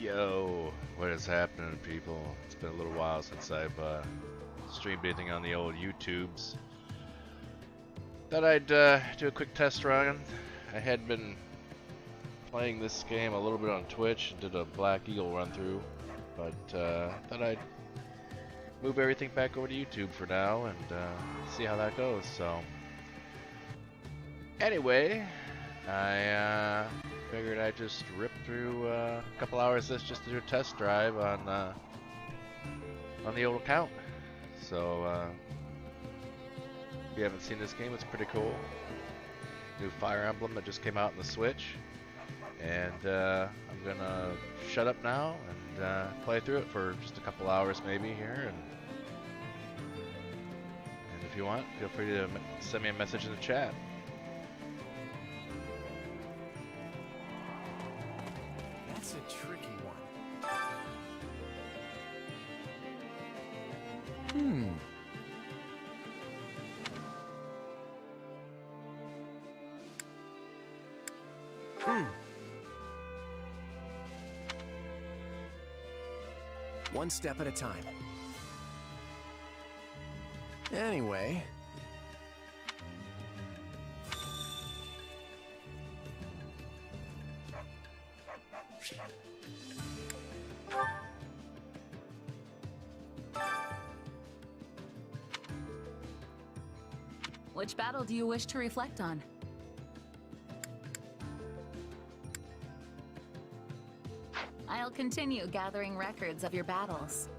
Yo, what is happening, people? It's been a little while since I've streamed anything on the old YouTubes. Thought I'd do a quick test run. I had been playing this game a little bit on Twitch and did a Black Eagle run through, but thought I'd move everything back over to YouTube for now and see how that goes. So, anyway, I figured I'd just rip through a couple hours of this just to do a test drive on the old account. So if you haven't seen this game, it's pretty cool. New Fire Emblem that just came out on the Switch, and I'm gonna shut up now and play through it for just a couple hours maybe here. And if you want, feel free to send me a message in the chat. That's a tricky one. One step at a time. Anyway. Which battle do you wish to reflect on? I'll continue gathering records of your battles.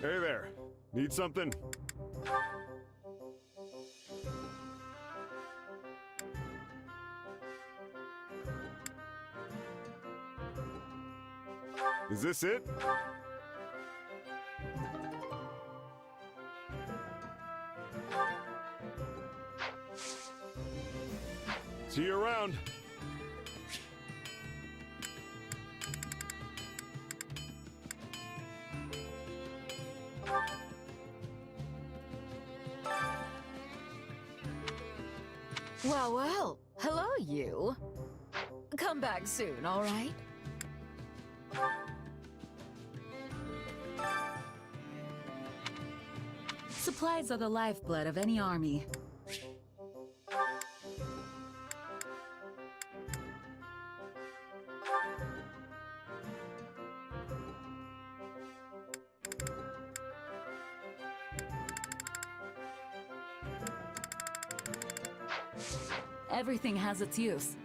Hey there. Need something? Is this it? See you around. Well, well. Hello, you. Come back soon, all right? Supplies are the lifeblood of any army. Everything has its use.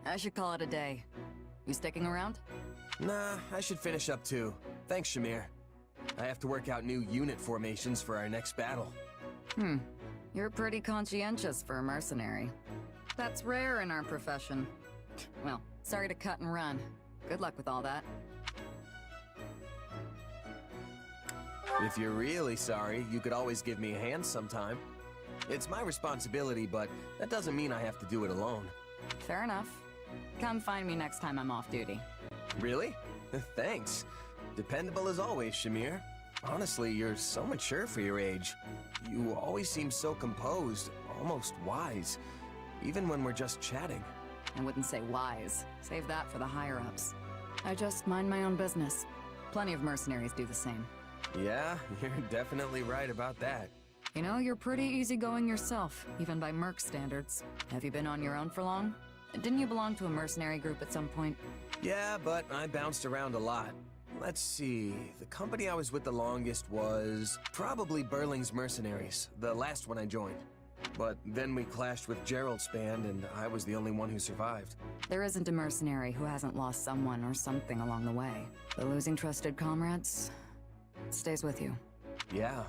I should call it a day. You sticking around? Nah, I should finish up too. Thanks, Shamir. I have to work out new unit formations for our next battle. You're pretty conscientious for a mercenary. That's rare in our profession. Well, sorry to cut and run. Good luck with all that. If you're really sorry, you could always give me a hand sometime. It's my responsibility, but that doesn't mean I have to do it alone. Fair enough. Come find me next time I'm off duty. Really? Thanks. Dependable as always, Shamir. Honestly, you're so mature for your age. You always seem so composed, almost wise, even when we're just chatting. I wouldn't say wise. Save that for the higher-ups. I just mind my own business. Plenty of mercenaries do the same. Yeah, you're definitely right about that. You know, you're pretty easygoing yourself, even by merc standards. Have you been on your own for long? Didn't you belong to a mercenary group at some point? Yeah, but I bounced around a lot. Let's see, the company I was with the longest was probably Burling's Mercenaries, the last one I joined. But then we clashed with Gerald's band, and I was the only one who survived. There isn't a mercenary who hasn't lost someone or something along the way. But losing trusted comrades stays with you. Yeah,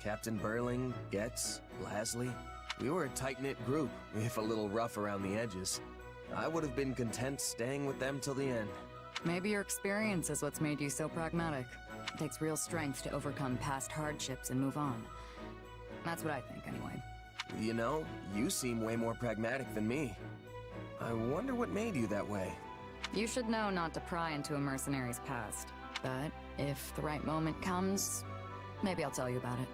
Captain Burling, Getz, Lasley. We were a tight-knit group, if a little rough around the edges. I would have been content staying with them till the end. Maybe your experience is what's made you so pragmatic. It takes real strength to overcome past hardships and move on. That's what I think, anyway. You know, you seem way more pragmatic than me. I wonder what made you that way. You should know not to pry into a mercenary's past. But if the right moment comes, maybe I'll tell you about it.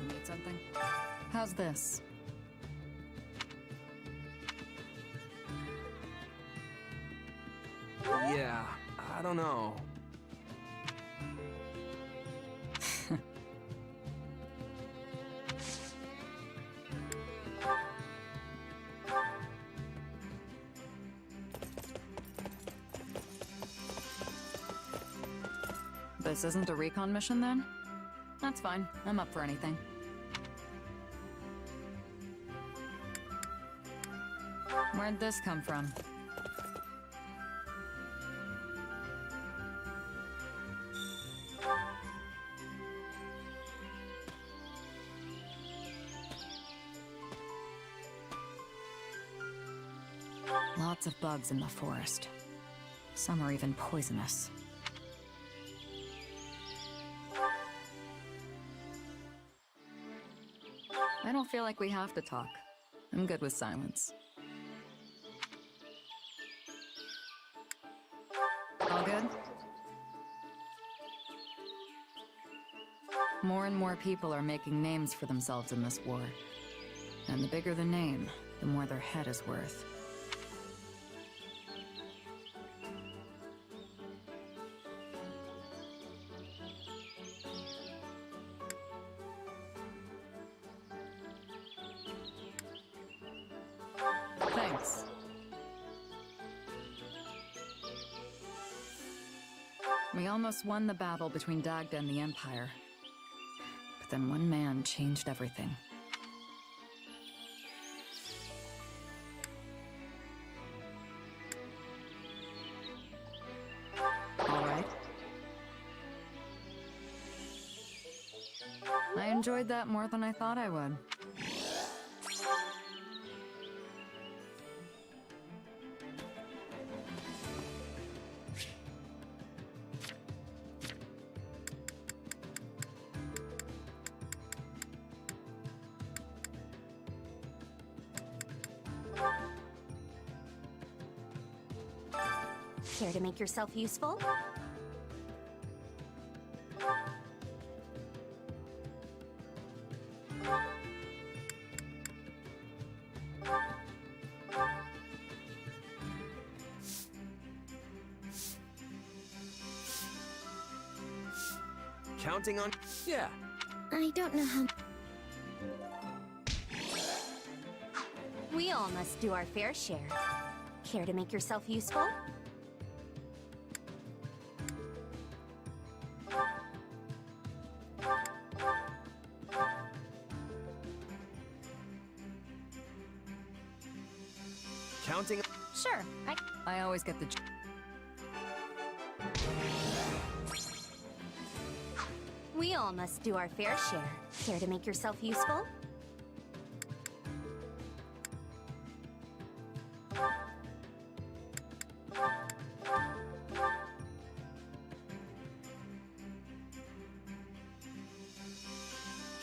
Need something? How's this? Yeah, I don't know. This isn't a recon mission, then? That's fine. I'm up for anything. Where'd this come from? Lots of bugs in the forest. Some are even poisonous. I don't feel like we have to talk. I'm good with silence. All good? More and more people are making names for themselves in this war. And the bigger the name, the more their head is worth. Thanks. We almost won the battle between Dagda and the Empire. But then one man changed everything. All right. I enjoyed that more than I thought I would. Care to make yourself useful? Counting on... Yeah. I don't know how... We all must do our fair share. Care to make yourself useful? Counting... Sure, I always get the... We all must do our fair share. Care to make yourself useful?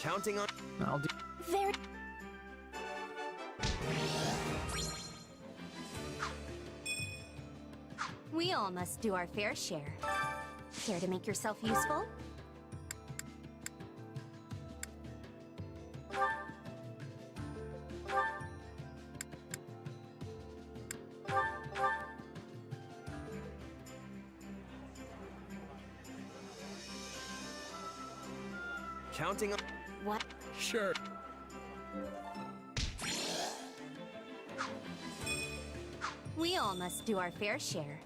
Counting on... I'll do... Very... We all must do our fair share. Care to make yourself useful? Counting on... What? Sure. We all must do our fair share.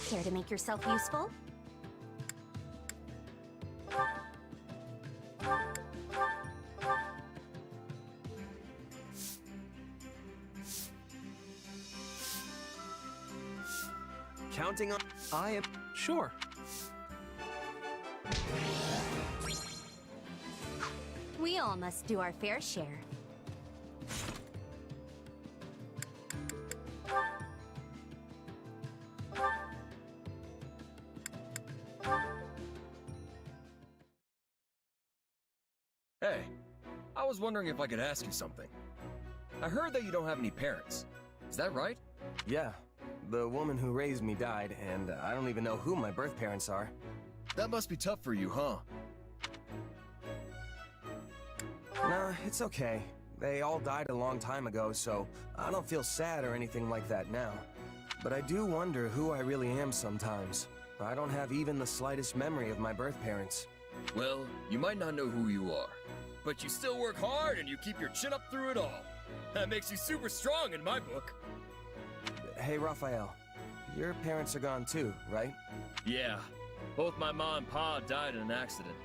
Care to make yourself useful? Counting on... I am... Sure. We all must do our fair share. Hey, I was wondering if I could ask you something. I heard that you don't have any parents. Is that right? Yeah. The woman who raised me died, and I don't even know who my birth parents are. That must be tough for you, huh? Nah, it's okay. They all died a long time ago, so I don't feel sad or anything like that now. But I do wonder who I really am sometimes. I don't have even the slightest memory of my birth parents. Well, you might not know who you are, but you still work hard and you keep your chin up through it all. That makes you super strong in my book. Hey, Raphael. Your parents are gone too, right? Yeah, both my mom and pa died in an accident.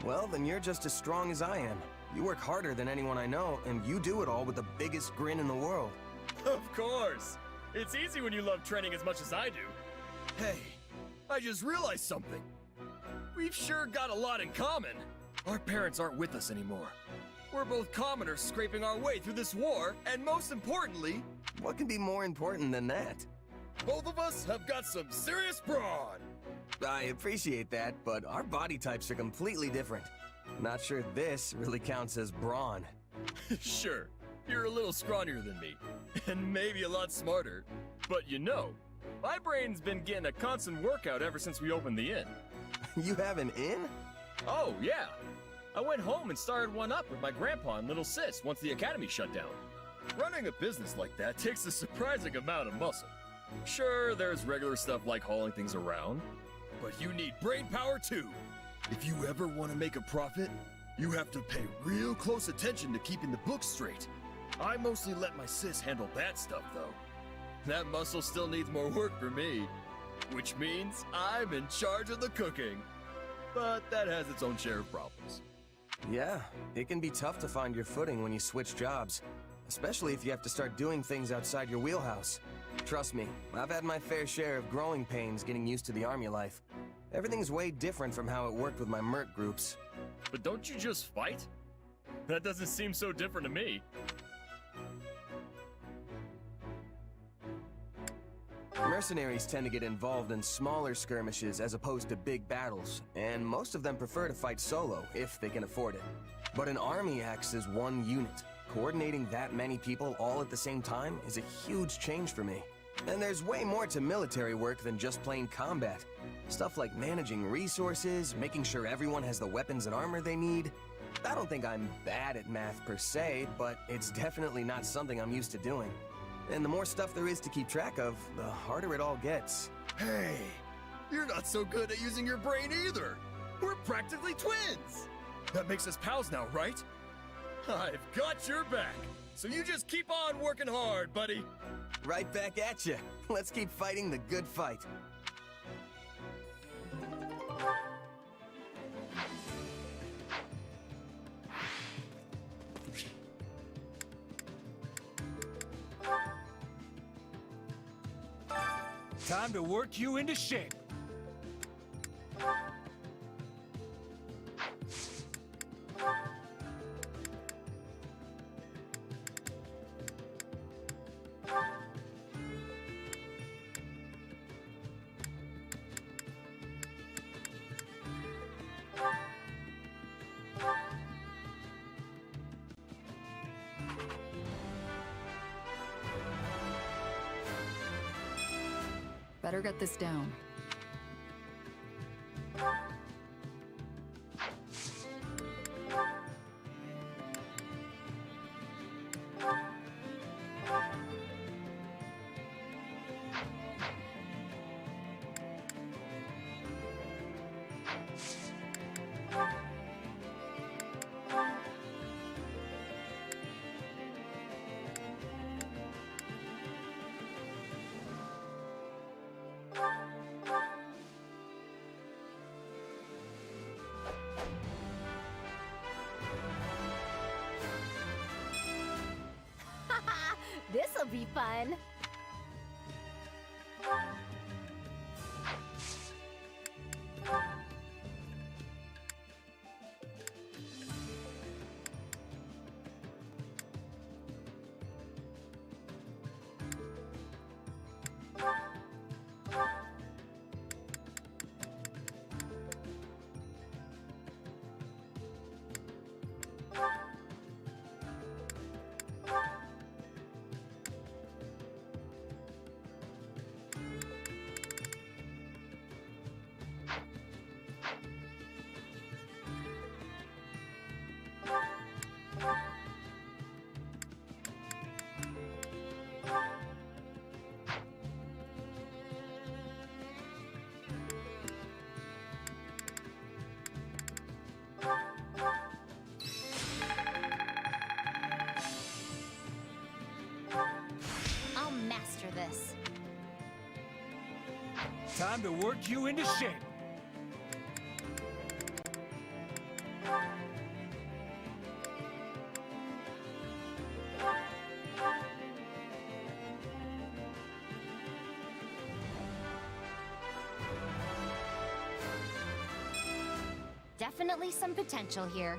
Well, then you're just as strong as I am. You work harder than anyone I know, and you do it all with the biggest grin in the world. Of course! It's easy when you love training as much as I do. Hey, I just realized something. We've sure got a lot in common. Our parents aren't with us anymore. We're both commoners scraping our way through this war, and most importantly, What can be more important than that? both of us have got some serious brawn. I appreciate that, but our body types are completely different. Not sure this really counts as brawn. Sure, you're a little scrawnier than me, and maybe a lot smarter. But you know, my brain's been getting a constant workout ever since we opened the inn. You have an inn? Oh, yeah. I went home and started one up with my grandpa and little sis once the academy shut down. Running a business like that takes a surprising amount of muscle. Sure, there's regular stuff like hauling things around, but you need brain power too. If you ever want to make a profit, you have to pay real close attention to keeping the books straight. I mostly let my sis handle that stuff though. That muscle still needs more work for me, which means I'm in charge of the cooking. But that has its own share of problems. Yeah, it can be tough to find your footing when you switch jobs, especially if you have to start doing things outside your wheelhouse. Trust me, I've had my fair share of growing pains getting used to the army life. Everything's way different from how it worked with my merc groups. But don't you just fight? That doesn't seem so different to me. Mercenaries tend to get involved in smaller skirmishes as opposed to big battles, and most of them prefer to fight solo if they can afford it. But an army acts as one unit. Coordinating that many people all at the same time is a huge change for me. And there's way more to military work than just plain combat. Stuff like managing resources, making sure everyone has the weapons and armor they need. I don't think I'm bad at math per se, but it's definitely not something I'm used to doing. And the more stuff there is to keep track of, the harder it all gets. Hey, you're not so good at using your brain either. We're practically twins. That makes us pals now, right? I've got your back. So you just keep on working hard, buddy. Right back at you. Let's keep fighting the good fight. Time to work you into shape. Better get this down. be fun. I'll master this. Time to work you into shape. Definitely some potential here.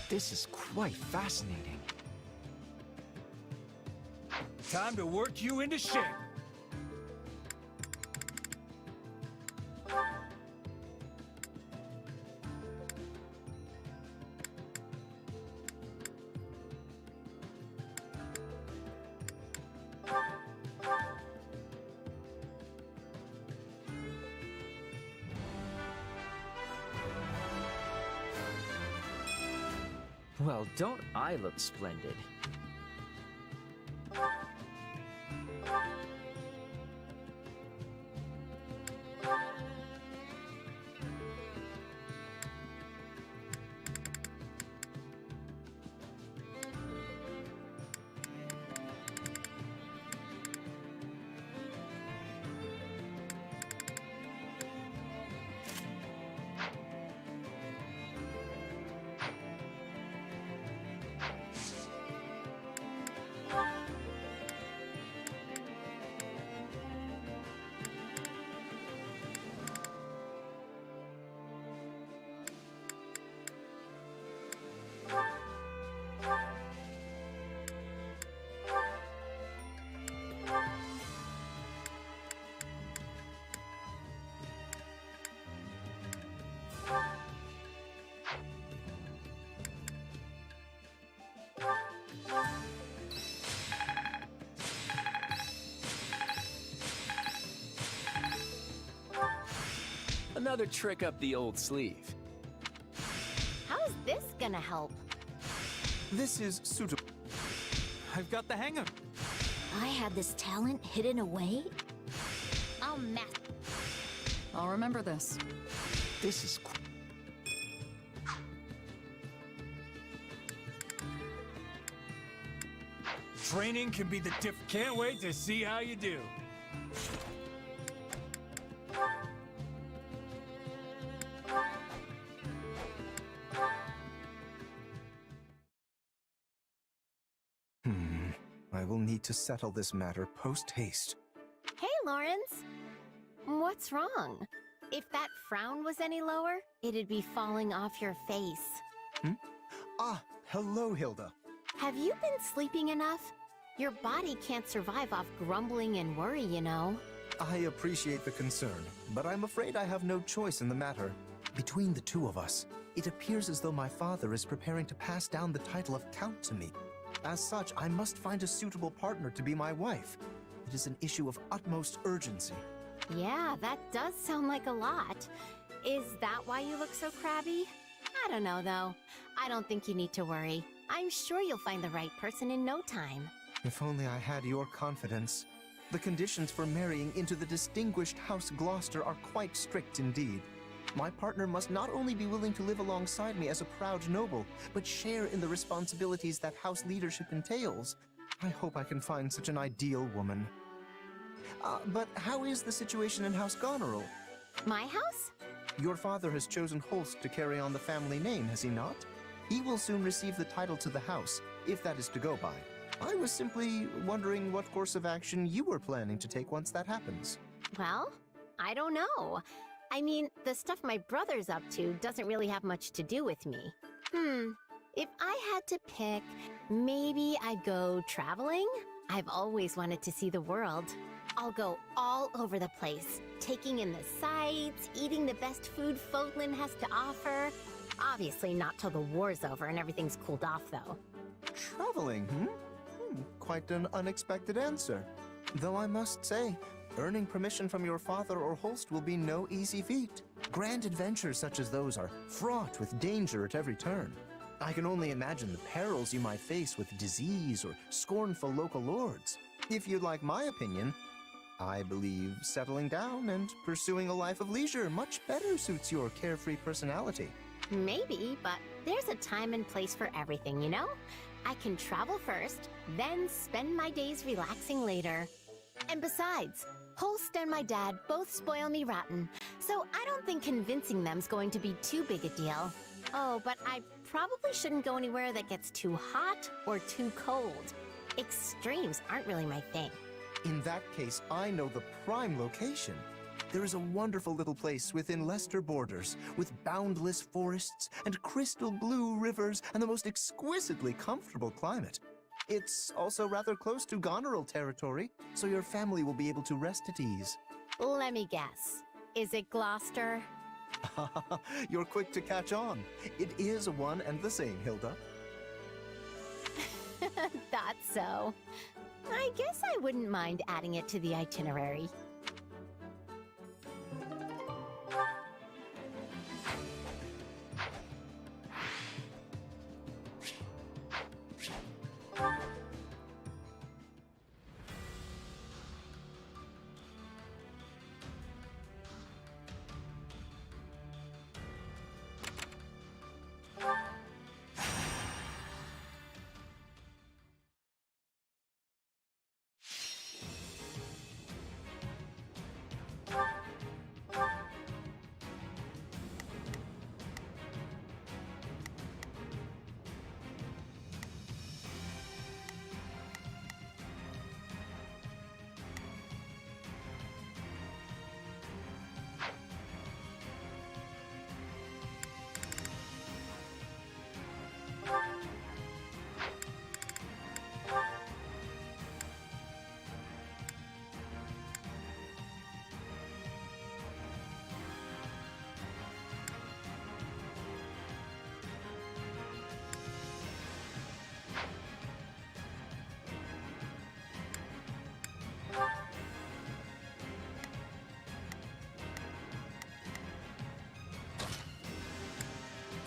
This is quite fascinating. Time to work you into shape. Well, don't I look splendid? Another trick up the old sleeve. How's this gonna help? This is suitable. I've got the hang of it. I had this talent hidden away? I'll master. I'll remember this. This is Training can be the diff. Can't wait to see how you do. I will need to settle this matter post-haste. Hey, Lawrence. What's wrong? If that frown was any lower, it'd be falling off your face. Ah, hello, Hilda. Have you been sleeping enough? Your body can't survive off grumbling and worry, you know. I appreciate the concern, but I'm afraid I have no choice in the matter. Between the two of us, it appears as though my father is preparing to pass down the title of Count to me. As such, I must find a suitable partner to be my wife. It is an issue of utmost urgency. Yeah, that does sound like a lot. Is that why you look so crabby? I don't know, though. I don't think you need to worry. I'm sure you'll find the right person in no time. If only I had your confidence. The conditions for marrying into the distinguished House Gloucester are quite strict indeed. My partner must not only be willing to live alongside me as a proud noble, but share in the responsibilities that house leadership entails. I hope I can find such an ideal woman. But how is the situation in House Goneril? My house? Your father has chosen Holst to carry on the family name, has he not? He will soon receive the title to the house, if that is to go by. I was simply wondering what course of action you were planning to take once that happens. Well, I don't know. I mean, the stuff my brother's up to doesn't really have much to do with me. If I had to pick, maybe I'd go traveling? I've always wanted to see the world. I'll go all over the place, taking in the sights, eating the best food Fodlan has to offer. Obviously not till the war's over and everything's cooled off, though. Traveling, quite an unexpected answer. Though I must say, earning permission from your father or Holst will be no easy feat. Grand adventures such as those are fraught with danger at every turn. I can only imagine the perils you might face with disease or scornful local lords. If you'd like my opinion, I believe settling down and pursuing a life of leisure much better suits your carefree personality. Maybe, but there's a time and place for everything, you know? I can travel first, then spend my days relaxing later. And besides, Holst and my dad both spoil me rotten, so I don't think convincing them's going to be too big a deal. Oh, but I probably shouldn't go anywhere that gets too hot or too cold. Extremes aren't really my thing. In that case, I know the prime location. There is a wonderful little place within Leicester borders, with boundless forests and crystal blue rivers and the most exquisitely comfortable climate. It's also rather close to Goneril territory, so your family will be able to rest at ease. Let me guess. Is it Gloucester? You're quick to catch on. It is one and the same, Hilda. Thought so. I guess I wouldn't mind adding it to the itinerary.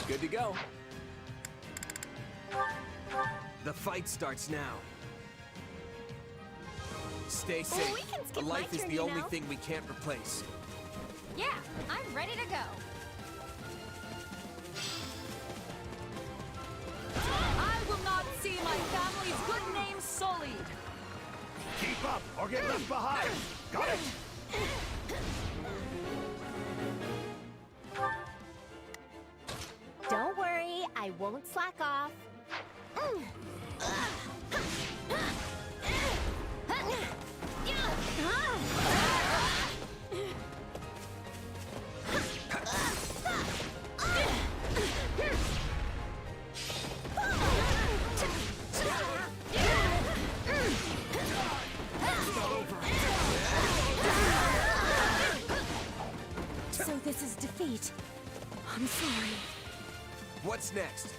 Good to go. The fight starts now. Stay safe. we can skip A my life is turn, the you only know. thing we can't replace. Yeah, I'm ready to go. I will not see my family's good name sullied. Keep up or get left behind. Got it? Don't worry, I won't slack off. So this is defeat. I'm sorry. What's next?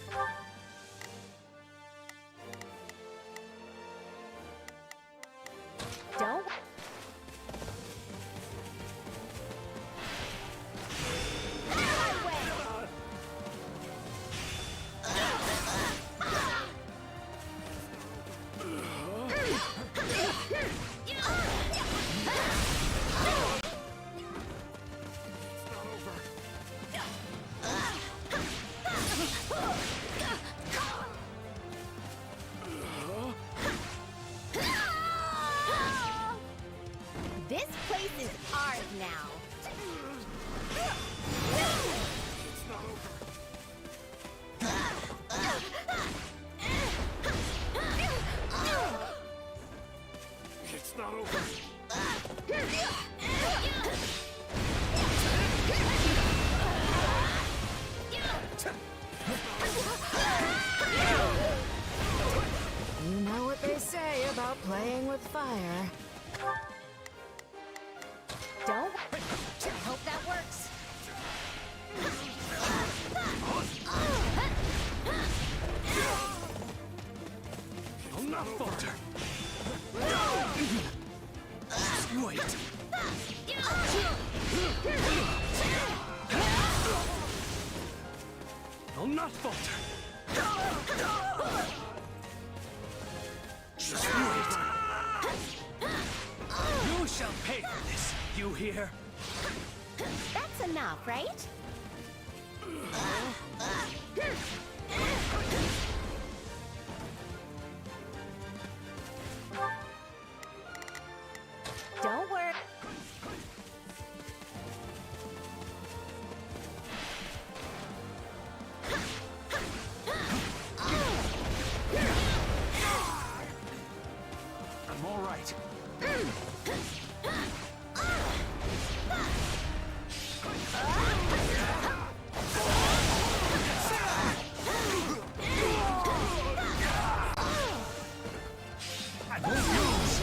Don't. about playing with fire. Don't. Hope that works. I'll not falter. Wait. I'll not falter. Just wait. You shall pay for this. You hear? That's enough, right? Don't worry. I'm all right. I won't lose.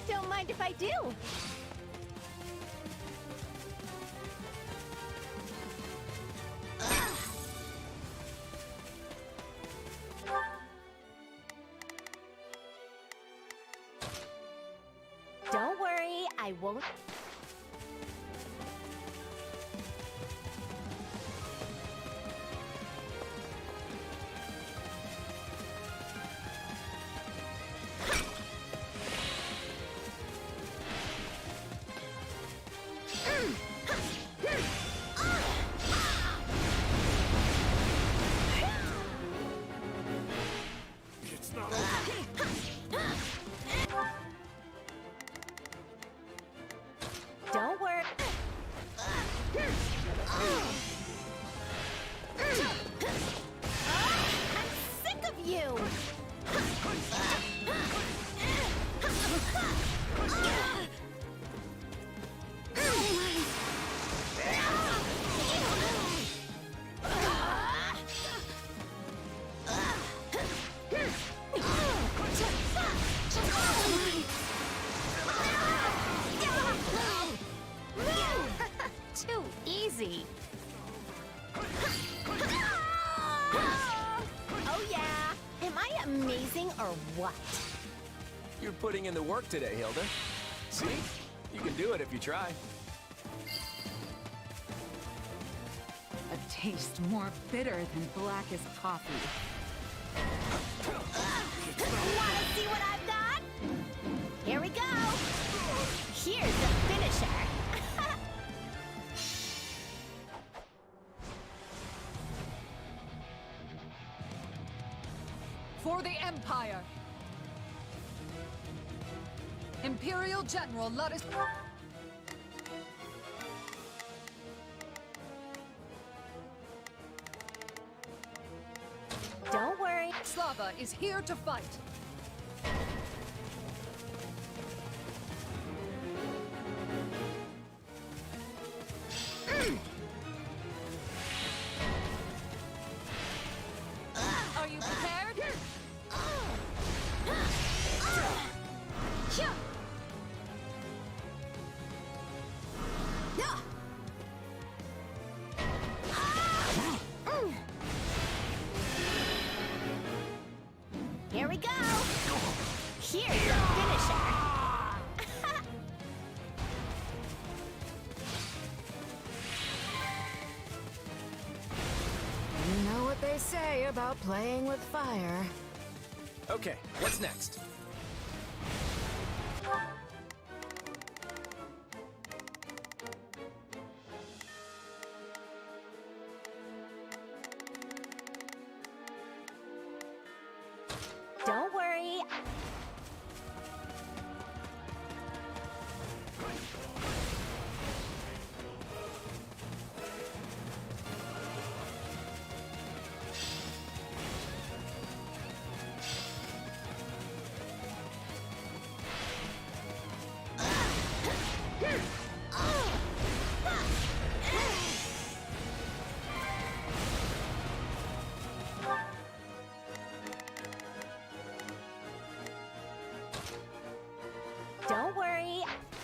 Don't mind if I do. Don't worry, I won't. It's not over. Don't worry. I'm sick of you! Too easy. Oh yeah. Am I amazing or what? You're putting in the work today, Hilda. See? You can do it if you try. A taste more bitter than blackest coffee. Wanna see what I've got? Here we go. Here's the finisher. For the Empire! Imperial General Ludus... Don't worry. Slava is here to fight. Are you prepared? Here we go. Here's the finisher. You know what they say about playing with fire. Okay, what's next? Don't worry.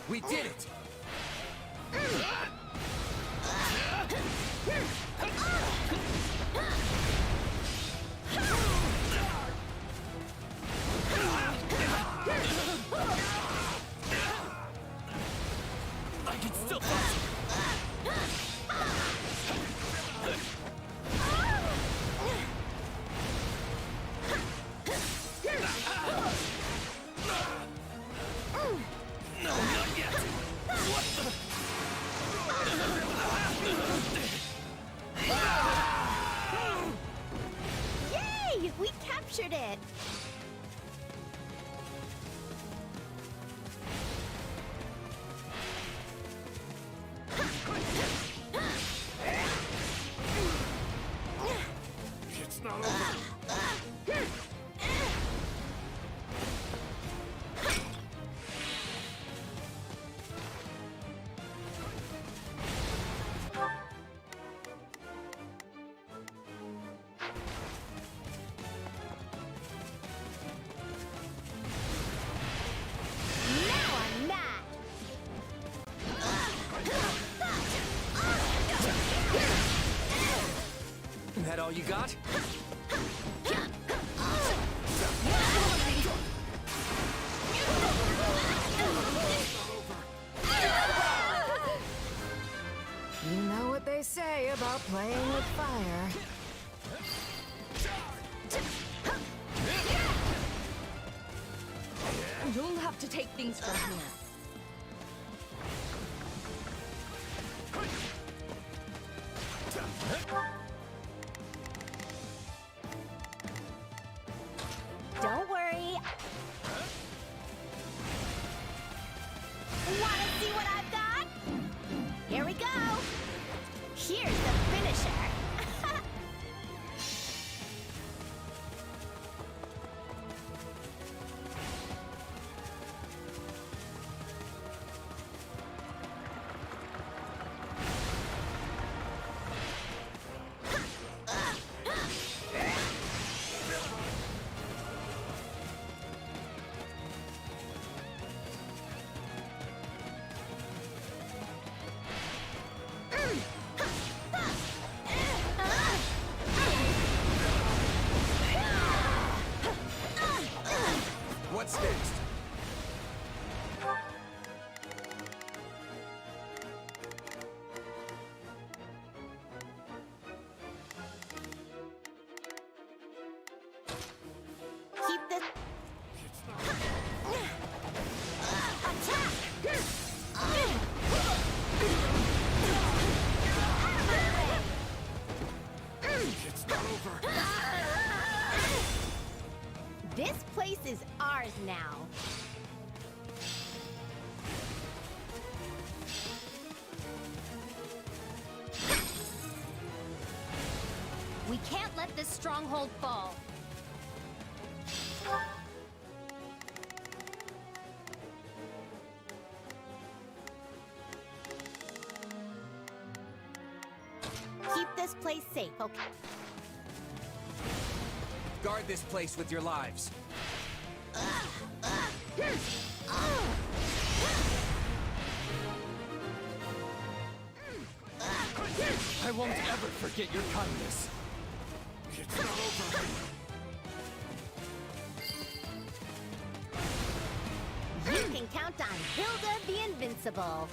We did it! I can still fight! No, not yet! What the? Yay! We captured it! It's not over. Now I'm mad! That all you got? You know what they say about playing with fire. You'll have to take things from here. Don't worry. Wanna see what I've got? Here we go. Here's the finisher. What's next? Keep this. Attack! It's not over. This place is ours now. We can't let this stronghold fall. Keep this place safe, okay? Guard this place with your lives. I won't ever forget your kindness. It's not over. You can count on Hilda the Invincible.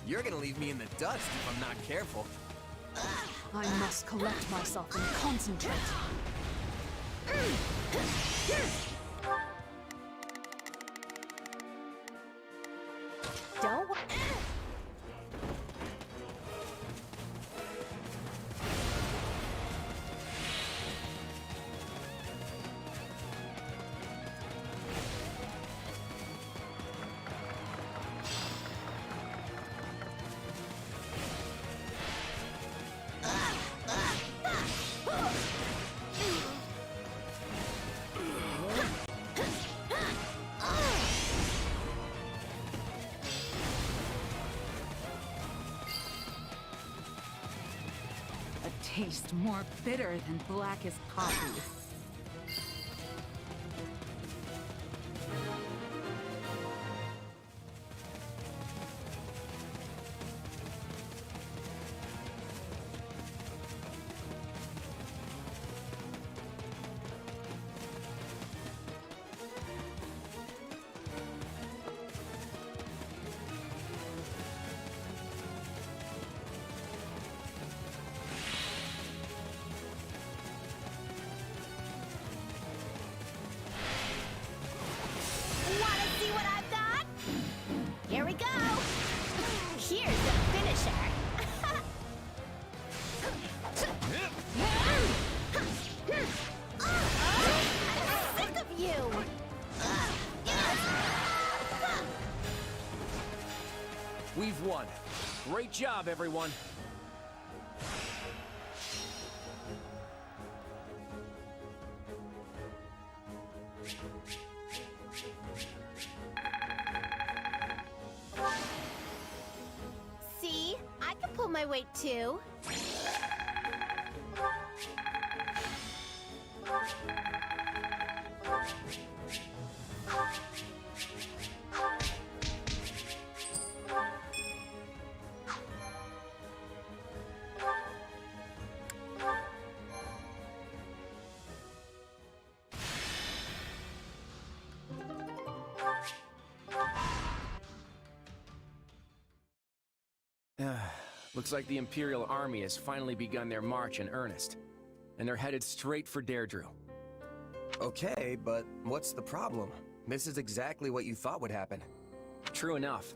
You're gonna leave me in the dust if I'm not careful. I must collect myself and concentrate. Don't worry. A taste more bitter than blackest coffee. go! Here's the finisher! I'm sick of you! We've won. Great job, everyone. See? I can pull my weight too. Looks like the Imperial Army has finally begun their march in earnest. And they're headed straight for Deirdre. Okay, but what's the problem? This is exactly what you thought would happen. True enough.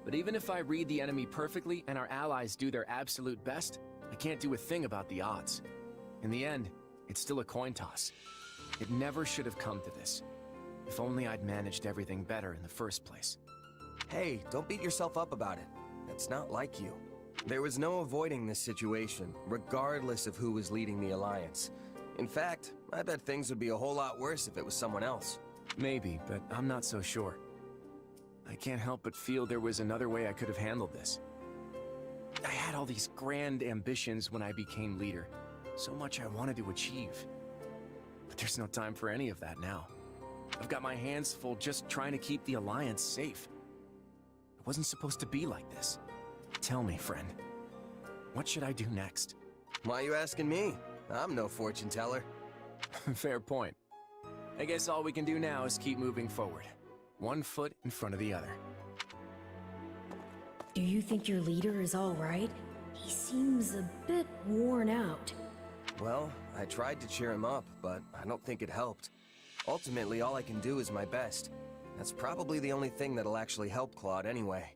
But even if I read the enemy perfectly and our allies do their absolute best, I can't do a thing about the odds. In the end, it's still a coin toss. It never should have come to this. If only I'd managed everything better in the first place. Hey, don't beat yourself up about it. That's not like you. There was no avoiding this situation, regardless of who was leading the Alliance. In fact, I bet things would be a whole lot worse if it was someone else. Maybe, but I'm not so sure. I can't help but feel there was another way I could have handled this. I had all these grand ambitions when I became leader. So much I wanted to achieve. But there's no time for any of that now. I've got my hands full just trying to keep the Alliance safe. It wasn't supposed to be like this. Tell me, friend. What should I do next? Why are you asking me? I'm no fortune teller. Fair point. I guess all we can do now is keep moving forward. One foot in front of the other. Do you think your leader is all right? He seems a bit worn out. Well, I tried to cheer him up, but I don't think it helped. Ultimately, all I can do is my best. That's probably the only thing that'll actually help Claude anyway.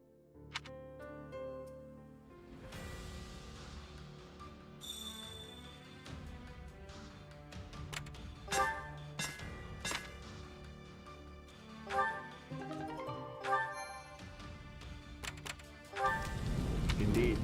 Indeed.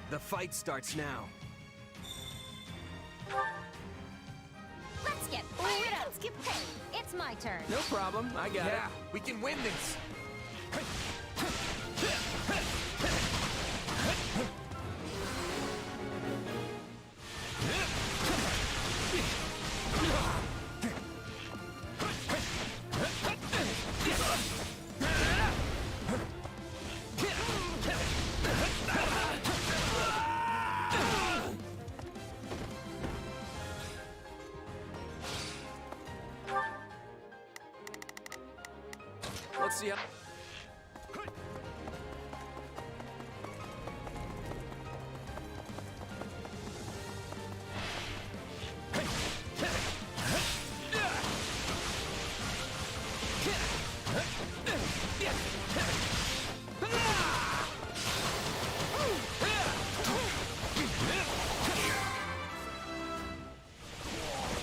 The fight starts now. Let's get fired up! Skip pain. It's my turn. No problem, I got it. Yeah, we can win this! Let's see how...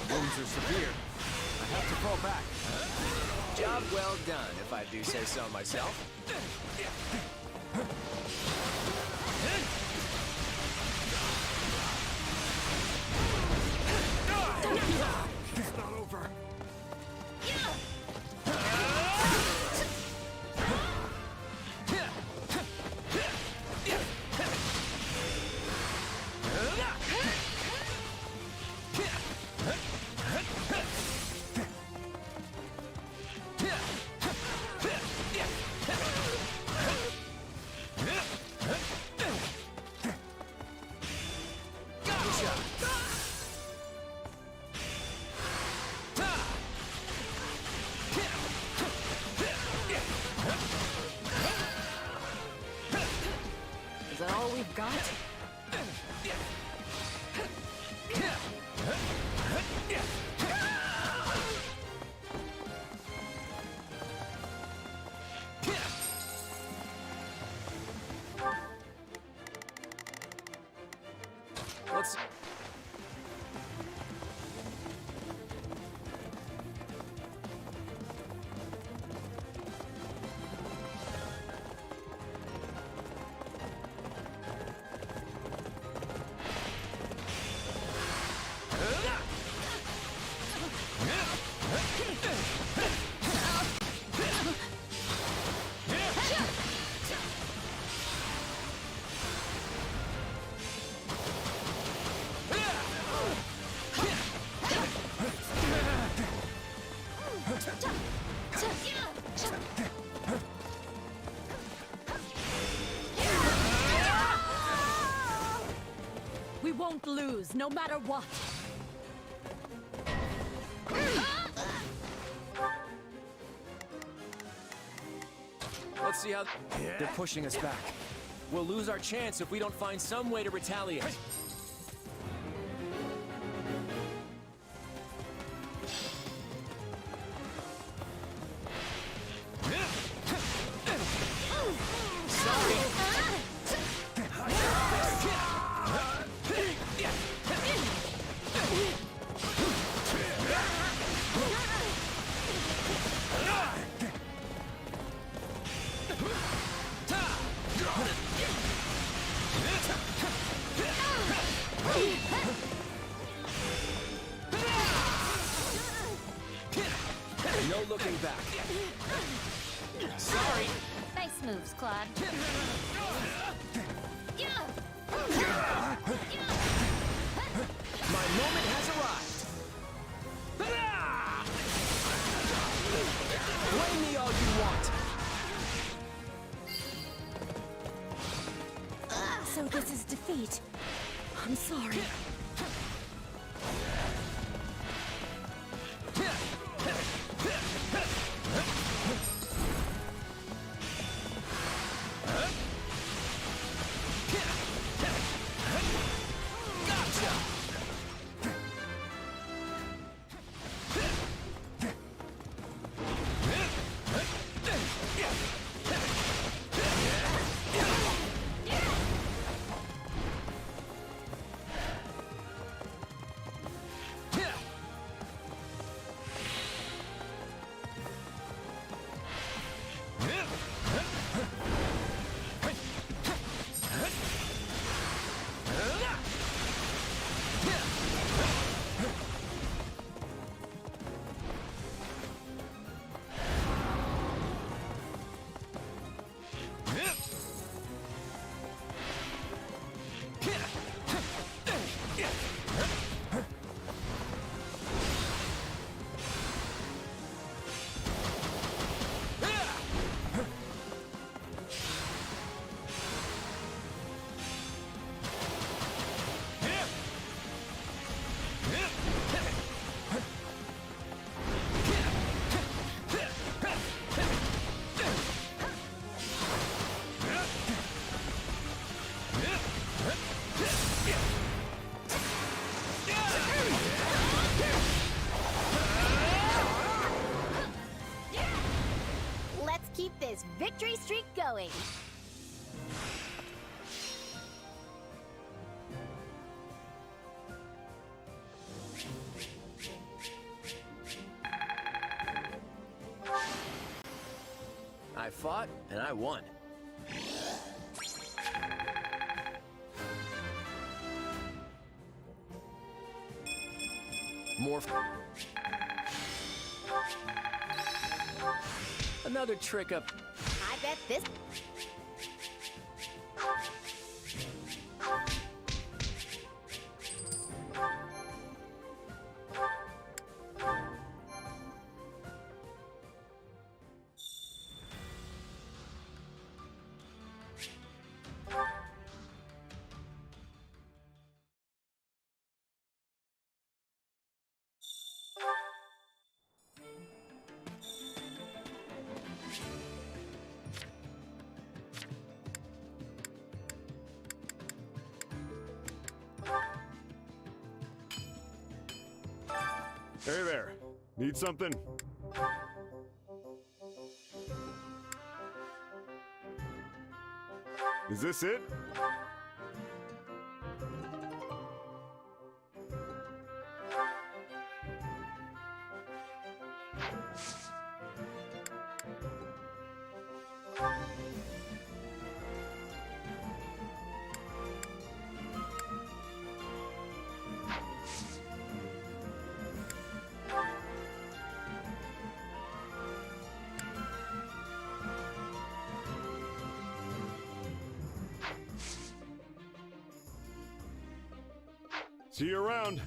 Wounds are severe. I have to fall back. Job well done, if I do say so myself. see. We won't lose, no matter what. Let's see how they're pushing us back. We'll lose our chance if we don't find some way to retaliate. No looking back. Sorry. Nice moves, Claude. My moment has arrived. Blame me all you want. So this is defeat. I'm sorry. Let's keep this victory streak going. I fought and I won. More. Another trick up. I bet this... Hey there. Need something? Is this it? See you around.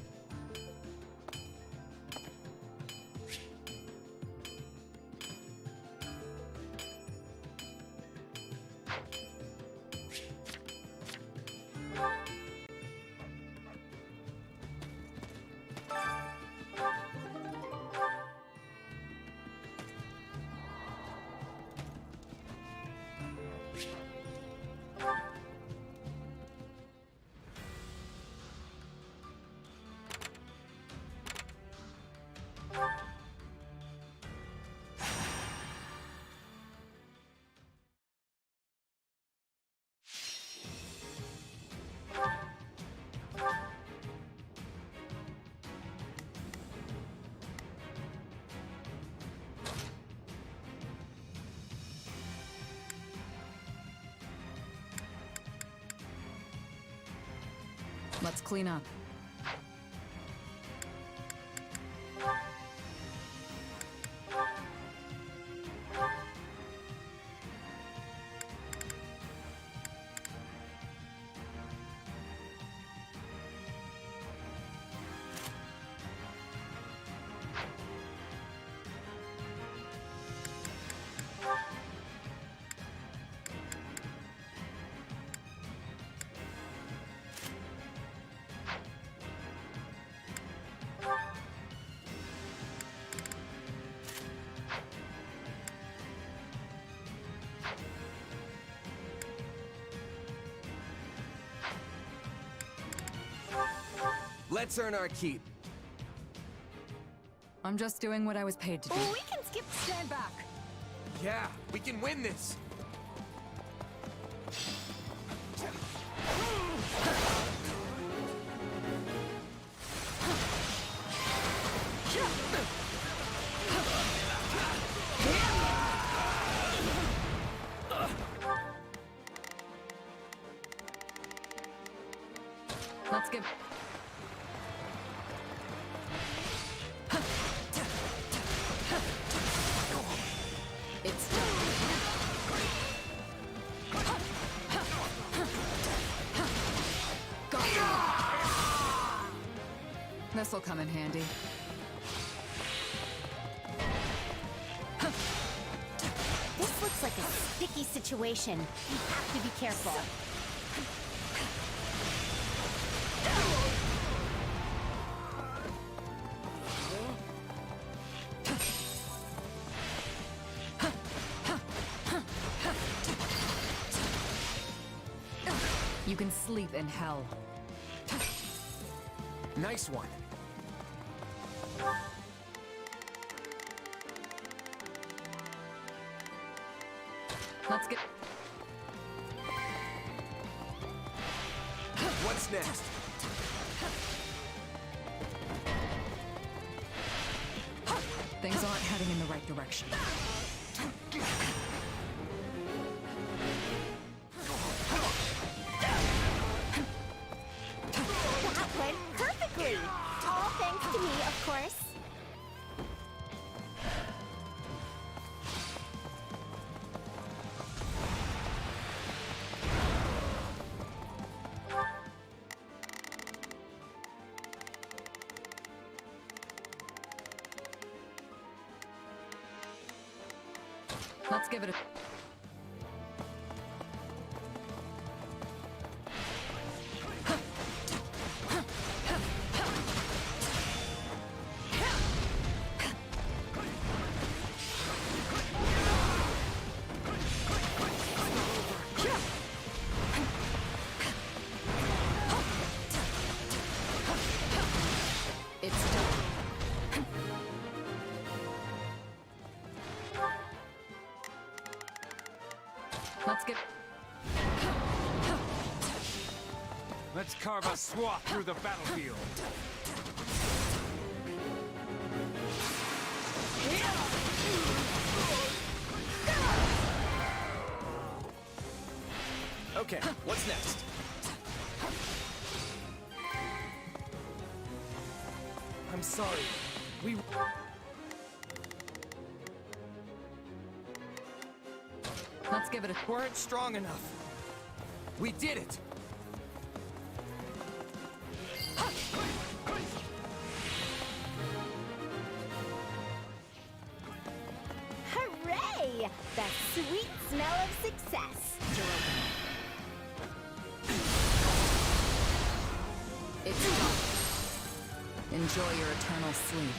Let's clean up. Let's earn our keep. I'm just doing what I was paid to do. Oh, we can skip. Stand back! Yeah, we can win this. Let's give... It's done. Go. This'll come in handy. This looks like a sticky situation. You have to be careful. You can sleep in hell. Nice one. Let's get... What's next? Things aren't heading in the right direction. That went perfectly. All thanks to me, of course. Let's give it a... It's done. Let's get... Let's carve a swath through the battlefield. Okay, what's next? I'm sorry. We... Let's give it a... weren't strong enough. We did it! Hooray! The sweet smell of success. It's done. Enjoy your eternal sleep.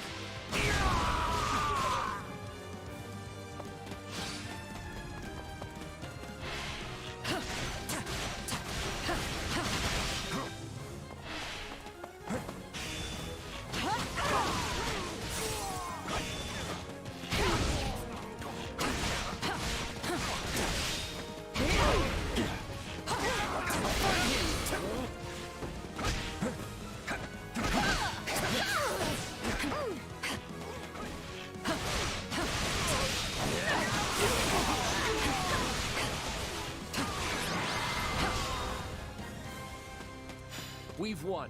We've won.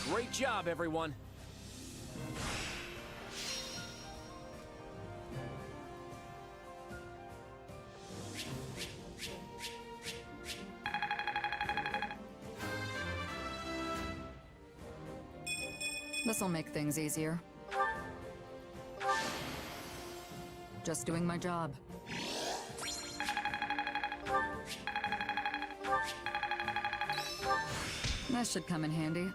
Great job, everyone. This'll make things easier. Just doing my job. That should come in handy.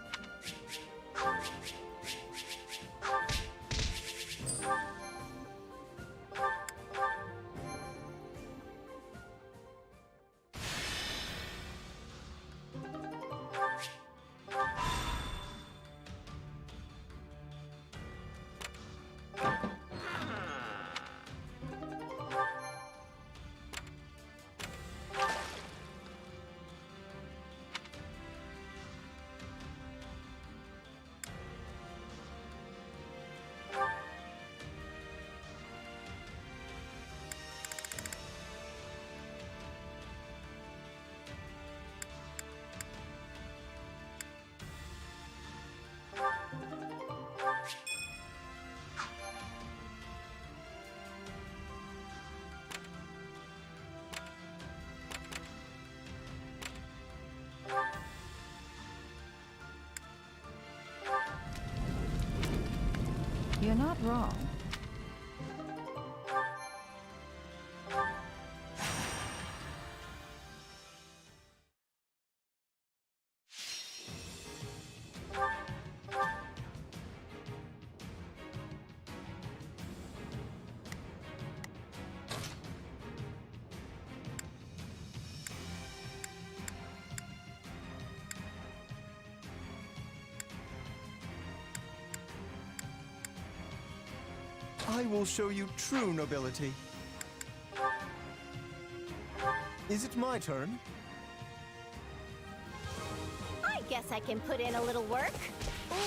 You're not wrong. I will show you true nobility. Is it my turn? I guess I can put in a little work.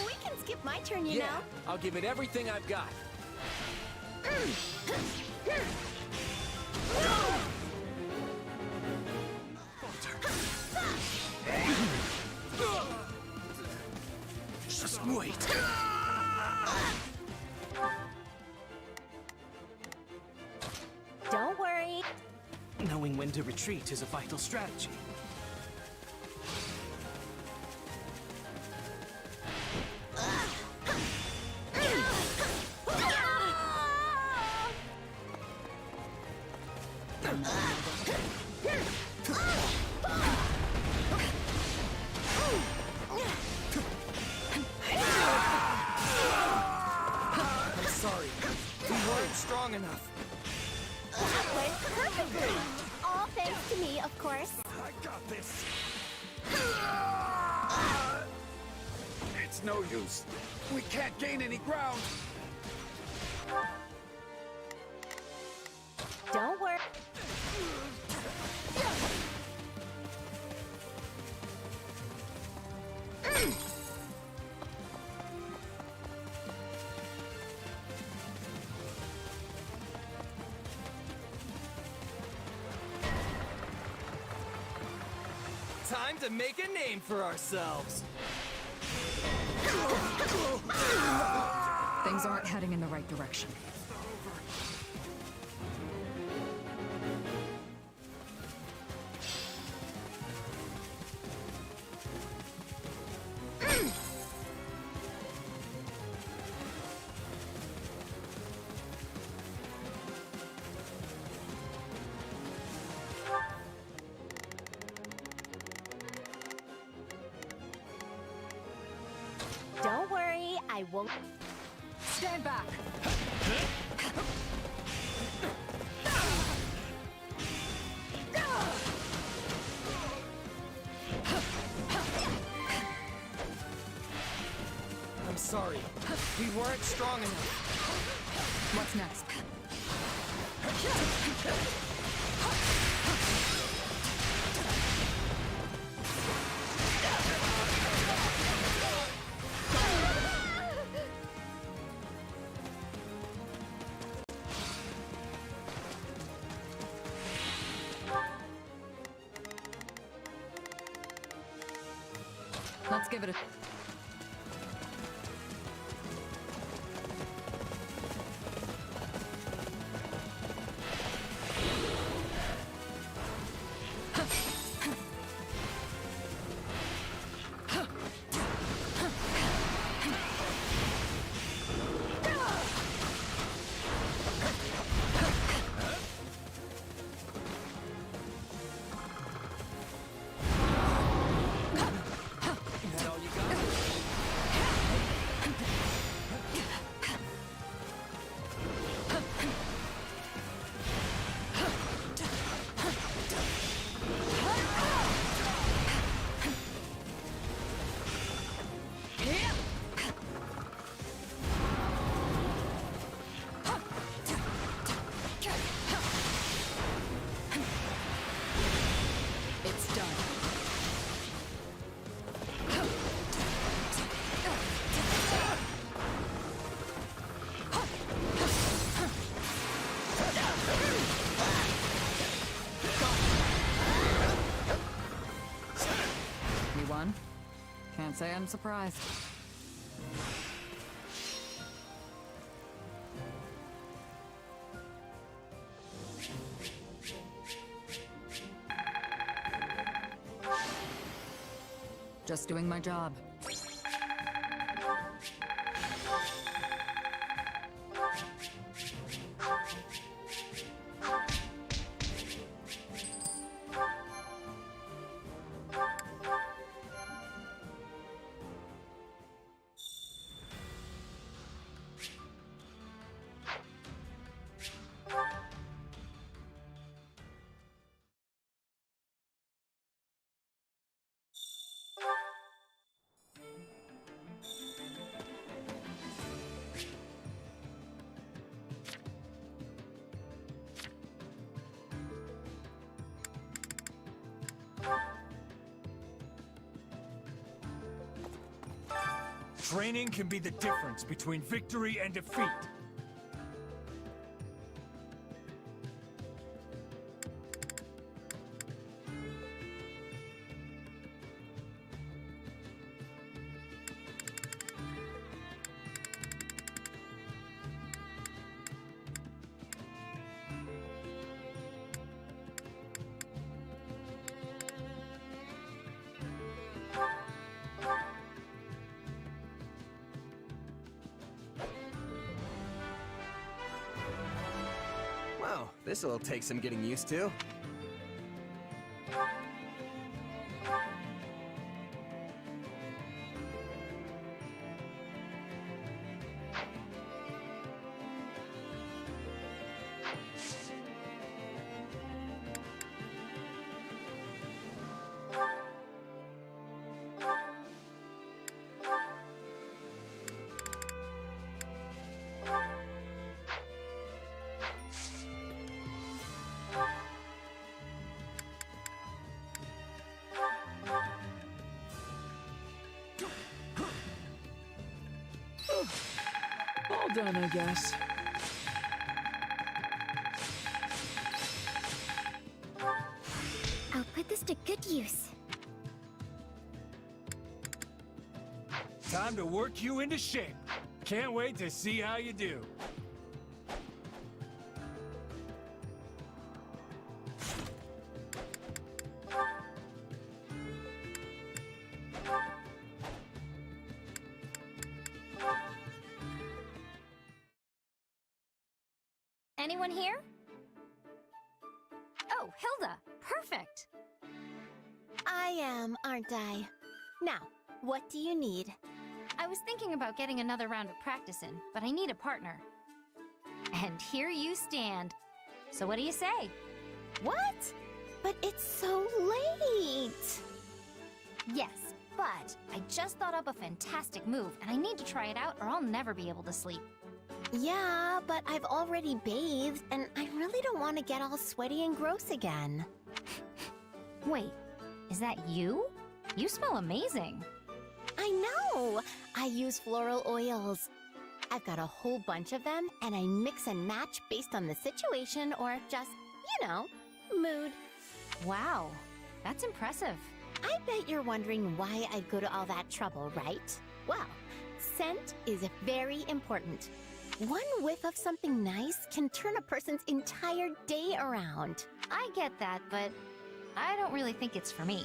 We can skip my turn, you Yeah, know. I'll give it everything I've got. Just wait. Don't worry. Knowing when to retreat is a vital strategy. I'm sorry. We weren't strong enough. That went perfectly. All thanks to me, of course. I got this. It's no use. We can't gain any ground. Don't worry. time to make a name for ourselves. Things aren't heading in the right direction. Don't worry, I won't. Stand back! I'm sorry. We weren't strong enough. What's next? Let's give it a... That all you got? It's done. We won? Can't say I'm surprised. Just doing my job. Training can be the difference between victory and defeat. Wow, this'll take some getting used to. All done, I guess. I'll put this to good use. Time to work you into shape. Can't wait to see how you do. Anyone here? Oh, Hilda! Perfect! I am, aren't I? Now, what do you need? I was thinking about getting another round of practice in, but I need a partner. And here you stand. So what do you say? What? But it's so late! Yes, but I just thought up a fantastic move, and I need to try it out or I'll never be able to sleep. Yeah, but I've already bathed, and I really don't want to get all sweaty and gross again. Wait, is that you? You smell amazing. I know! I use floral oils. I've got a whole bunch of them, and I mix and match based on the situation or just, you know, mood. Wow, that's impressive. I bet you're wondering why I go to all that trouble, right? Well, scent is very important. One whiff of something nice can turn a person's entire day around. I get that, but I don't really think it's for me.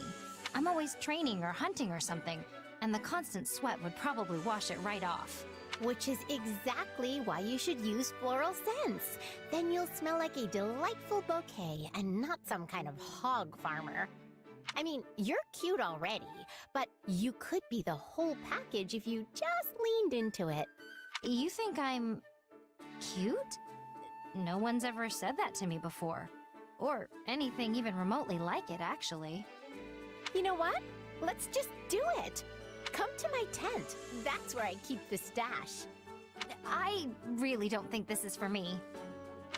I'm always training or hunting or something, and the constant sweat would probably wash it right off. Which is exactly why you should use floral scents. Then you'll smell like a delightful bouquet and not some kind of hog farmer. I mean, you're cute already, but you could be the whole package if you just leaned into it. You think I'm cute? No one's ever said that to me before. Or anything even remotely like it, actually. You know what? Let's just do it. Come to my tent. That's where I keep the stash. I really don't think this is for me.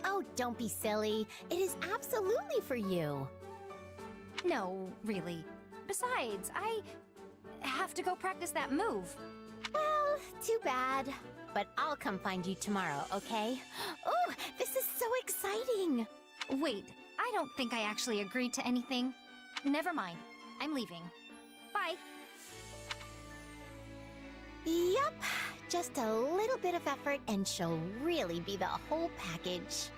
Oh, don't be silly. It is absolutely for you. No, really. Besides, I have to go practice that move. Well, too bad. But I'll come find you tomorrow, okay? Oh, this is so exciting! Wait, I don't think I actually agreed to anything. Never mind. I'm leaving. Bye. Yup, just a little bit of effort and she'll really be the whole package.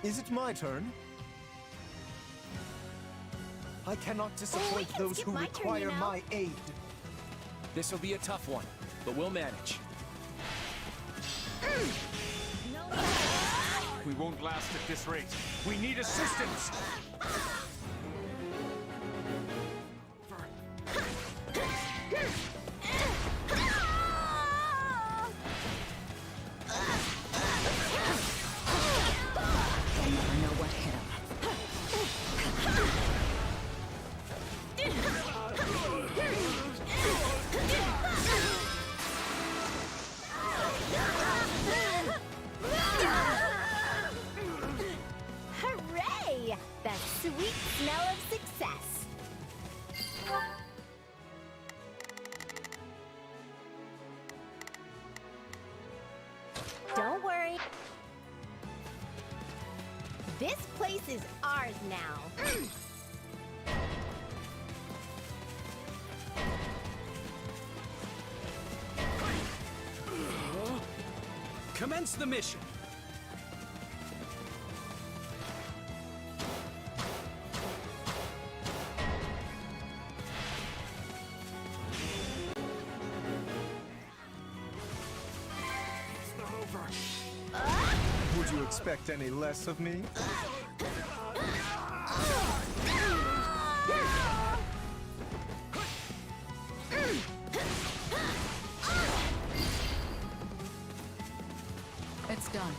Is it my turn? I cannot disappoint can those skip who my turn, require you know. my aid. This'll be a tough one, but we'll manage. We won't last at this rate. We need assistance! You'll never know what hit him. Hooray! The sweet smell of success. Don't worry. This place is ours now. Commence the mission. It's not over. Would you expect any less of me? It's done.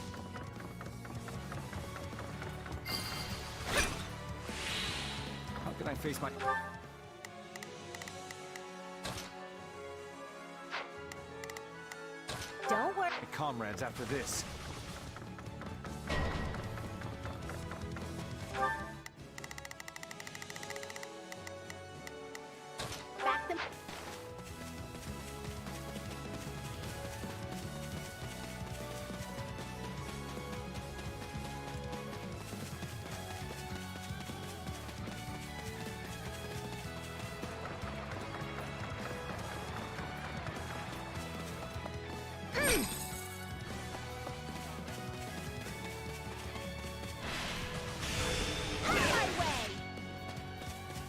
How can I face my... Don't worry. my comrades after this? Back them.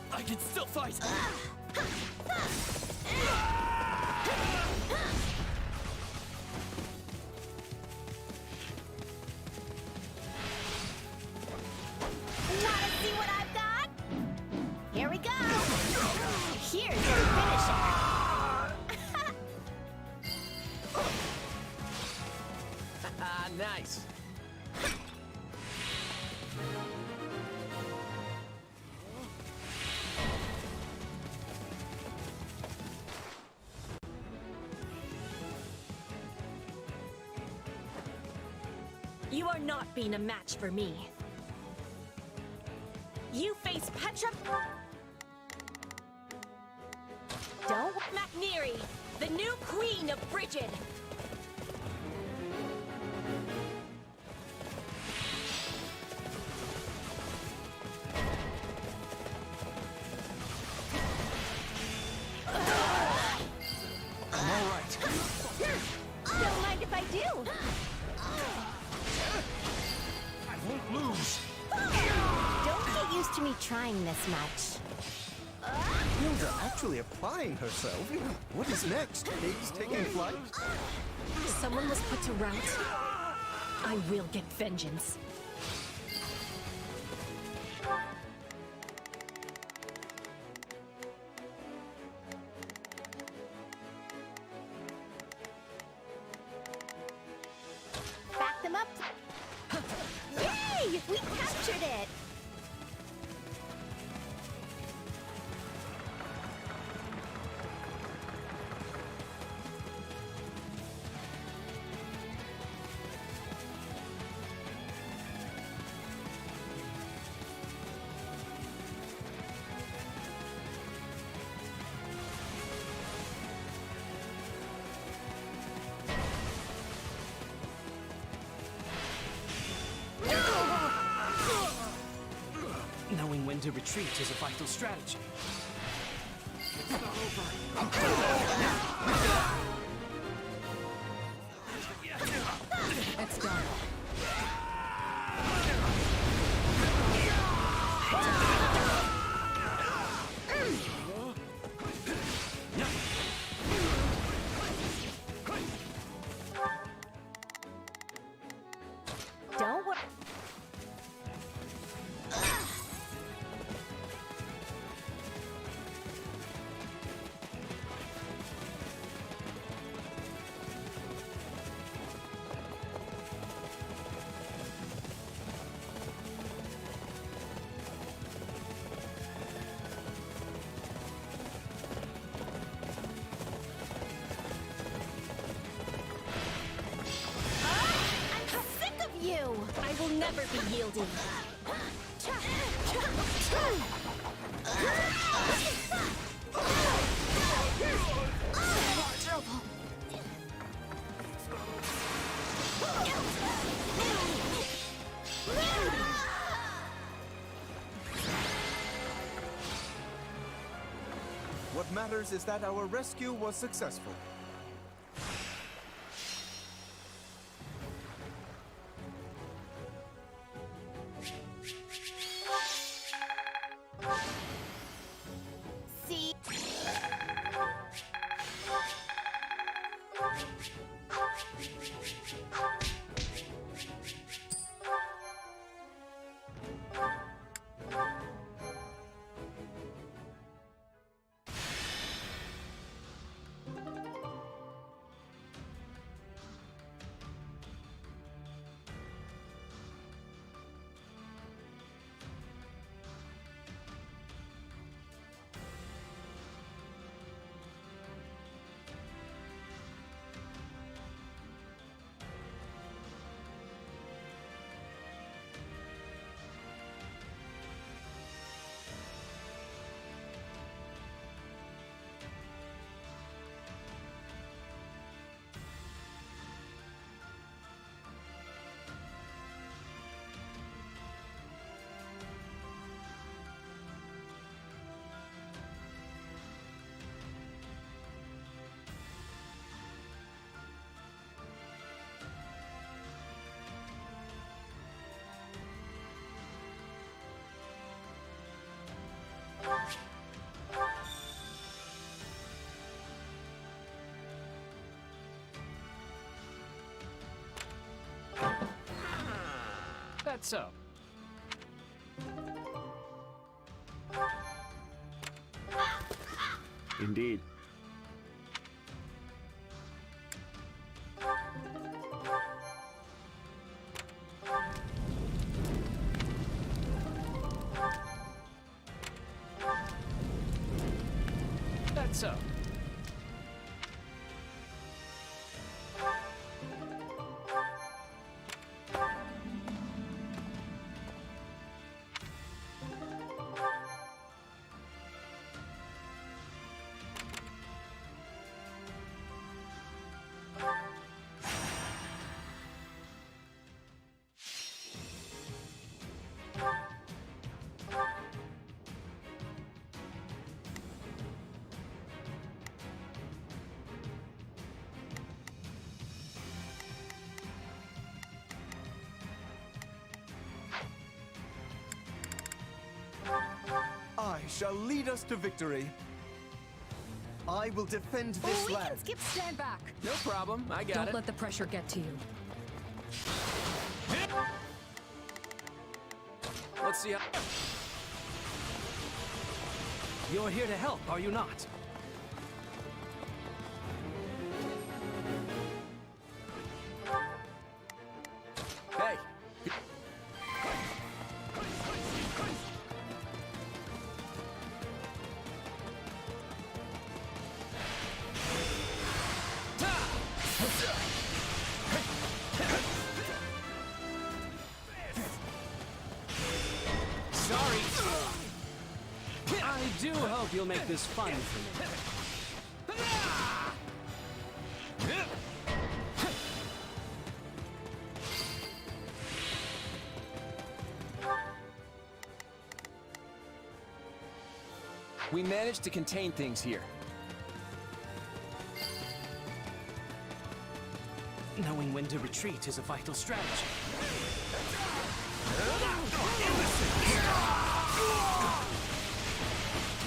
I can still fight! Wanna see what I've got? Here we go. Here's your finisher. Nice. You are not being a match for me. You face Petra... Don't. McNeary, the new queen of Brigid. I'm alright. Don't mind if I do. I won't lose. Don't get used to me trying this much. Hilda actually applying herself? What is next? Pigs taking flight? Someone was put to rout. I will get vengeance. Back them up. Yay! We captured it. Knowing when to retreat is a vital strategy. It's done. Don't worry. I'm sick of you. I will never be yielding. Trouble. What matters is that our rescue was successful. See? that so? Indeed. That's so. I shall lead us to victory. I will defend this We land. can skip stand back. No problem. I got Don't it. let the pressure get to you. Let's see how... You're here to help, are you not? Hey! Sorry. I do hope you'll make this fun for me. We managed to contain things here. Knowing when to retreat is a vital strategy.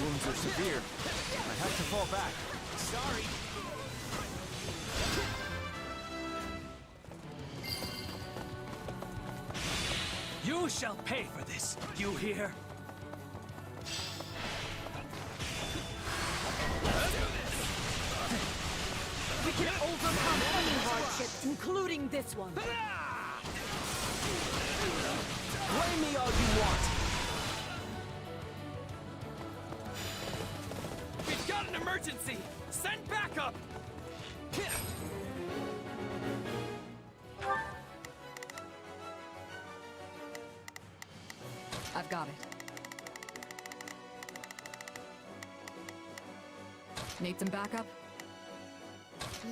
Wounds are severe. I have to fall back. Sorry. You shall pay for this. You hear? We can overcome any hardships, including this one. Blame me all you want. We've got an emergency! Send backup! I've got it. Need some backup?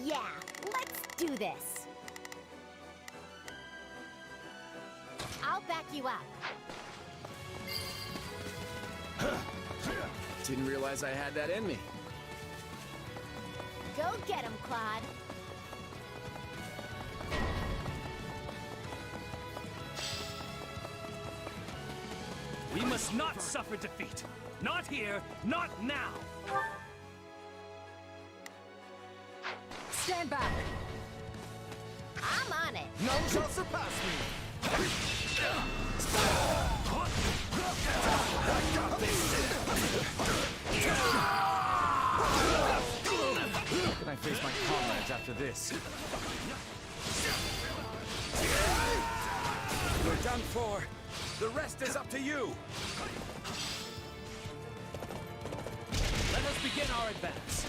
Yeah, let's do this. I'll back you up. Didn't realize I had that in me. Go get him, Claude. We must not suffer defeat. Not here, not now. Stand back! I'm on it. None shall surpass me. Can I face my comrades after this? You're done for. The rest is up to you. Let us begin our advance.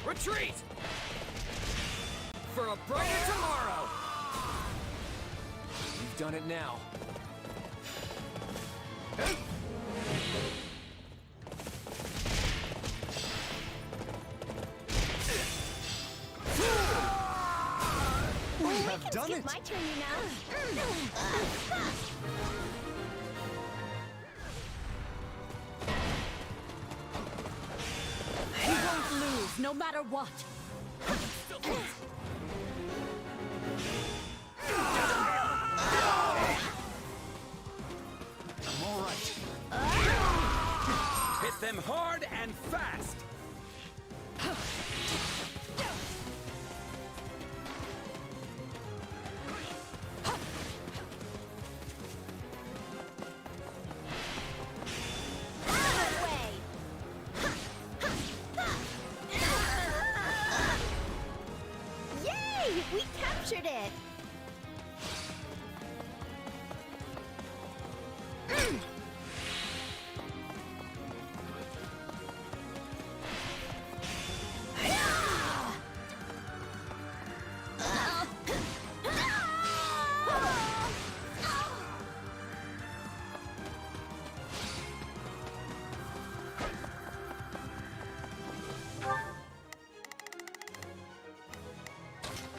Retreat! For a brighter tomorrow! You've done it now. We have done Skip it. my turn, you know. We won't lose, no matter what. I'm all right. Hit them hard and fast. captured it!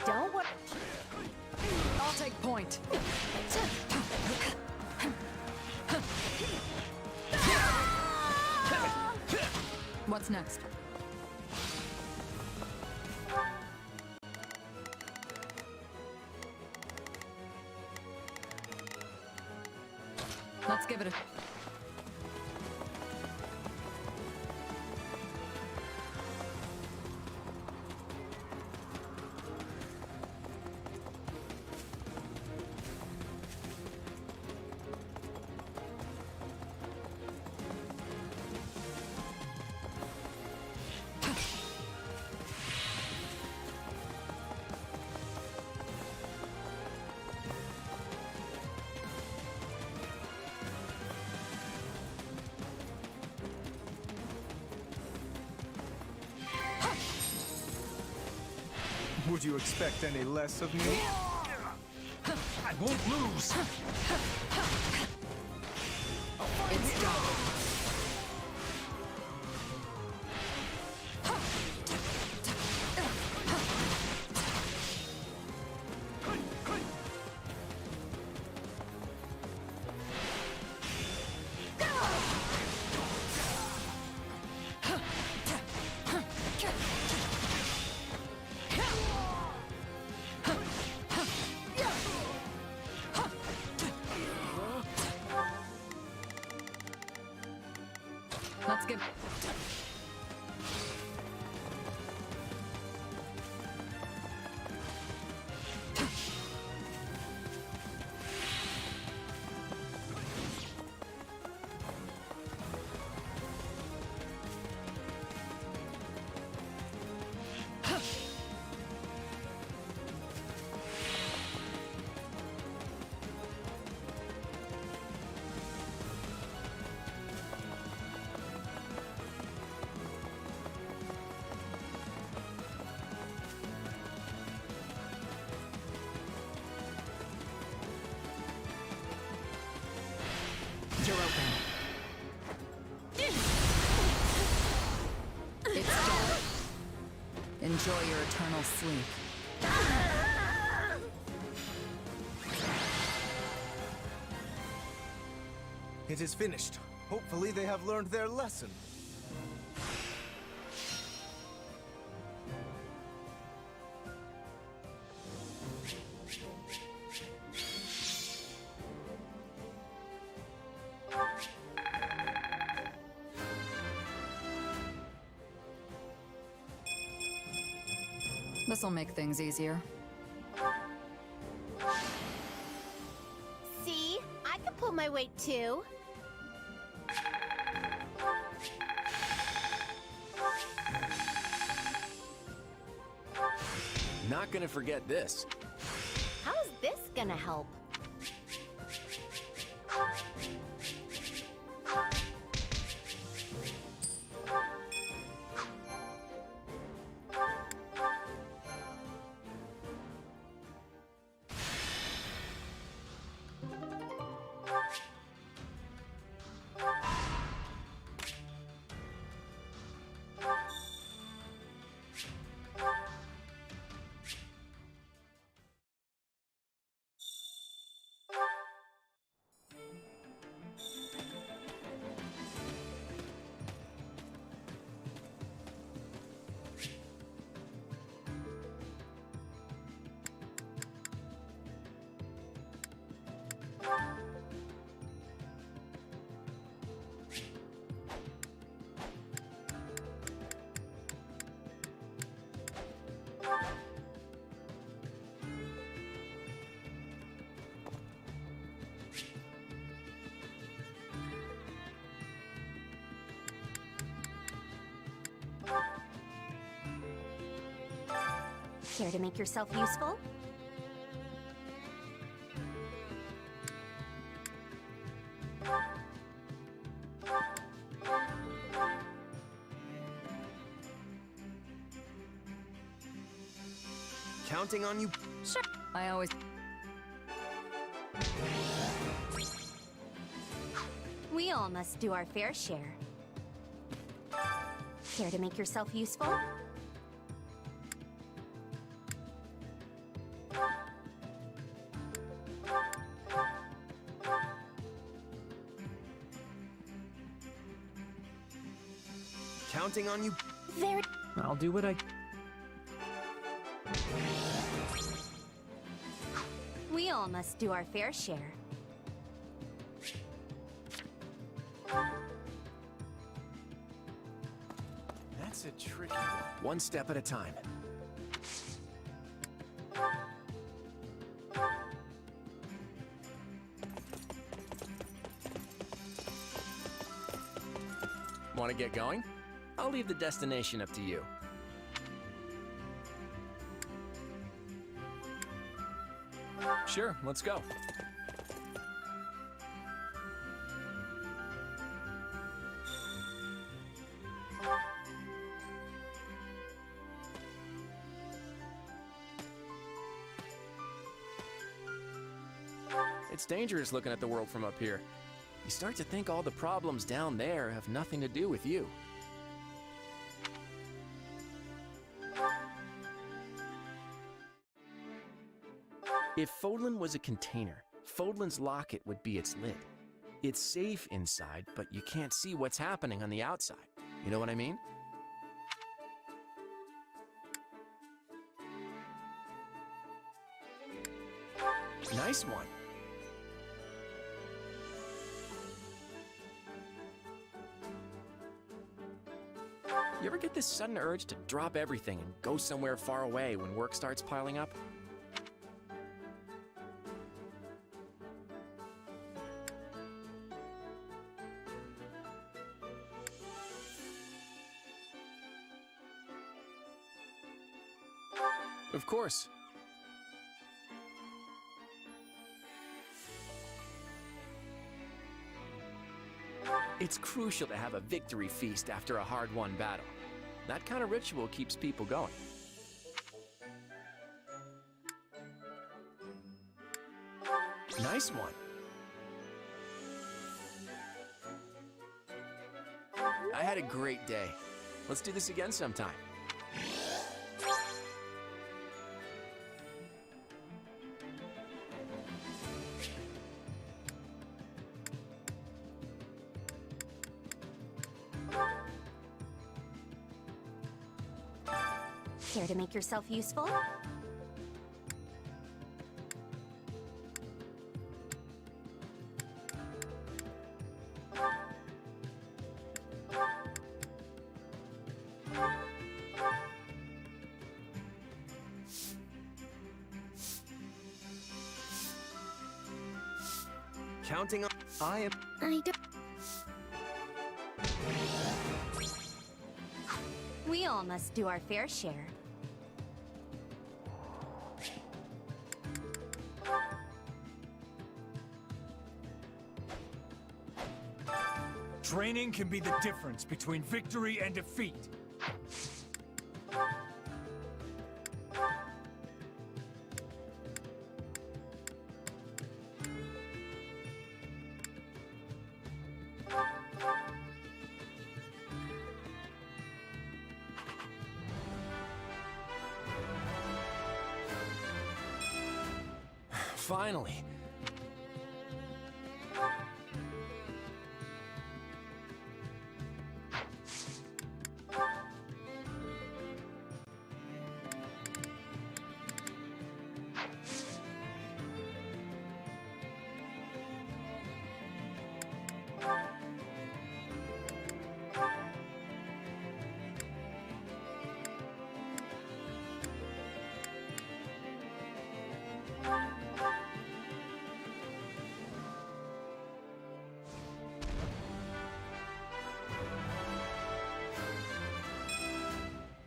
Don't worry. I'll take point. What's next? Let's give it a... Would you expect any less of me? I won't lose. It's done. Let's give... You're open. It's done. Enjoy your eternal sleep. It is finished. Hopefully they have learned their lesson. This'll make things easier. See? I can pull my weight too. Not gonna forget this. How's this gonna help? Care to make yourself useful? Counting on you. Sure. I always... We all must do our fair share. Care to make yourself useful? Counting on you. Very. I'll do what I... We all must do our fair share. That's a tricky one. One step at a time. Want to get going? I'll leave the destination up to you. Sure, let's go. It's dangerous looking at the world from up here. You start to think all the problems down there have nothing to do with you. If Fodlan was a container, Fodlan's locket would be its lid. It's safe inside, but you can't see what's happening on the outside. You know what I mean? Nice one. You ever get this sudden urge to drop everything and go somewhere far away when work starts piling up? Of course. It's crucial to have a victory feast after a hard-won battle. That kind of ritual keeps people going. Nice one. I had a great day. Let's do this again sometime. Care to make yourself useful? Counting on. I don't. We all must do our fair share. Training can be the difference between victory and defeat. Finally.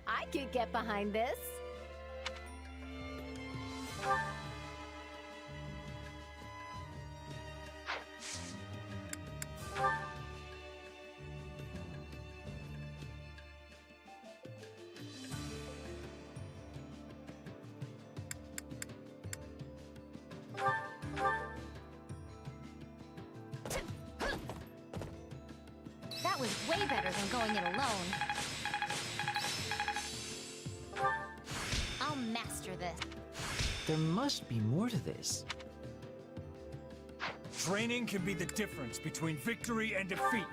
I could get behind this. way better than going it alone. I'll master this. There must be more to this. Training can be the difference between victory and defeat.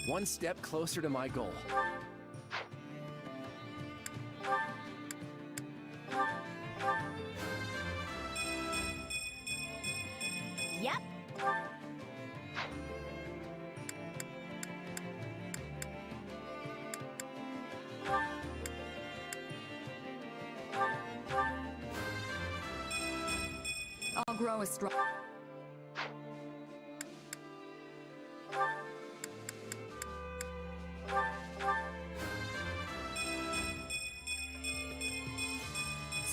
One step closer to my goal. Yep. I'll grow a strong.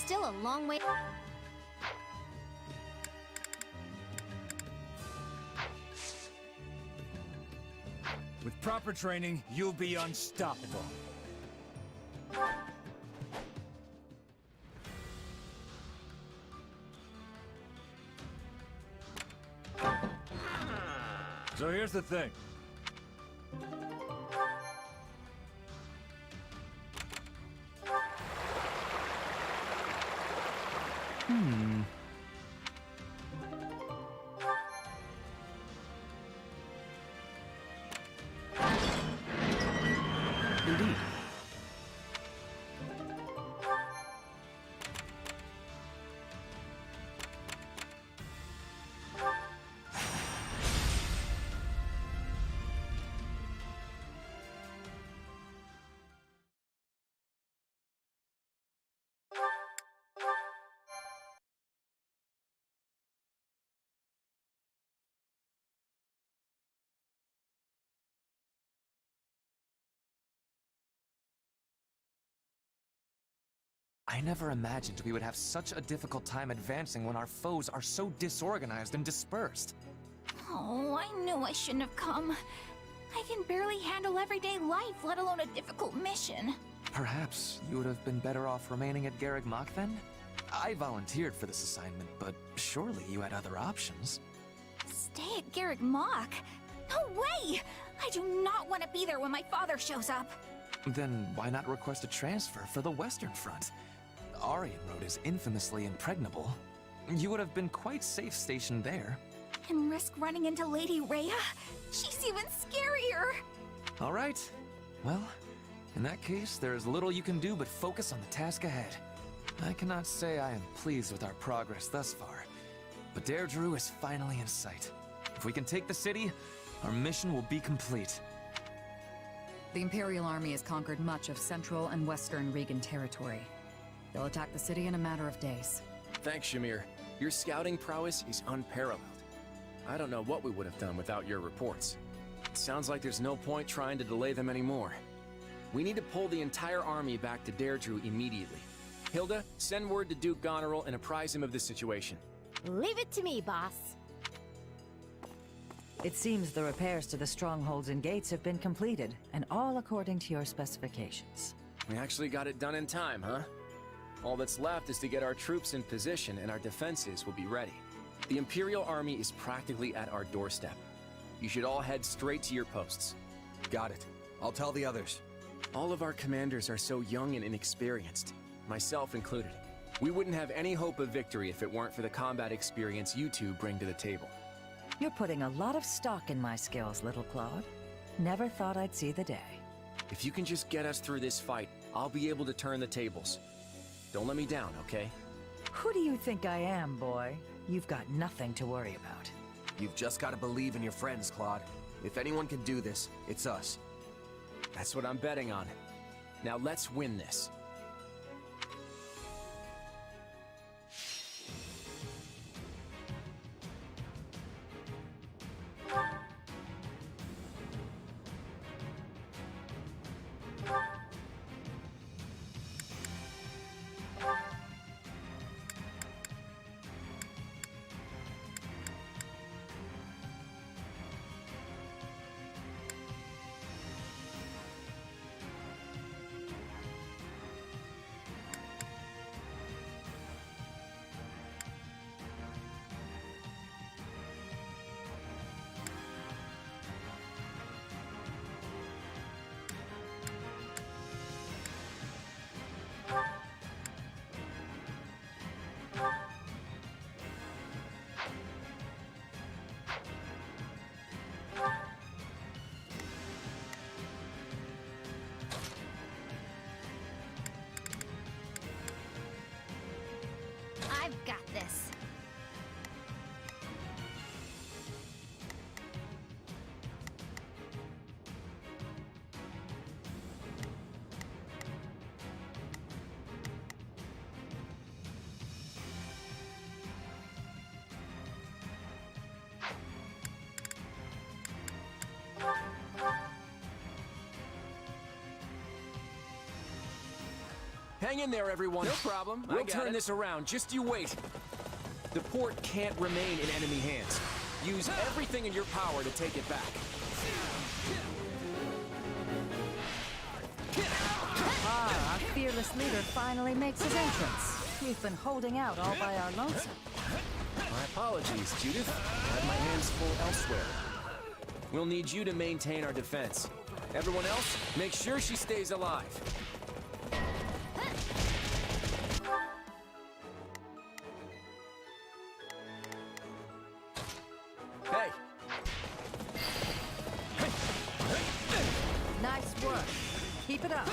Still a long way. With proper training, you'll be unstoppable. So here's the thing. Indeed. I never imagined we would have such a difficult time advancing when our foes are so disorganized and dispersed. Oh, I knew I shouldn't have come. I can barely handle everyday life, let alone a difficult mission. Perhaps you would have been better off remaining at Garreg Mach then? I volunteered for this assignment, but surely you had other options. Stay at Garreg Mach? No way! I do not want to be there when my father shows up. Then why not request a transfer for the Western Front? Aryan Road is infamously impregnable. You would have been quite safe stationed there. And risk running into Lady Rhea? She's even scarier! All right. Well, in that case, there is little you can do but focus on the task ahead. I cannot say I am pleased with our progress thus far, but Deirdre is finally in sight. If we can take the city, our mission will be complete. The Imperial Army has conquered much of central and western Regan territory. They'll attack the city in a matter of days. Thanks, Shamir. Your scouting prowess is unparalleled. I don't know what we would have done without your reports. It sounds like there's no point trying to delay them anymore. We need to pull the entire army back to Deirdre immediately. Hilda, send word to Duke Goneril and apprise him of the situation. Leave it to me, boss. It seems the repairs to the strongholds and gates have been completed, and all according to your specifications. We actually got it done in time, huh? All that's left is to get our troops in position and our defenses will be ready. The Imperial Army is practically at our doorstep. You should all head straight to your posts. Got it. I'll tell the others. All of our commanders are so young and inexperienced, myself included. We wouldn't have any hope of victory if it weren't for the combat experience you two bring to the table. You're putting a lot of stock in my skills, little Claude. Never thought I'd see the day. If you can just get us through this fight, I'll be able to turn the tables. Don't let me down, okay? Who do you think I am, boy? You've got nothing to worry about. You've just got to believe in your friends, Claude. If anyone can do this, it's us. That's what I'm betting on. Now let's win this. I've got this. Hang in there, everyone. No problem. We'll turn this around. Just you wait. The port can't remain in enemy hands. Use everything in your power to take it back. Ah, our fearless leader finally makes his entrance. We've been holding out all by our lonesome. My apologies, Judith. I had my hands full elsewhere. We'll need you to maintain our defense. Everyone else, make sure she stays alive. Hey! Nice work. Keep it up.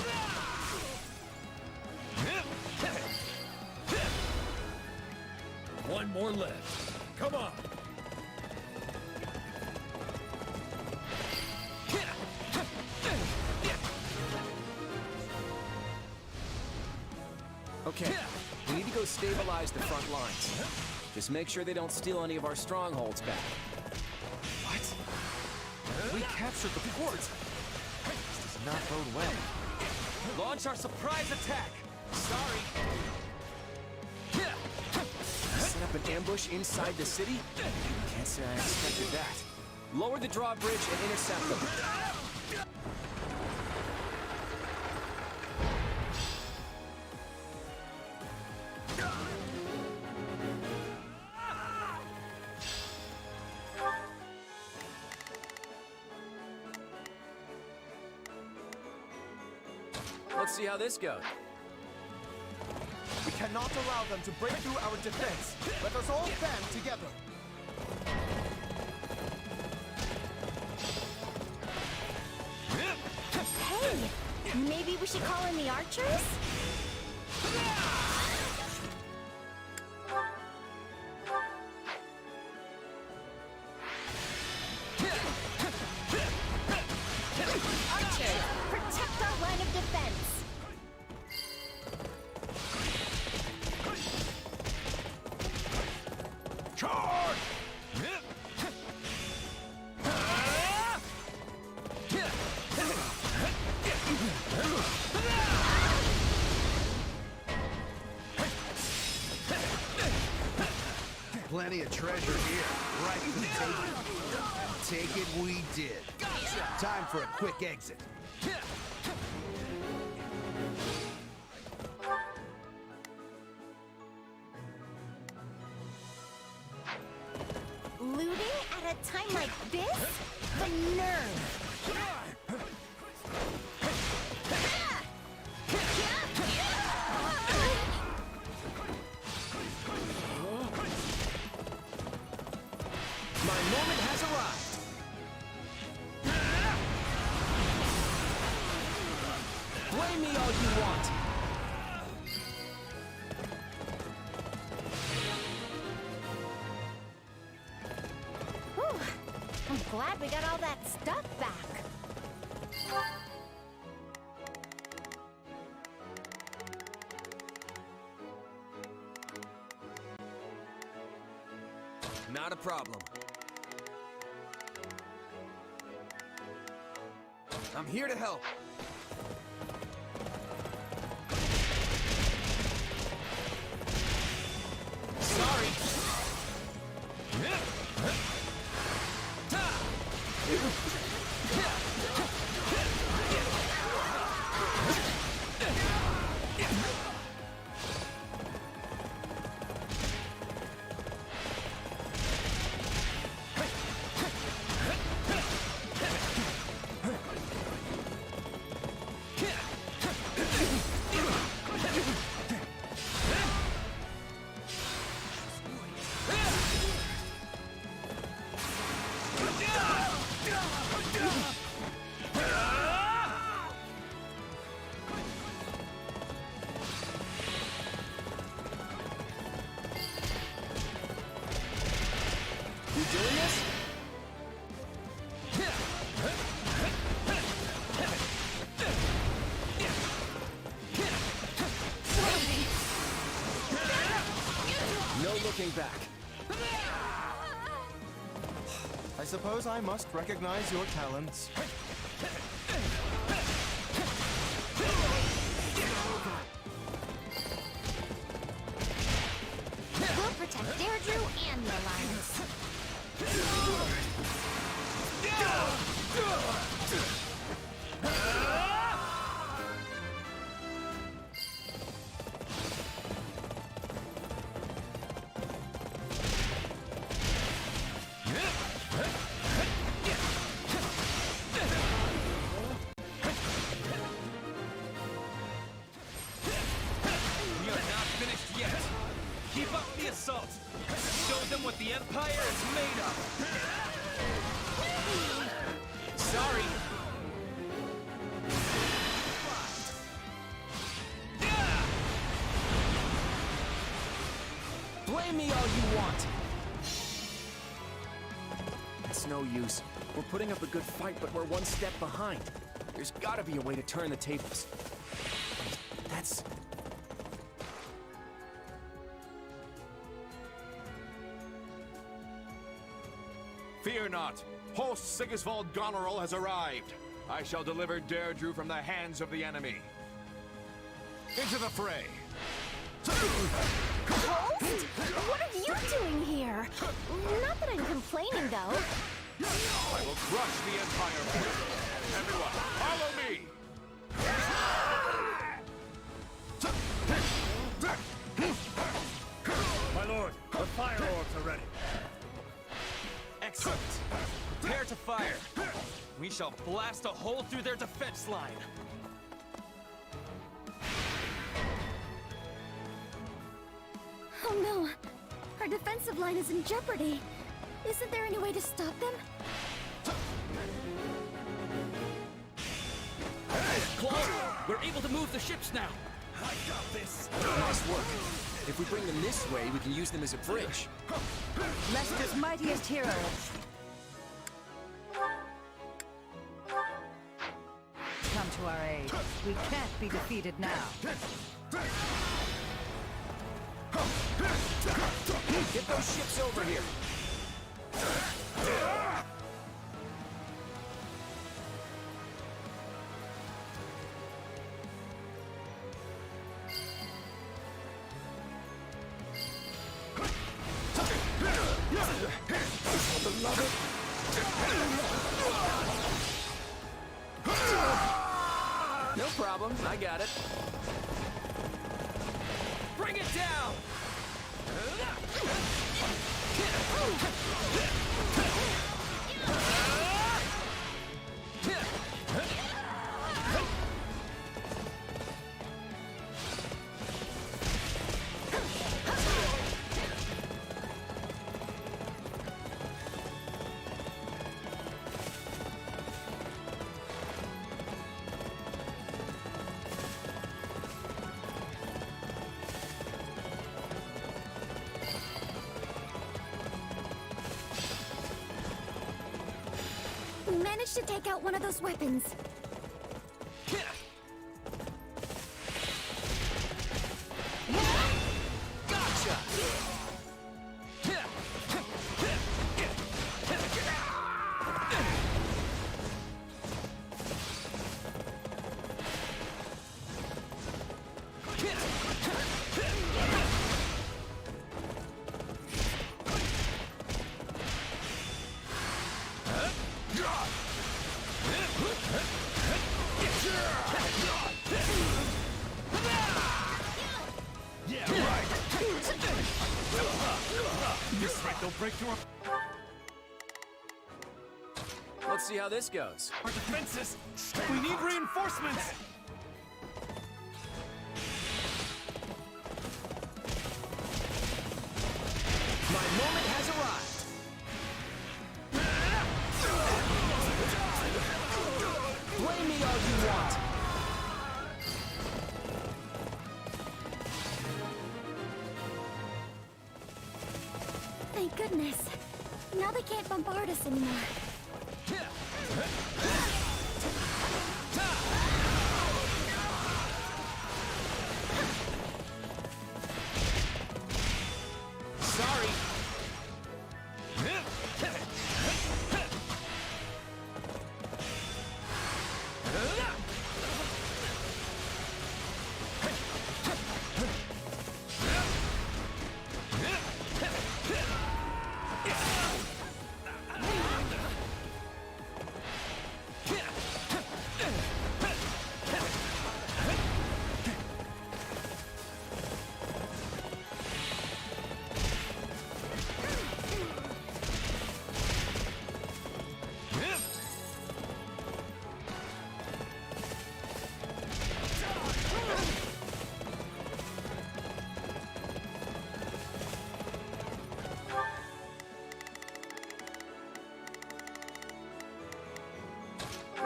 One more left. Come on. Okay, we need to go stabilize the front lines. Just make sure they don't steal any of our strongholds back. What? We captured the port. This does not bode well. Launch our surprise attack! Sorry. Set up an ambush inside the city? Can't say I expected that. Lower the drawbridge and intercept them. Let's see how this goes. We cannot allow them to break through our defense. Let us all band together. Hey, maybe we should call in the archers? Archers, protect our line of defense. Charge! Plenty of treasure here, right to the table. Take it we did. Time for a quick exit. Looting at a time like this? The nerve! My moment has arrived. Blame me all you want. Whew. I'm glad we got all that stuff back. Not a problem. I'm here to help. Sorry. looking back. I suppose I must recognize your talents. We'll protect Deirdre and the Alliance. We are not finished yet. Keep up the assault. Show them what the Empire is made of. Sorry. Blame me all you want. It's no use. We're putting up a good fight, but we're one step behind. There's gotta be a way to turn the tables. That's... Fear not. Host Sigisvald Goneril has arrived. I shall deliver Deirdre from the hands of the enemy. Into the fray. Host? What are you doing here? Not that I'm complaining, though. I will crush the Empire for you. Everyone, follow me! My lord, the fire orbs are ready. Excellent. Prepare to fire. We shall blast a hole through their defense line. Oh no! Our defensive line is in jeopardy. Isn't there any way to stop them? Claw, we're able to move the ships now. I got this. Nice work. If we bring them this way, we can use them as a bridge. Leicester's mightiest heroes. Come to our aid. We can't be defeated now. Get those ships over here. No problem, I got it. Bring it down! We managed to take out one of those weapons. Gotcha! This fight they'll break through Let's see how this goes. our defenses. We need reinforcements. My moment has arrived. Blame me all you want. Thank goodness. Now they can't bombard us anymore. Sorry.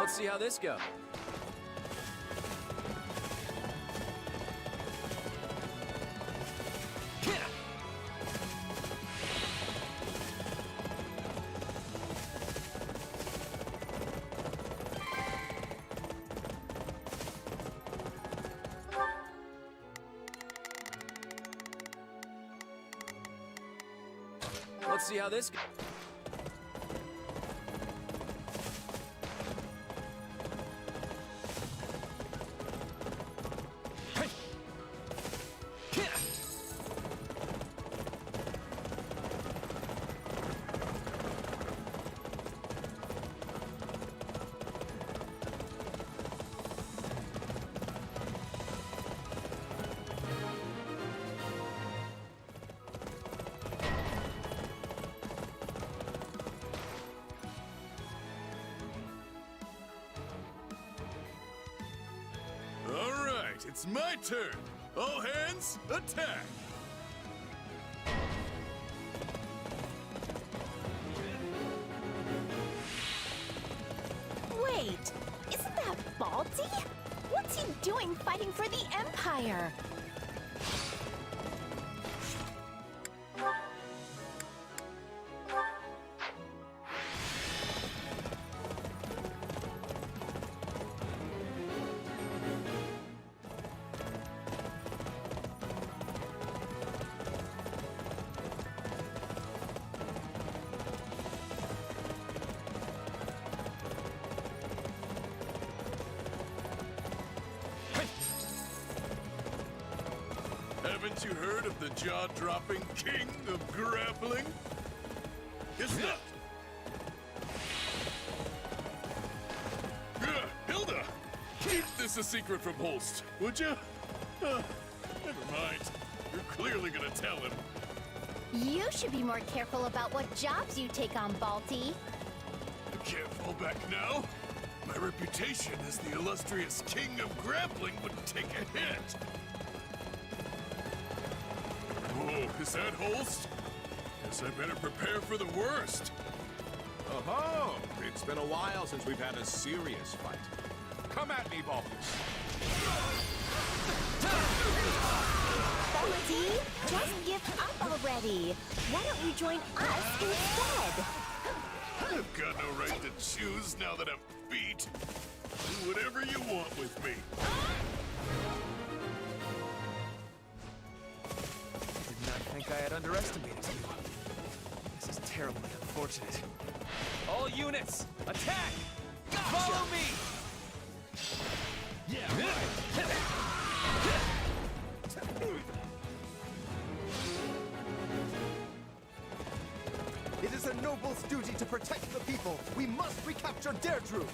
Let's see how this goes. Let's see how this goes. All right, it's my turn. All hands, attack! Wait, isn't that Balti? What's he doing fighting for the Empire? Haven't you heard of the jaw-dropping king of grappling? It's not... Hilda! Keep this a secret from Holst, would you? Never mind. You're clearly gonna tell him. You should be more careful about what jobs you take on, Balti. I can't fall back now. My reputation as the illustrious king of grappling would take a hit. Oh, is that Holst? Guess I better prepare for the worst. Oh-ho! It's been a while since we've had a serious fight. Come at me, Balthus. Balti, just give up already. Why don't you join us instead? I've got no right to choose now that I'm beat. Do whatever you want with me. Did not think I had underestimated you. This is terribly unfortunate. All units, attack! Follow me! Yeah, right. It is a noble's duty to protect the people. We must recapture Deirdre.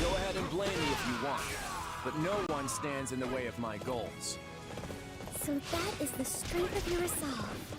Go ahead and blame me if you want, but no one stands in the way of my goals. So that is the strength of your resolve.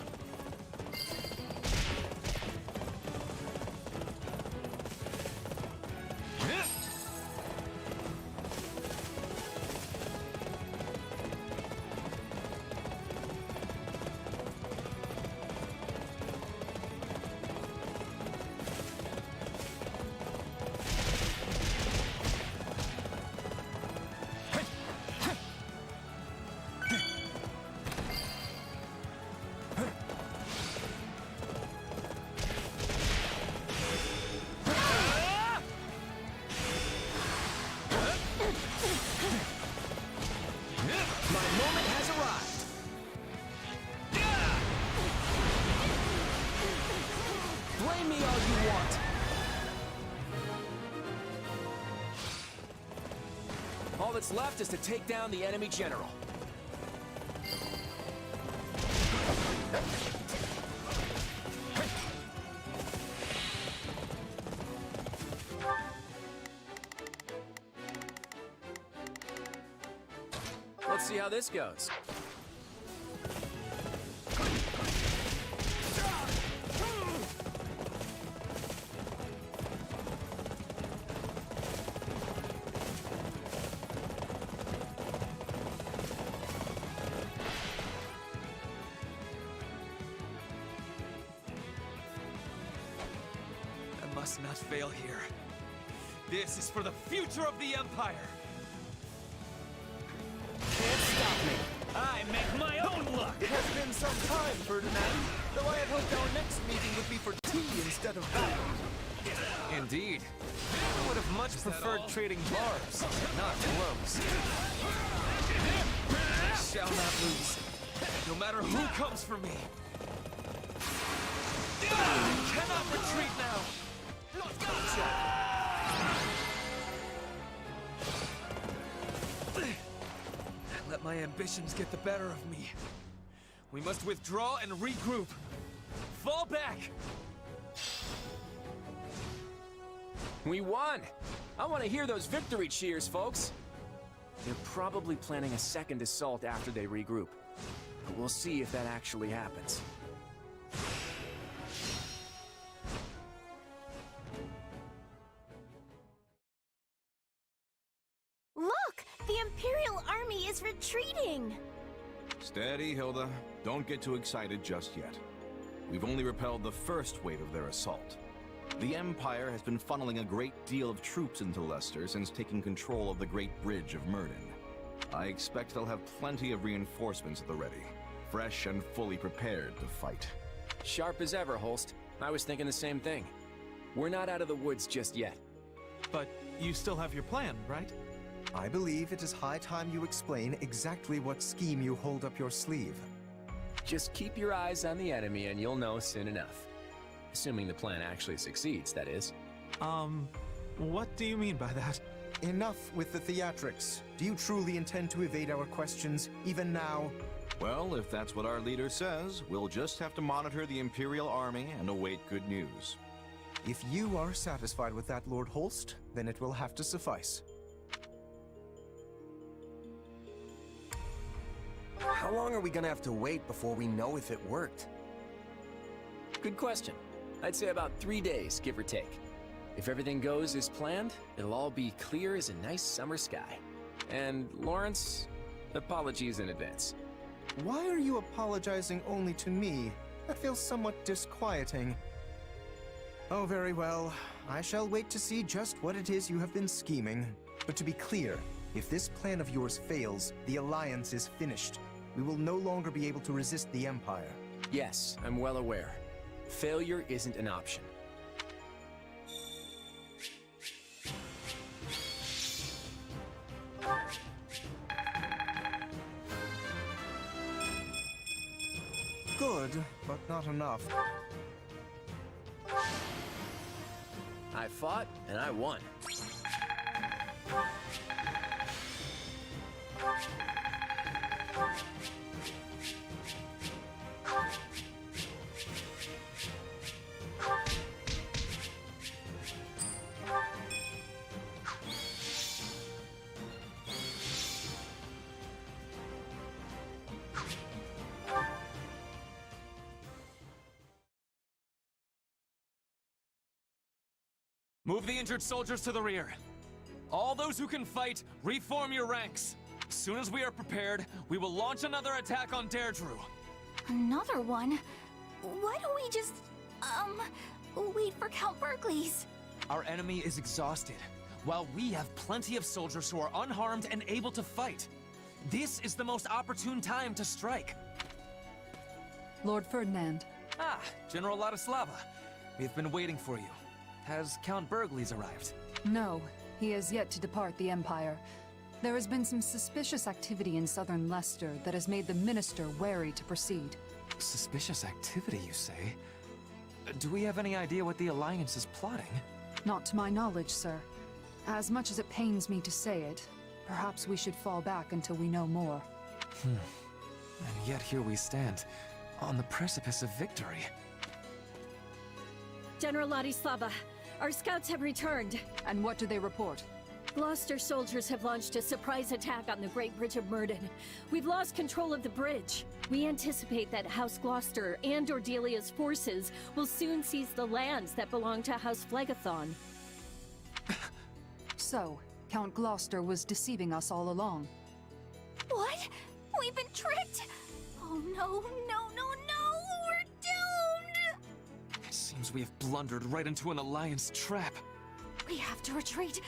Blame me all you want. All that's left is to take down the enemy general. Let's see how this goes. must not fail here. This is for the future of the Empire! Can't stop me. I make my own luck! It has been some time, Ferdinand, though I had hoped our next meeting would be for tea instead of battle. Indeed. I would have much preferred trading barbs, not blows. I shall not lose, no matter who comes for me. I cannot retreat now! Let my ambitions get the better of me. We must withdraw and regroup. Fall back! We won! I want to hear those victory cheers, folks! They're probably planning a second assault after they regroup. But we'll see if that actually happens. Look! The Imperial army is retreating! Steady, Hilda. Don't get too excited just yet. We've only repelled the first wave of their assault. The Empire has been funneling a great deal of troops into Leicester since taking control of the Great Bridge of Murden. I expect they'll have plenty of reinforcements at the ready, fresh and fully prepared to fight. Sharp as ever, Holst. I was thinking the same thing. We're not out of the woods just yet. But you still have your plan, right? I believe it is high time you explain exactly what scheme you hold up your sleeve. Just keep your eyes on the enemy and you'll know soon enough. Assuming the plan actually succeeds, that is. What do you mean by that? Enough with the theatrics. Do you truly intend to evade our questions, even now? Well, if that's what our leader says, we'll just have to monitor the Imperial army and await good news. If you are satisfied with that, Lord Holst, then it will have to suffice. How long are we gonna have to wait before we know if it worked? Good question. I'd say about 3 days, give or take. If everything goes as planned, it'll all be clear as a nice summer sky. And Lawrence, apologies in advance. Why are you apologizing only to me? That feels somewhat disquieting. Oh, very well. I shall wait to see just what it is you have been scheming. But to be clear, if this plan of yours fails, the Alliance is finished. We will no longer be able to resist the Empire. Yes, I'm well aware. Failure isn't an option. Good, but not enough. I fought, and I won. Move the injured soldiers to the rear. All those who can fight, reform your ranks. As soon as we are prepared, we will launch another attack on Deirdre. Another one? Why don't we just, wait for Count Berkeley's? Our enemy is exhausted, while we have plenty of soldiers who are unharmed and able to fight. This is the most opportune time to strike. Lord Ferdinand. Ah, General Ladislava. We've been waiting for you. Has Count Berkeley's arrived? No, he has yet to depart the Empire. There has been some suspicious activity in southern Leicester that has made the Minister wary to proceed. Suspicious activity, you say? Do we have any idea what the Alliance is plotting? Not to my knowledge, sir. As much as it pains me to say it, perhaps we should fall back until we know more. And yet here we stand, on the precipice of victory. General Ladislava, our scouts have returned. And what do they report? Gloucester soldiers have launched a surprise attack on the Great Bridge of Murden. We've lost control of the bridge. We anticipate that House Gloucester and Ordelia's forces will soon seize the lands that belong to House Phlegethon. So, Count Gloucester was deceiving us all along. What? We've been tricked? Oh no, no, no, no! We're doomed! It seems seems we have blundered right into an Alliance trap. We have to retreat.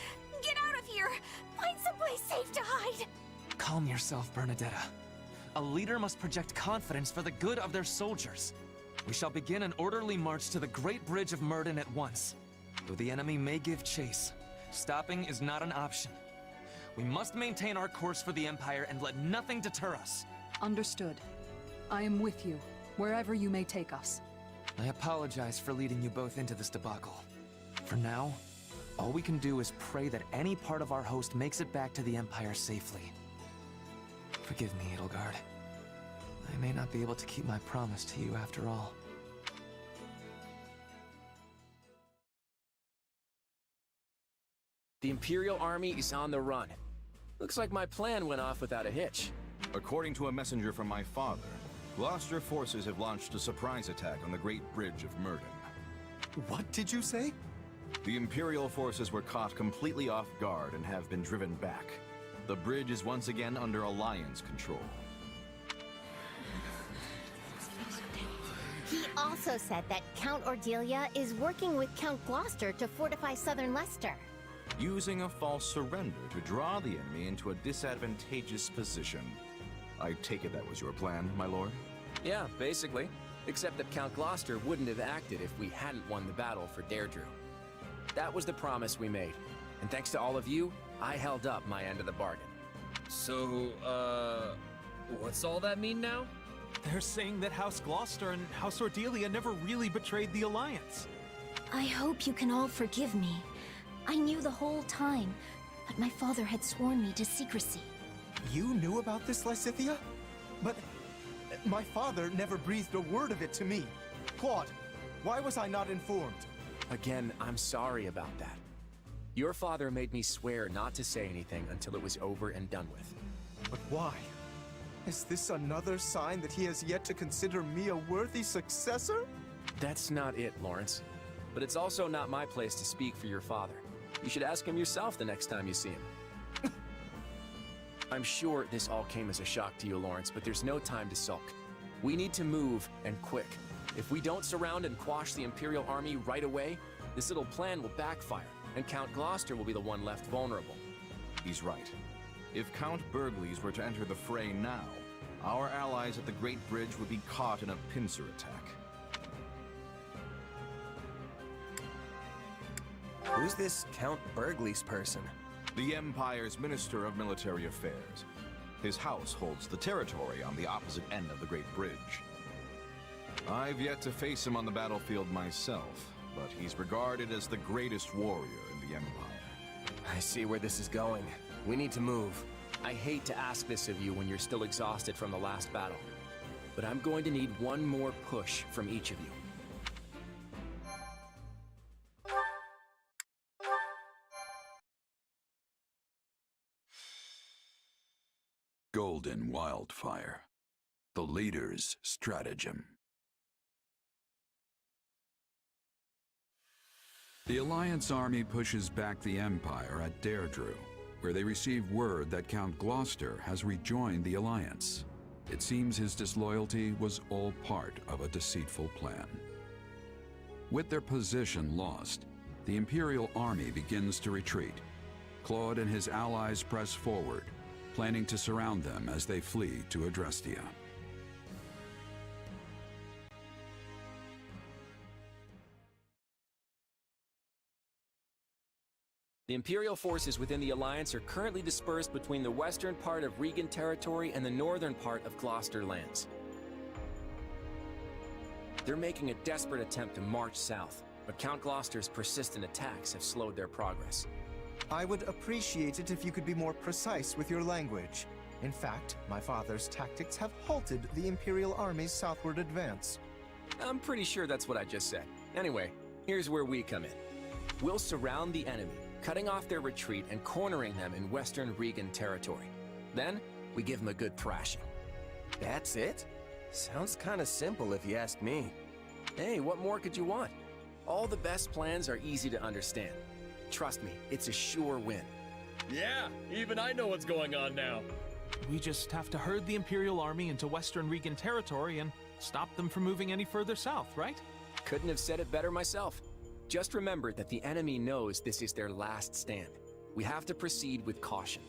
Get out of here! Find someplace safe to hide! Calm yourself, Bernadetta. A leader must project confidence for the good of their soldiers. We shall begin an orderly march to the Great Bridge of Murden at once. Though the enemy may give chase, stopping is not an option. We must maintain our course for the Empire and let nothing deter us. Understood. I am with you, wherever you may take us. I apologize for leading you both into this debacle. For now, all we can do is pray that any part of our host makes it back to the Empire safely. Forgive me, Edelgard. I may not be able to keep my promise to you after all. The Imperial Army is on the run. Looks like my plan went off without a hitch. According to a messenger from my father, Gloucester forces have launched a surprise attack on the Great Bridge of Murden. What did you say? The Imperial forces were caught completely off guard and have been driven back. The bridge is once again under Alliance control. He also said that Count Ordelia is working with Count Gloucester to fortify southern Leicester. Using a false surrender to draw the enemy into a disadvantageous position. I take it that was your plan, my lord? Yeah, basically. Except that Count Gloucester wouldn't have acted if we hadn't won the battle for Deirdre. That was the promise we made. And thanks to all of you, I held up my end of the bargain. So, what's all that mean now? They're saying that House Gloucester and House Ordelia never really betrayed the Alliance. I hope you can all forgive me. I knew the whole time, but my father had sworn me to secrecy. You knew about this, Lysithea? But my father never breathed a word of it to me. Claude, why was I not informed? Again, I'm sorry about that. Your father made me swear not to say anything until it was over and done with. But why? Is this another sign that he has yet to consider me a worthy successor? That's not it, Lawrence. But it's also not my place to speak for your father. You should ask him yourself the next time you see him. I'm sure this all came as a shock to you, Lawrence, but there's no time to sulk. We need to move, and quick. If we don't surround and quash the Imperial Army right away, this little plan will backfire, and Count Gloucester will be the one left vulnerable. He's right. If Count Burgleys were to enter the fray now, our allies at the Great Bridge would be caught in a pincer attack. Who's this Count Burgleys person? The Empire's Minister of Military Affairs. His house holds the territory on the opposite end of the Great Bridge. I've yet to face him on the battlefield myself, but he's regarded as the greatest warrior in the Empire. I see where this is going. We need to move. I hate to ask this of you when you're still exhausted from the last battle, but I'm going to need one more push from each of you. Golden Wildfire. The leader's stratagem. The Alliance army pushes back the Empire at Deirdre, where they receive word that Count Gloucester has rejoined the Alliance. It seems his disloyalty was all part of a deceitful plan. With their position lost, the Imperial army begins to retreat. Claude and his allies press forward, planning to surround them as they flee to Adrestia. The Imperial forces within the Alliance are currently dispersed between the western part of Regan territory and the northern part of Gloucester lands. They're making a desperate attempt to march south, but Count Gloucester's persistent attacks have slowed their progress. I would appreciate it if you could be more precise with your language. In fact, my father's tactics have halted the Imperial Army's southward advance. I'm pretty sure that's what I just said. Anyway, here's where we come in. We'll surround the enemy, cutting off their retreat and cornering them in western Regan territory. Then, we give them a good thrashing. That's it? Sounds kinda simple if you ask me. Hey, what more could you want? All the best plans are easy to understand. Trust me, it's a sure win. Yeah, even I know what's going on now. We just have to herd the Imperial Army into Western Regan territory and stop them from moving any further south, right? Couldn't have said it better myself. Just remember that the enemy knows this is their last stand. We have to proceed with caution.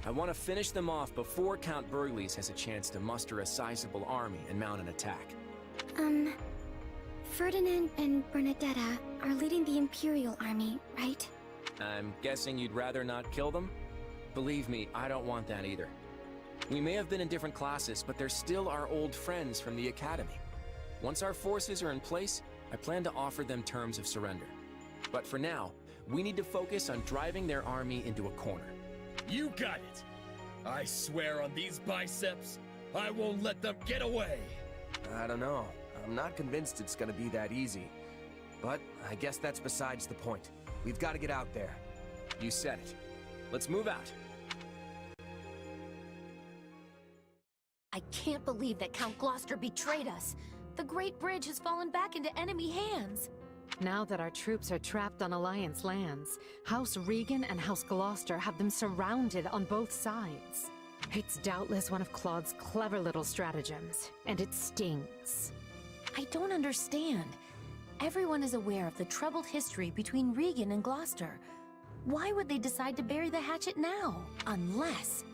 I want to finish them off before Count Burgles has a chance to muster a sizable army and mount an attack. Ferdinand and Bernadetta are leading the Imperial Army, right? I'm guessing you'd rather not kill them? Believe me, I don't want that either. We may have been in different classes, but they're still our old friends from the Academy. Once our forces are in place, I plan to offer them terms of surrender. But for now, we need to focus on driving their army into a corner. You got it! I swear on these biceps, I won't let them get away! I don't know. I'm not convinced it's gonna be that easy. But I guess that's besides the point. We've got to get out there. You said it. Let's move out. I can't believe that Count Gloucester betrayed us. The Great Bridge has fallen back into enemy hands. Now that our troops are trapped on Alliance lands, House Regan and House Gloucester have them surrounded on both sides. It's doubtless one of Claude's clever little stratagems, and it stings. I don't understand. Everyone is aware of the troubled history between Regan and Gloucester. Why would they decide to bury the hatchet now? Unless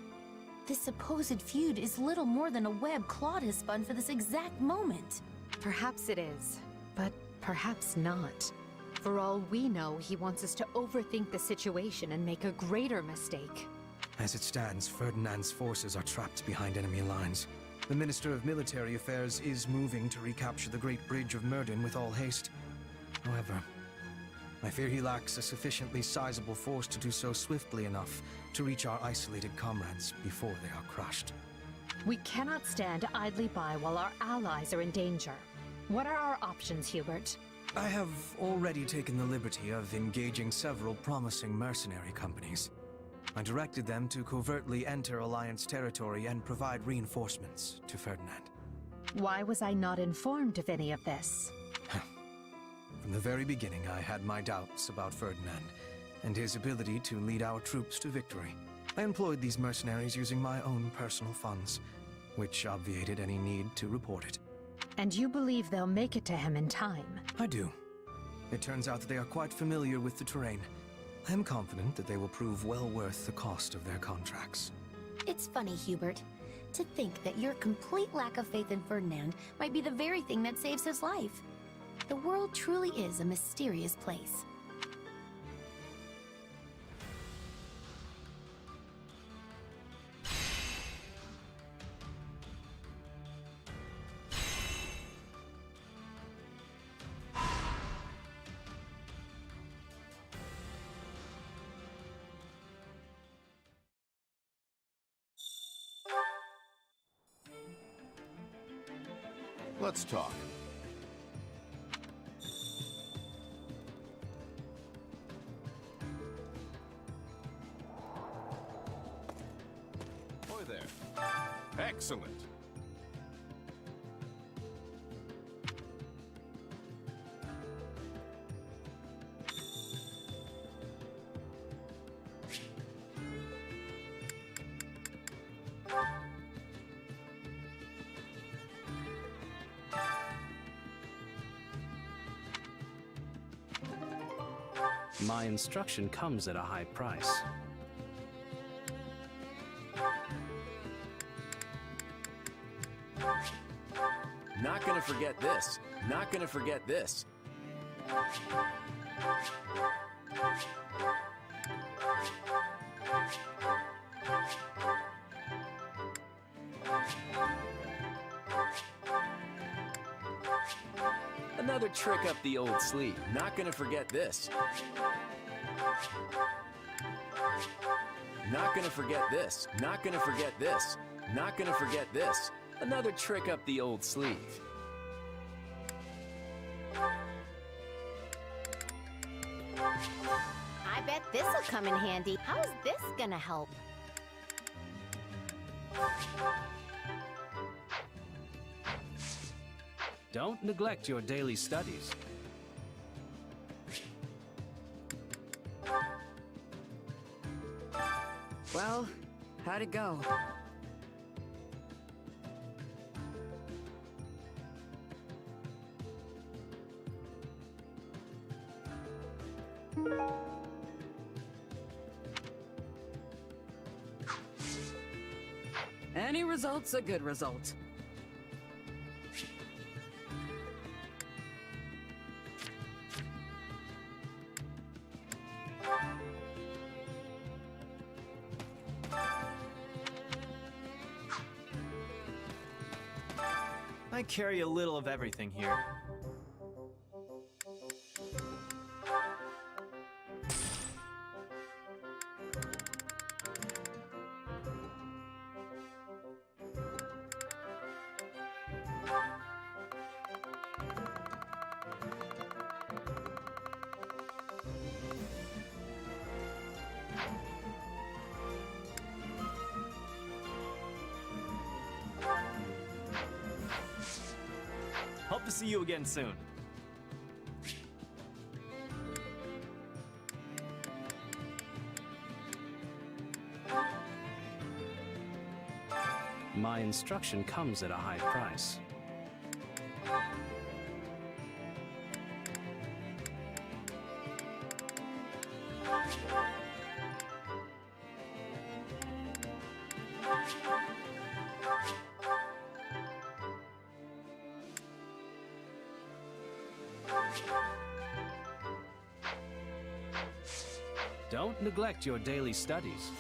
this supposed feud is little more than a web Claude has spun for this exact moment. Perhaps it is, but perhaps not. For all we know, he wants us to overthink the situation and make a greater mistake. As it stands, Ferdinand's forces are trapped behind enemy lines. The Minister of Military Affairs is moving to recapture the Great Bridge of Murden with all haste. However, I fear he lacks a sufficiently sizable force to do so swiftly enough to reach our isolated comrades before they are crushed. We cannot stand idly by while our allies are in danger. What are our options, Hubert? I have already taken the liberty of engaging several promising mercenary companies. I directed them to covertly enter Alliance territory and provide reinforcements to Ferdinand. Why was I not informed of any of this? From the very beginning, I had my doubts about Ferdinand and his ability to lead our troops to victory. I employed these mercenaries using my own personal funds, which obviated any need to report it. And you believe they'll make it to him in time? I do. It turns out that they are quite familiar with the terrain. I am confident that they will prove well worth the cost of their contracts. It's funny, Hubert, to think that your complete lack of faith in Ferdinand might be the very thing that saves his life. The world truly is a mysterious place. Let's talk. Boy there. Excellent. My instruction comes at a high price. Not gonna forget this. Not gonna forget this. Another trick up the old sleeve. Not gonna forget this. Not gonna forget this. Not gonna forget this. Not gonna forget this. Another trick up the old sleeve. I bet this'll come in handy. How's this gonna help? Don't neglect your daily studies. Well, how'd it go? Any result's a good result. I carry a little of everything here. Hope to see you again soon. My instruction comes at a high price. Don't neglect your daily studies.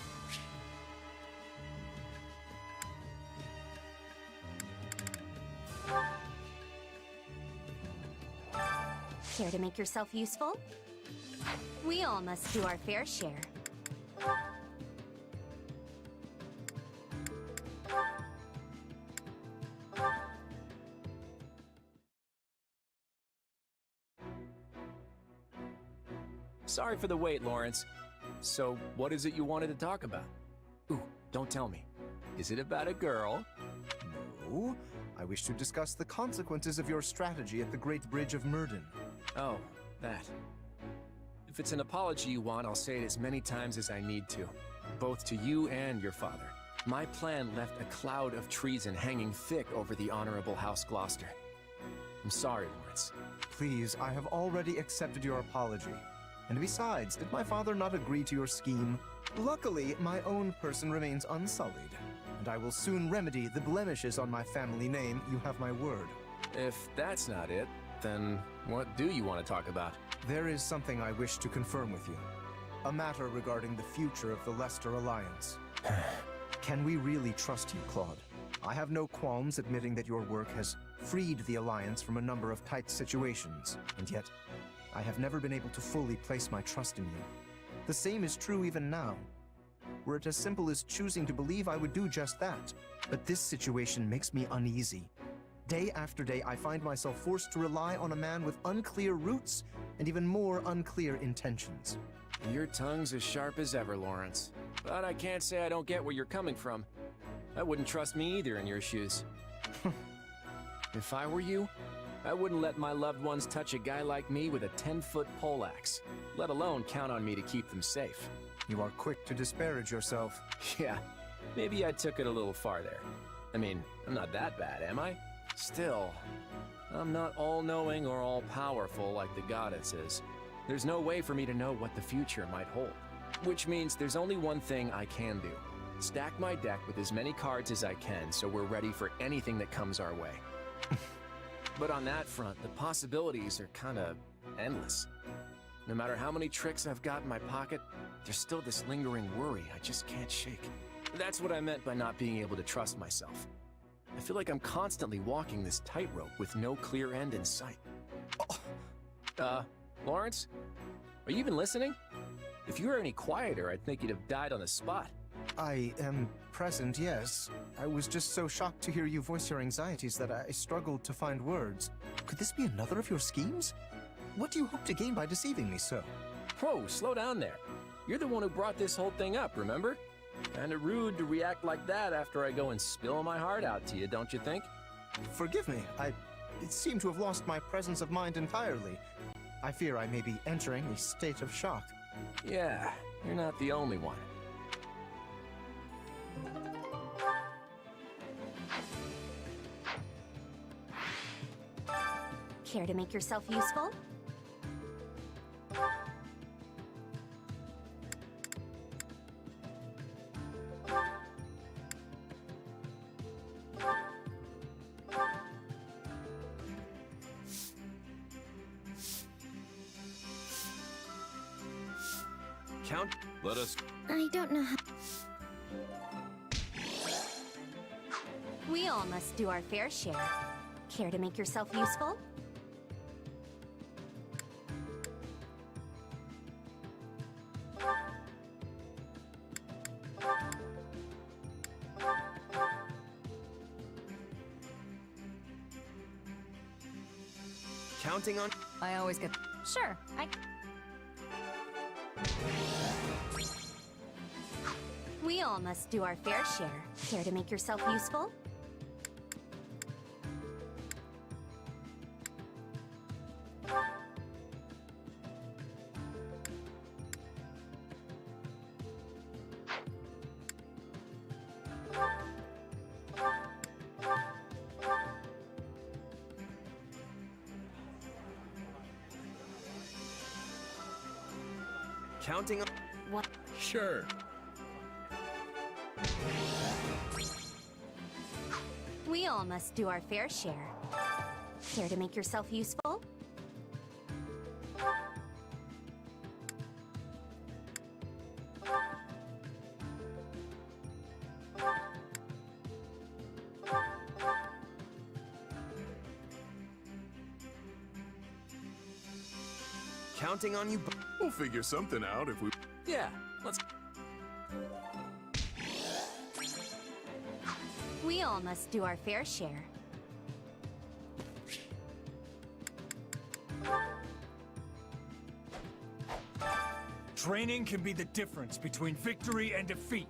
Care to make yourself useful? We all must do our fair share. Sorry for the wait, Lawrence. So, what is it you wanted to talk about? Ooh, don't tell me. Is it about a girl? No. I wish to discuss the consequences of your strategy at the Great Bridge of Murden. Oh, that. If it's an apology you want, I'll say it as many times as I need to. Both to you and your father. My plan left a cloud of treason hanging thick over the Honorable House Gloucester. I'm sorry, Lawrence. Please, I have already accepted your apology. And besides, did my father not agree to your scheme? Luckily, my own person remains unsullied, and I will soon remedy the blemishes on my family name. You have my word. If that's not it, then what do you want to talk about? There is something I wish to confirm with you. A matter regarding the future of the Leicester Alliance. Can we really trust you, Claude? I have no qualms admitting that your work has freed the Alliance from a number of tight situations, and yet I have never been able to fully place my trust in you. The same is true even now. Were it as simple as choosing to believe, I would do just that. But this situation makes me uneasy. Day after day, I find myself forced to rely on a man with unclear roots and even more unclear intentions. Your tongue's as sharp as ever, Lawrence. But I can't say I don't get where you're coming from. I wouldn't trust me either in your shoes. If I were you, I wouldn't let my loved ones touch a guy like me with a 10-foot poleaxe, let alone count on me to keep them safe. You are quick to disparage yourself. Yeah, maybe I took it a little far there. I mean, I'm not that bad, am I? Still, I'm not all-knowing or all-powerful like the goddess is. There's no way for me to know what the future might hold. Which means there's only one thing I can do. Stack my deck with as many cards as I can so we're ready for anything that comes our way. But on that front, the possibilities are kinda endless. No matter how many tricks I've got in my pocket, there's still this lingering worry I just can't shake. That's what I meant by not being able to trust myself. I feel like I'm constantly walking this tightrope with no clear end in sight. Lawrence? Are you even listening? If you were any quieter, I'd think you'd have died on the spot. I am present, yes. I was just so shocked to hear you voice your anxieties that I struggled to find words. Could this be another of your schemes? What do you hope to gain by deceiving me so? Whoa, slow down there. You're the one who brought this whole thing up, remember? Kinda rude to react like that after I go and spill my heart out to you, don't you think? Forgive me, I seem to have lost my presence of mind entirely. I fear I may be entering a state of shock. Yeah, you're not the only one. Care to make yourself useful? Count. Let us... I don't know how... We all must do our fair share. Care to make yourself useful? Counting on... I always get... Sure, We all must do our fair share. Care to make yourself useful? Counting on... What? Sure. We all must do our fair share. Care to make yourself useful? Counting on you... We'll figure something out if we... Yeah, let's... We all must do our fair share. Training can be the difference between victory and defeat.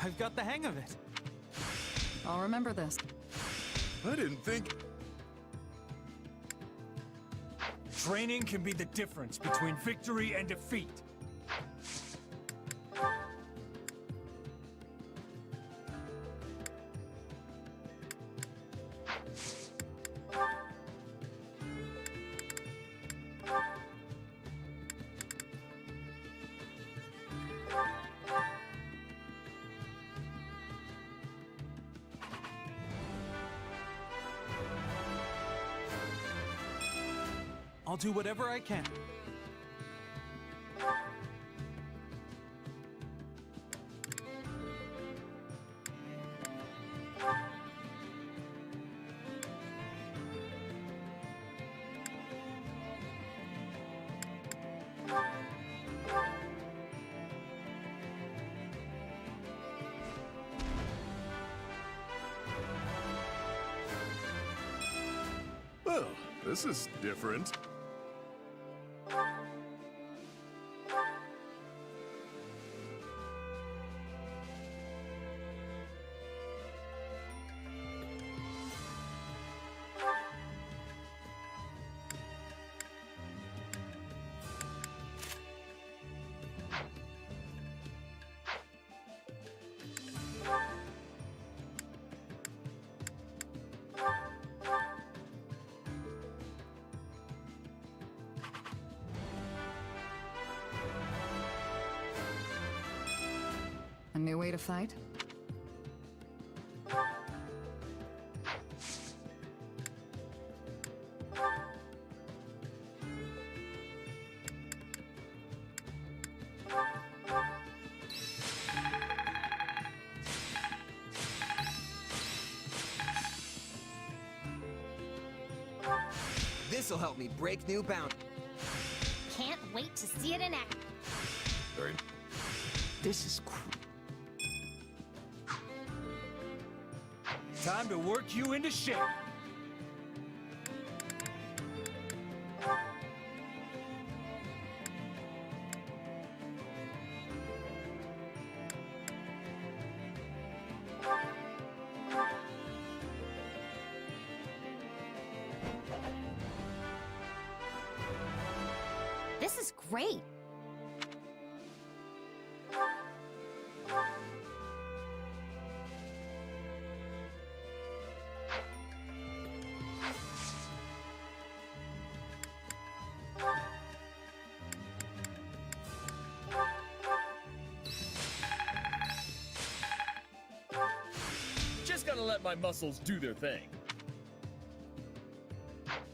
I've got the hang of it. I'll remember this. I didn't think... Training can be the difference between victory and defeat. I'll do whatever I can. Well, this is different. A new way to fight? This'll help me break new boundaries. Can't wait to see it in action. Sorry. This is cool. Time to work you into shape. This is great. Just gotta let my muscles do their thing.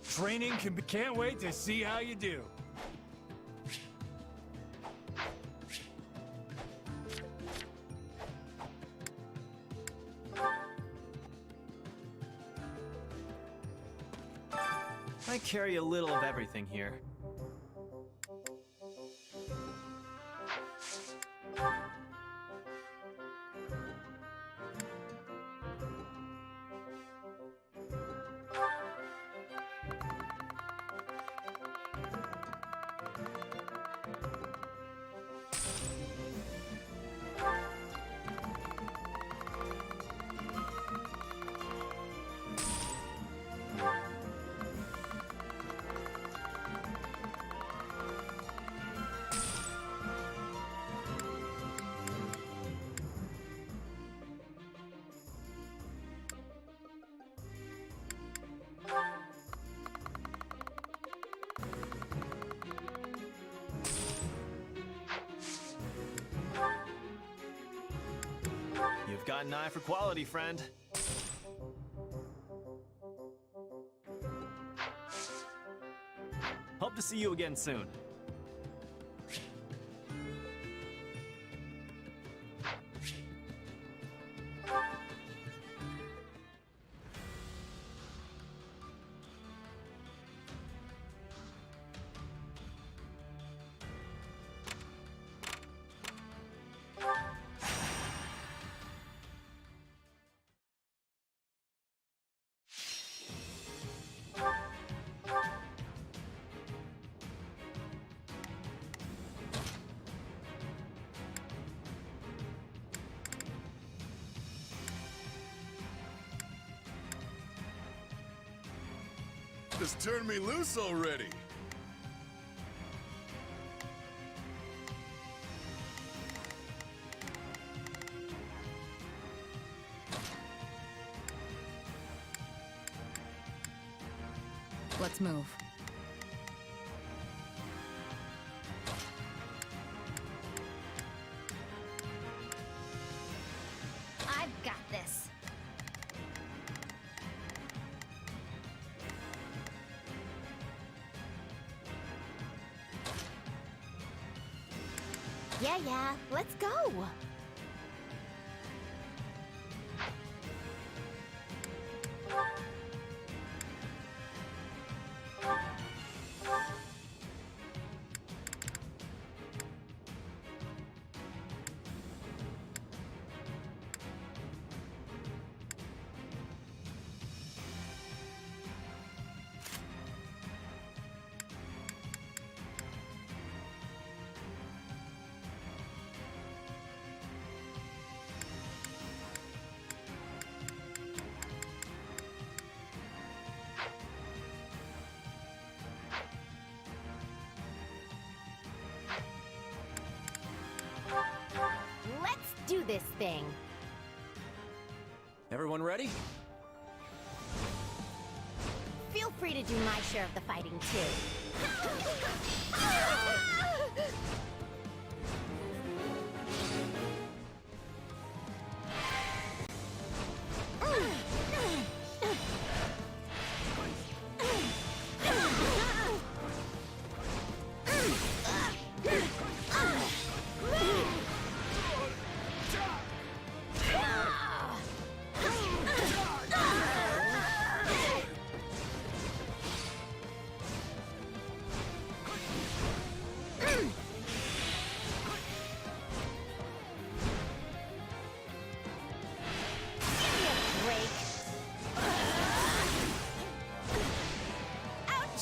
Training can't wait to see how you do. I carry a little of everything here. You've got an eye for quality, friend. Hope to see you again soon. Just turn me loose already. Let's move. I've got this. Yeah, let's go. Let's do this thing. Everyone ready? Feel free to do my share of the fighting, too.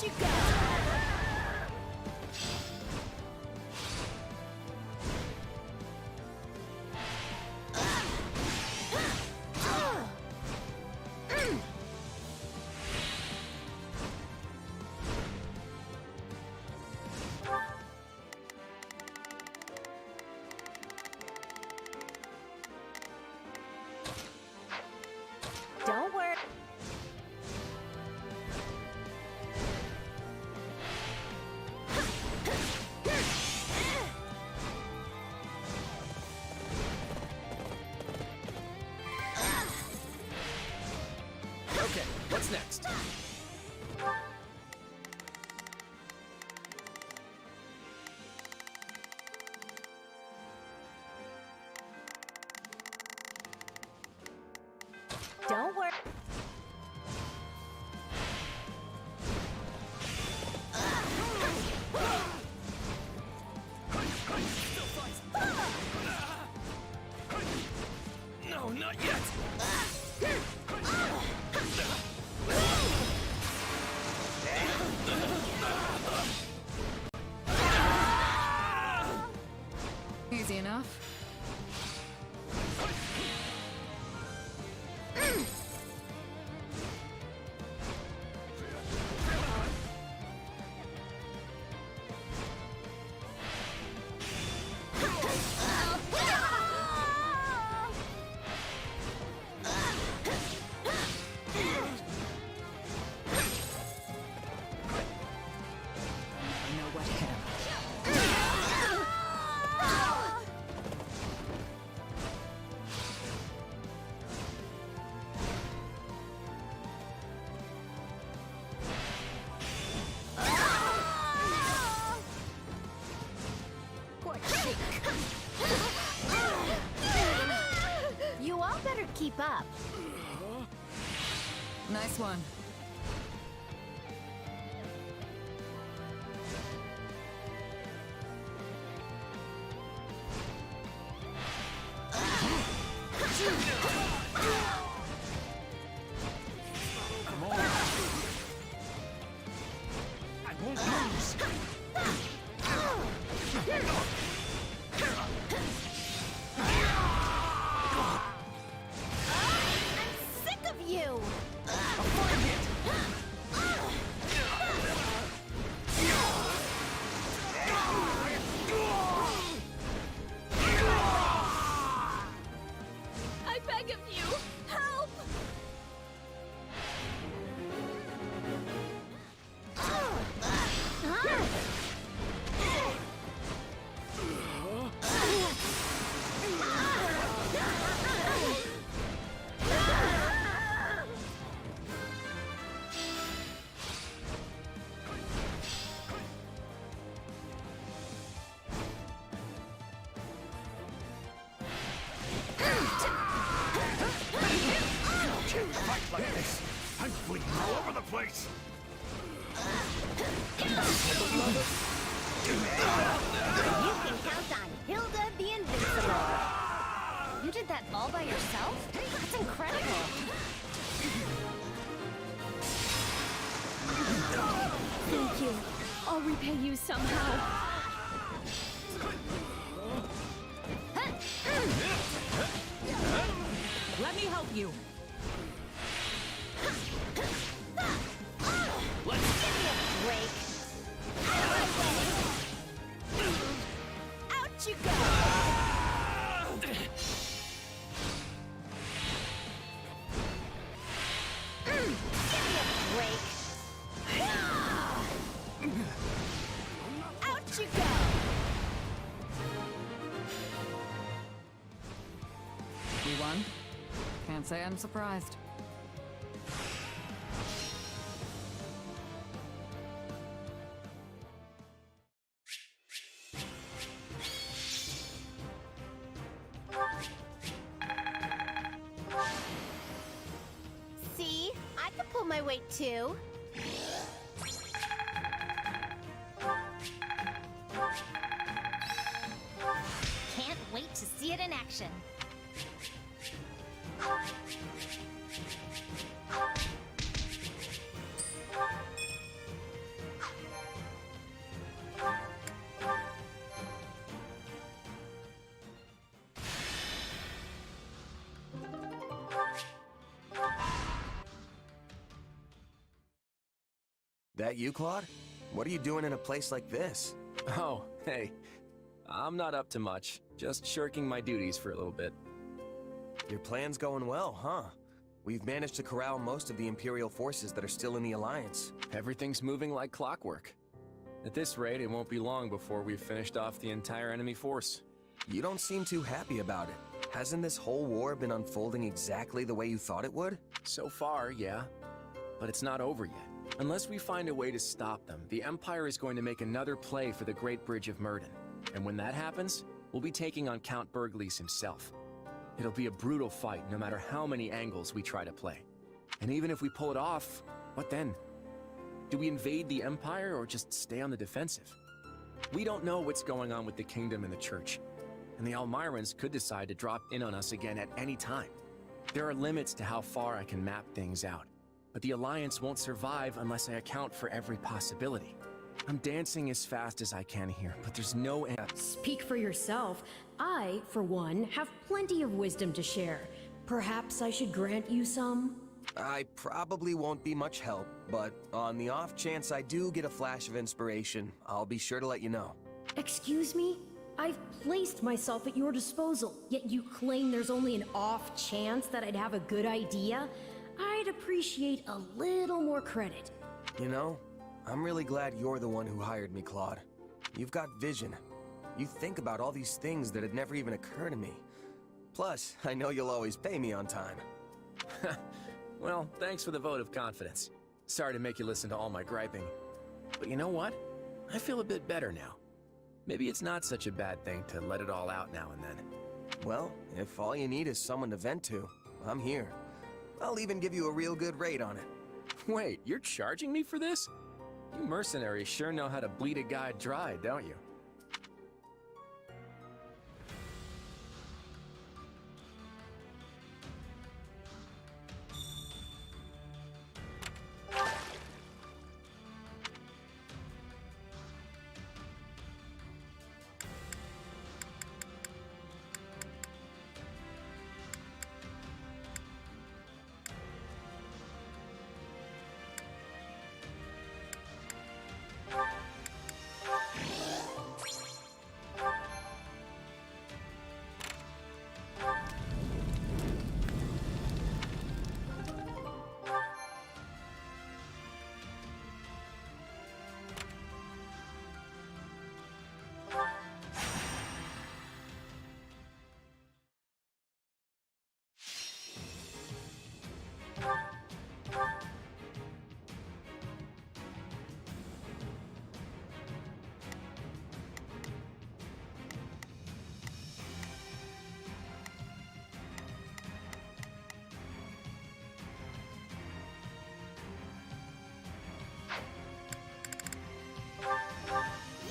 Out you go! Don't worry. Okay, what's next? Don't worry. No, not yet! Easy enough. I know what hit him. You all better keep up. Nice one. Come on! I won't lose! I'm sick of you! I beg of you, help! Can't fight like this! I'm bleeding all over the place! You can count on Hilda the Invincible. You did that all by yourself? That's incredible. Thank you. I'll repay you somehow. Let me help you. Let's give me a break. Out you go. Give me a break. Out you go. We won? Can't say I'm surprised. See? I can pull my weight too. Can't wait to see it in action. That you, Claude? What are you doing in a place like this? Oh, hey. I'm not up to much. Just shirking my duties for a little bit. Your plan's going well, huh? We've managed to corral most of the Imperial forces that are still in the Alliance. Everything's moving like clockwork. At this rate, it won't be long before we've finished off the entire enemy force. You don't seem too happy about it. Hasn't this whole war been unfolding exactly the way you thought it would? So far, yeah. But it's not over yet. Unless we find a way to stop them, the Empire is going to make another play for the Great Bridge of Myrden. And when that happens, we'll be taking on Count Berglis himself. It'll be a brutal fight, no matter how many angles we try to play. And even if we pull it off, what then? Do we invade the Empire or just stay on the defensive? We don't know what's going on with the Kingdom and the Church, and the Almirans could decide to drop in on us again at any time. There are limits to how far I can map things out, but the Alliance won't survive unless I account for every possibility. I'm dancing as fast as I can here, but there's no end. Speak for yourself. I, for one, have plenty of wisdom to share. Perhaps I should grant you some? I probably won't be much help, but on the off chance I do get a flash of inspiration, I'll be sure to let you know. Excuse me? I've placed myself at your disposal, yet you claim there's only an off chance that I'd have a good idea? I'd appreciate a little more credit. You know, I'm really glad you're the one who hired me, Claude. You've got vision. You think about all these things that had never even occurred to me. Plus, I know you'll always pay me on time. Well, thanks for the vote of confidence. Sorry to make you listen to all my griping. But you know what? I feel a bit better now. Maybe it's not such a bad thing to let it all out now and then. Well, if all you need is someone to vent to, I'm here. I'll even give you a real good rate on it. Wait, you're charging me for this? You mercenaries sure know how to bleed a guy dry, don't you?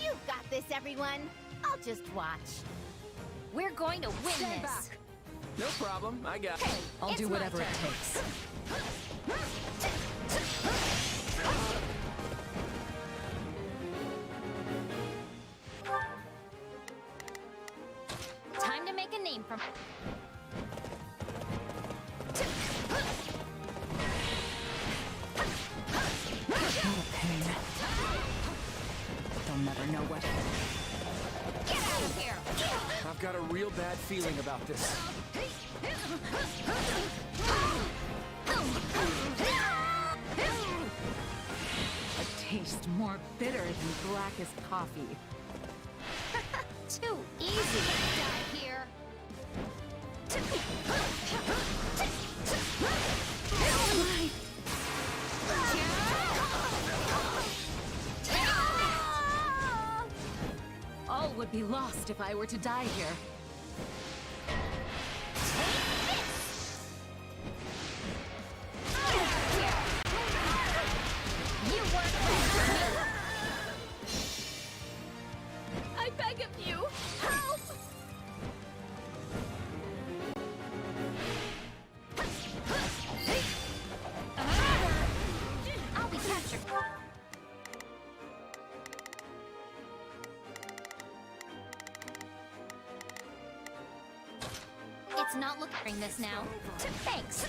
You've got this, everyone. I'll just watch. We're going to win Stand this. back. No problem, I got it. I'll do whatever it takes. Time to make a name for What a pain. They'll never know what. Get out of here! I've got a real bad feeling about this. A taste more bitter than blackest coffee. Too easy. Die here. All would be lost if I were to die here. You weren't ready for me. I beg of you, help! I'll be captured. It's not looking this now. Thanks.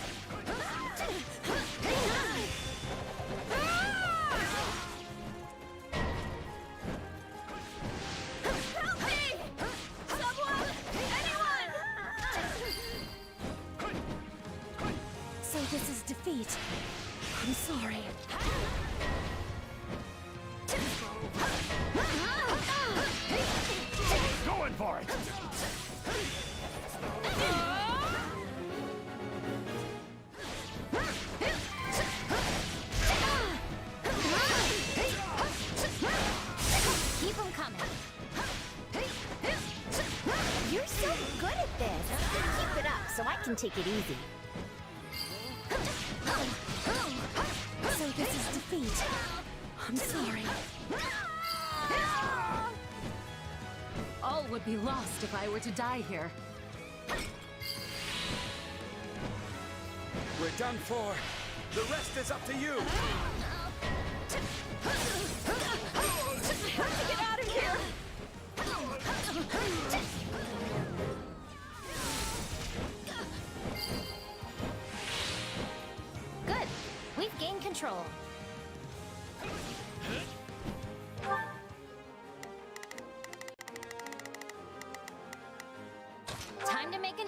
defeat. I'm sorry. Going for it! Keep them coming. You're so good at this. Keep it up so I can take it easy. So this is defeat. I'm sorry. All would be lost if I were to die here. We're done for. The rest is up to you. Have to get out of here! Good. We've gained control. Time to make an...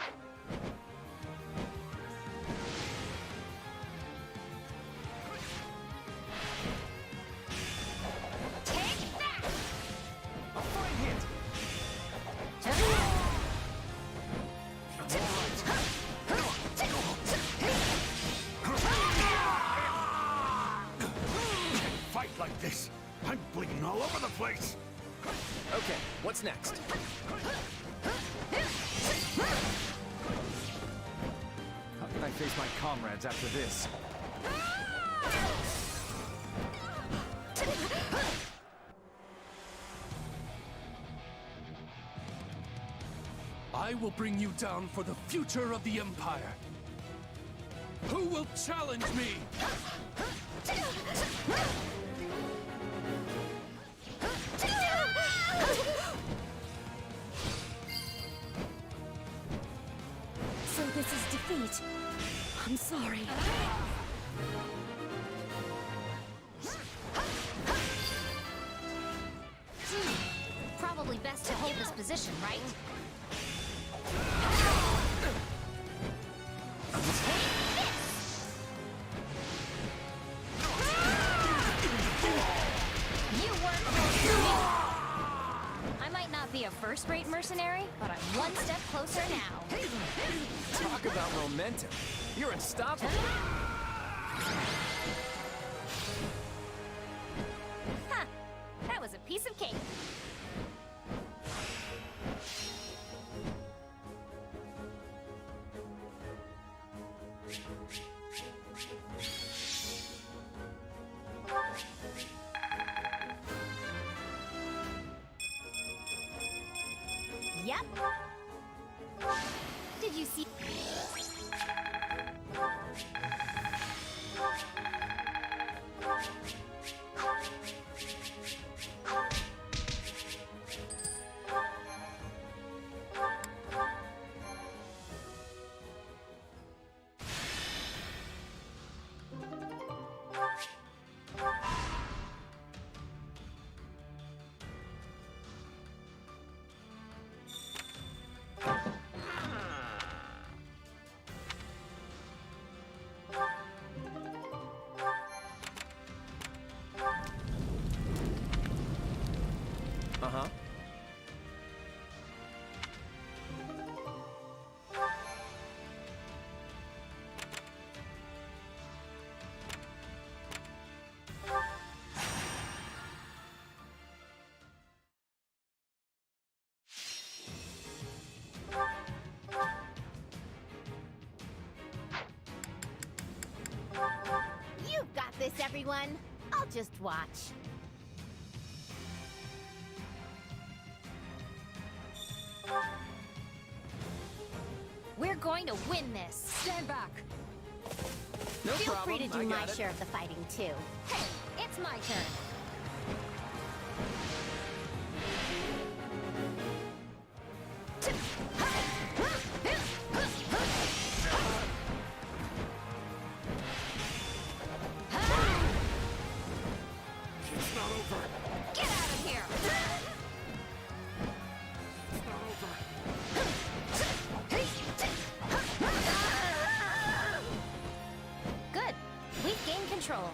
Take that! A fine hit! Fight like this! I'm bleeding all over the place! Okay, what's next? How can I face my comrades after this? I will bring you down for the future of the Empire. Who will challenge me? So this is defeat. I'm sorry. Probably best to hold this position, right? You weren't ready for me. I might not be a first-rate mercenary, but I'm one step closer now. Talk about momentum. You're unstoppable. Huh. That was a piece of cake. Yep. Did you see? Uh-huh. You've got this, everyone. I'll just watch. We're going to win this. Stand back. No Feel problem. free to do I my got it. share of the fighting, too. Hey, it's my turn. It's not over. Get out of here! It's not over. Good. control.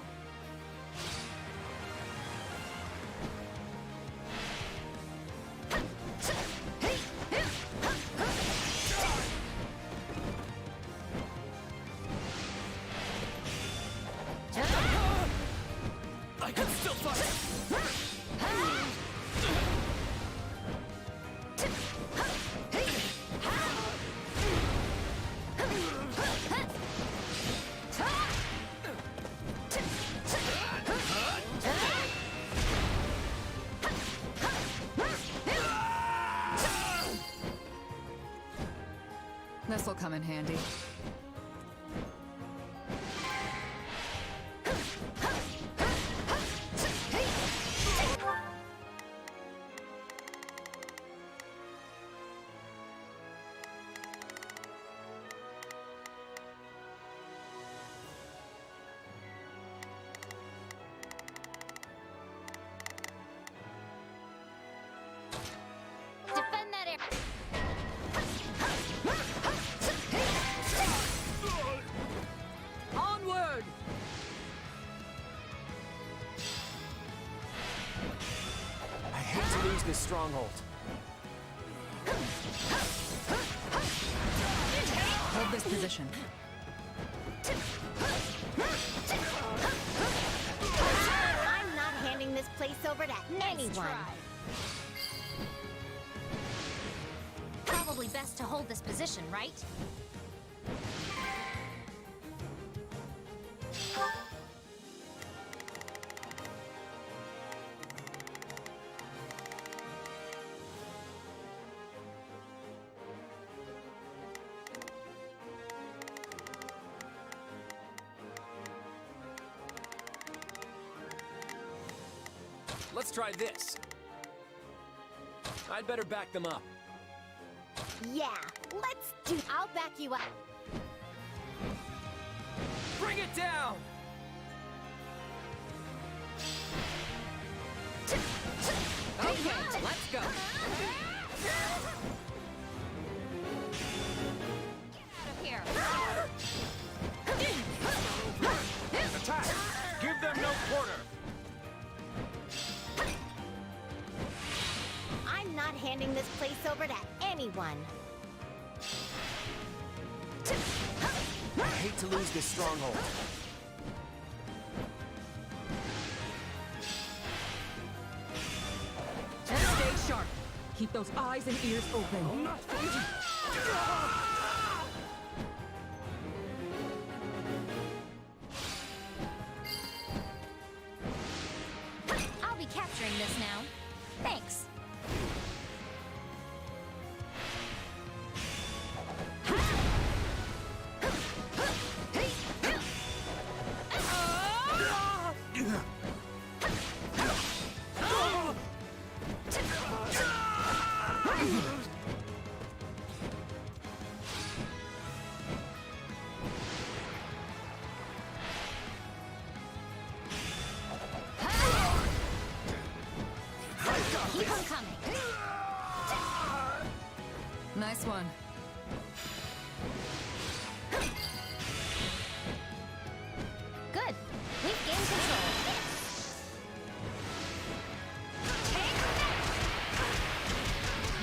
I can still fight! This'll come in handy. Defend that area. Onward! I hate to lose this stronghold. Hold this position. I'm not handing this place over to anyone. Probably best to hold this position, right? Let's try this. I'd better back them up. Yeah, let's do. I'll back you up. Bring it down! Okay, let's go. Here. Attack! Give them no quarter! I'm not handing this place over to anyone. I hate to lose this stronghold. Stay sharp. Keep those eyes and ears open. I'll be capturing this now. Thanks. Keep on coming. Nice one. Good. We've gained control.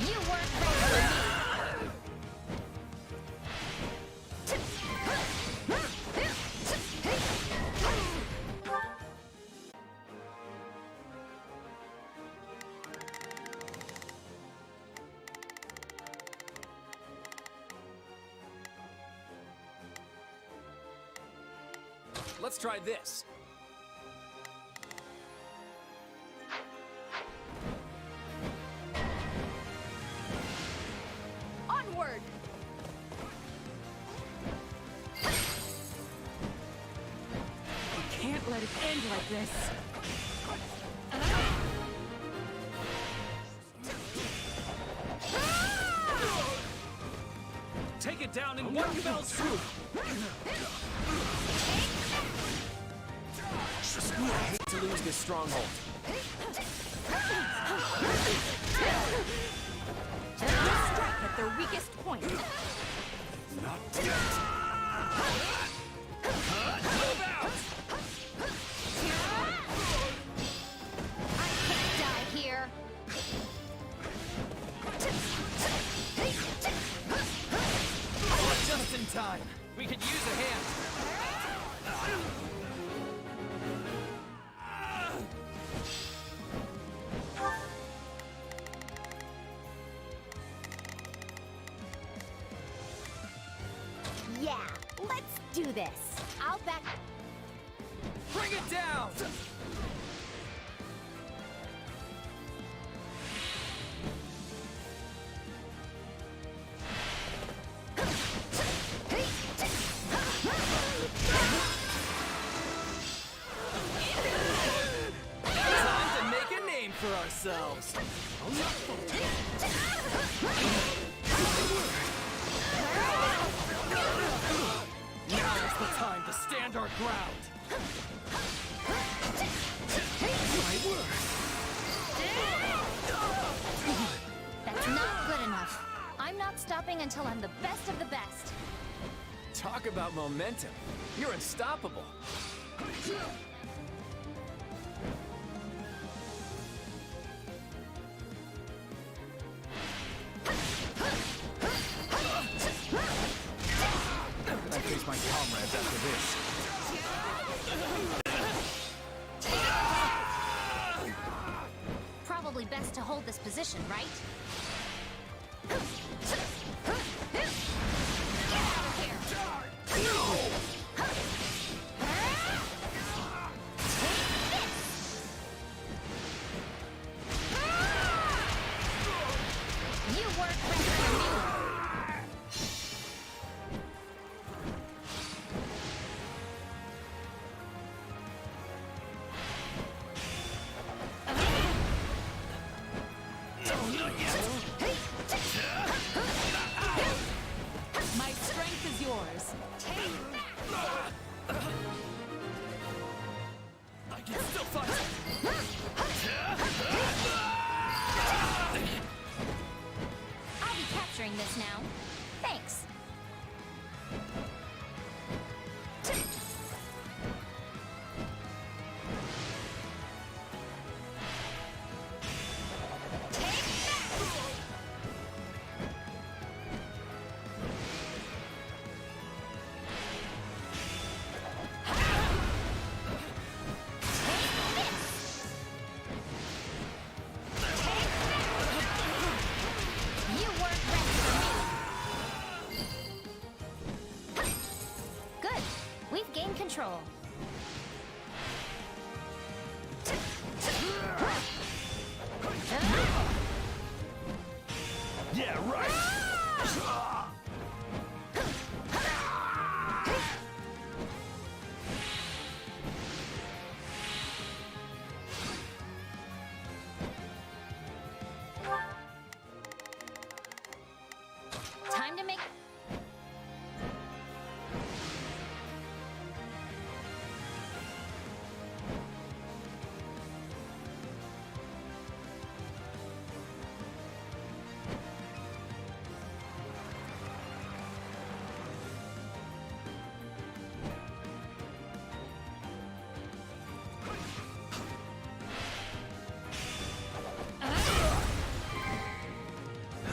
You weren't ready for me. Let's try this. Onward! I can't let it end like this. Take it down in one fell swoop! I hate to lose this stronghold. Strike at their weakest point. Not yet. Move out! Party time! We could use a hand! Yeah, let's do this. I'll back... Bring it down! Time to make a name for ourselves! Now is the time to stand our ground! My word! That's not good enough. I'm not stopping until I'm the best of the best. Talk about momentum. You're unstoppable. I face my comrades after this. Probably best to hold this position, right? You work better than me. My strength is yours. I can still fight! I'll be capturing this now. Thanks. You work better than me. Good. We've gained control. Yeah, right! Time to make...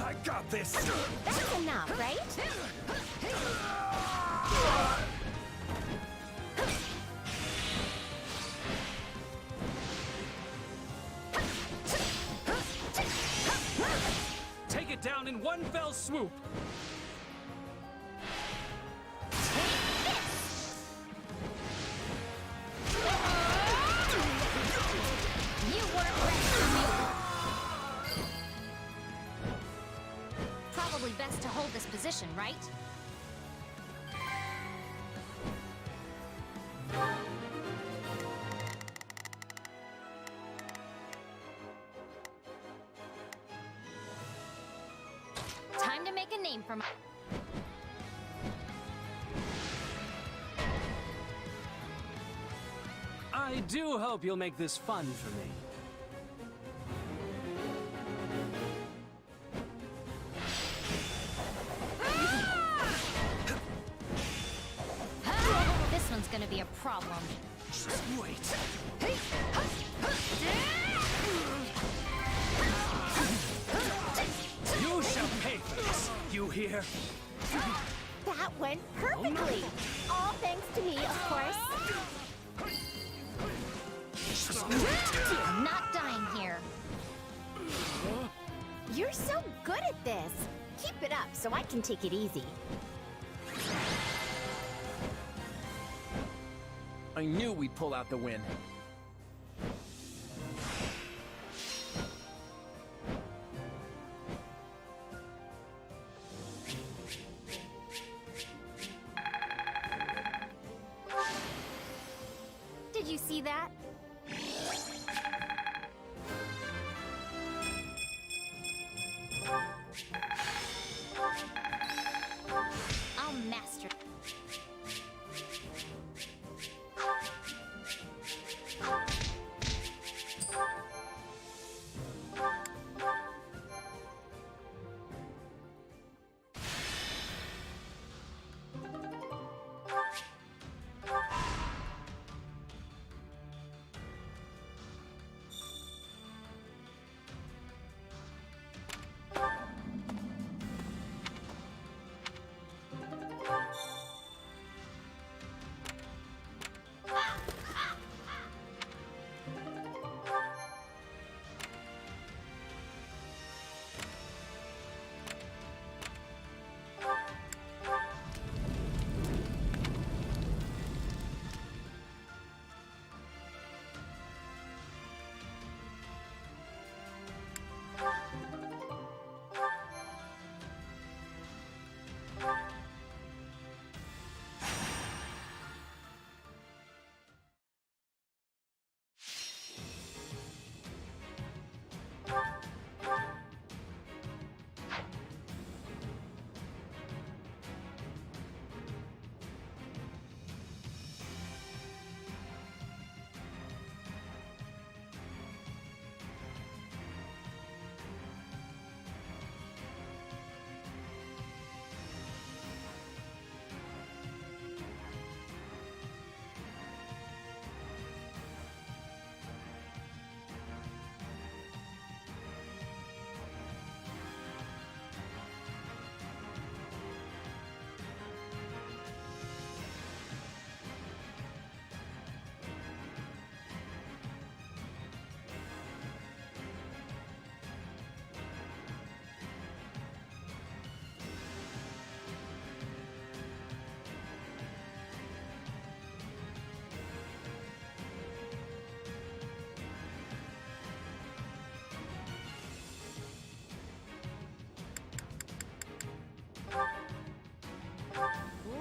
I got this! That's enough, right? Take it down in one fell swoop! You work better than me. Probably best to hold this position, right? Time to make a name for my... I do hope you'll make this fun for me. This one's gonna be a problem. Just wait! You shall pay for this! You hear? That went perfectly! All thanks to me, of course. I'm not dying here. You're so good at this. Keep it up so I can take it easy. I knew we'd pull out the win. Did you see that? I'll master.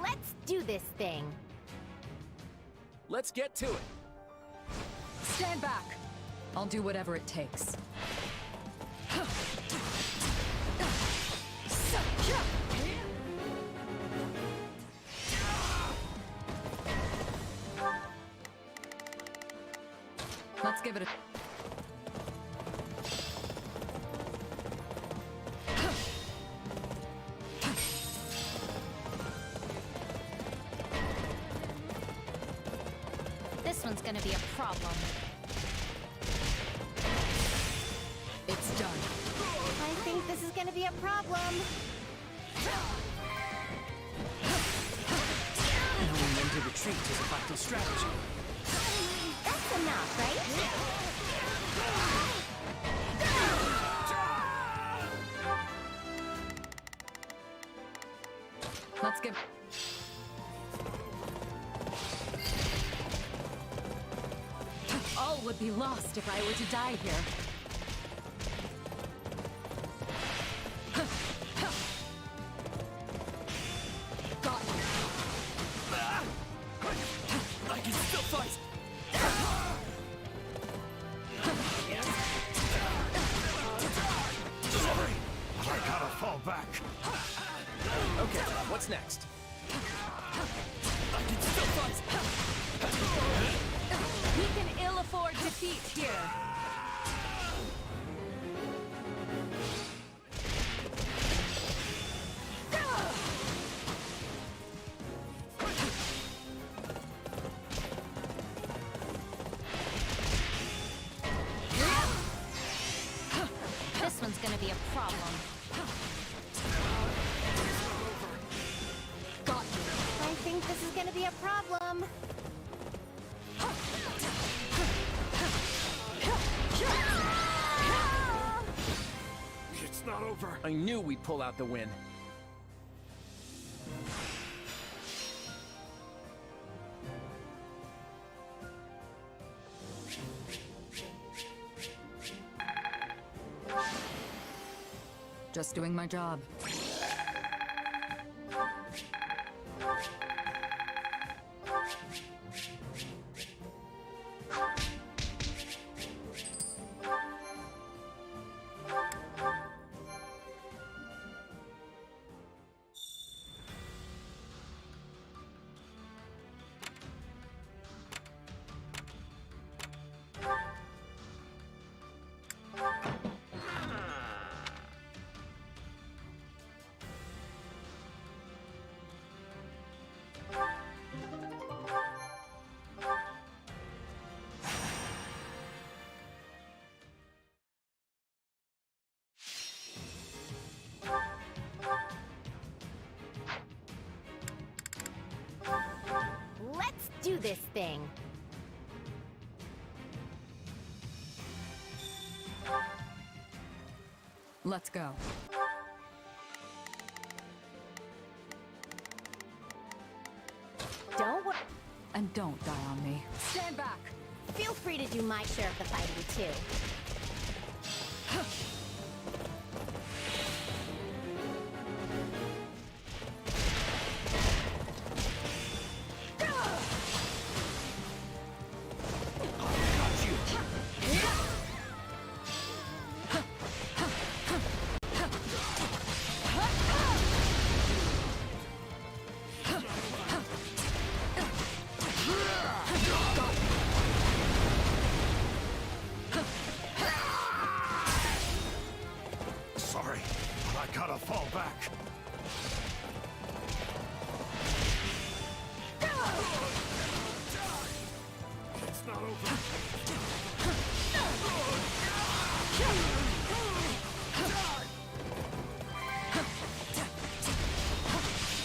Let's do this thing. Let's get to it. Stand back. I'll do whatever it takes. Let's give it a... This one's gonna be a problem. It's done. I think this is gonna be a problem. Knowing when to retreat is a vital strategy. That's enough, right? Let's give... All would be lost if I were to die here. Got you. I can still fight. Sorry, but I gotta fall back. Okay, what's next? I can still fight. We can ill afford defeat here. This one's gonna be a problem. be a problem. It's not over. I knew we'd pull out the win. Just doing my job. Let's do this thing. Let's go. Don't worry. And don't die on me. Stand back. Feel free to do my share of the fighting, too. Sorry, I gotta fall back. It's not over.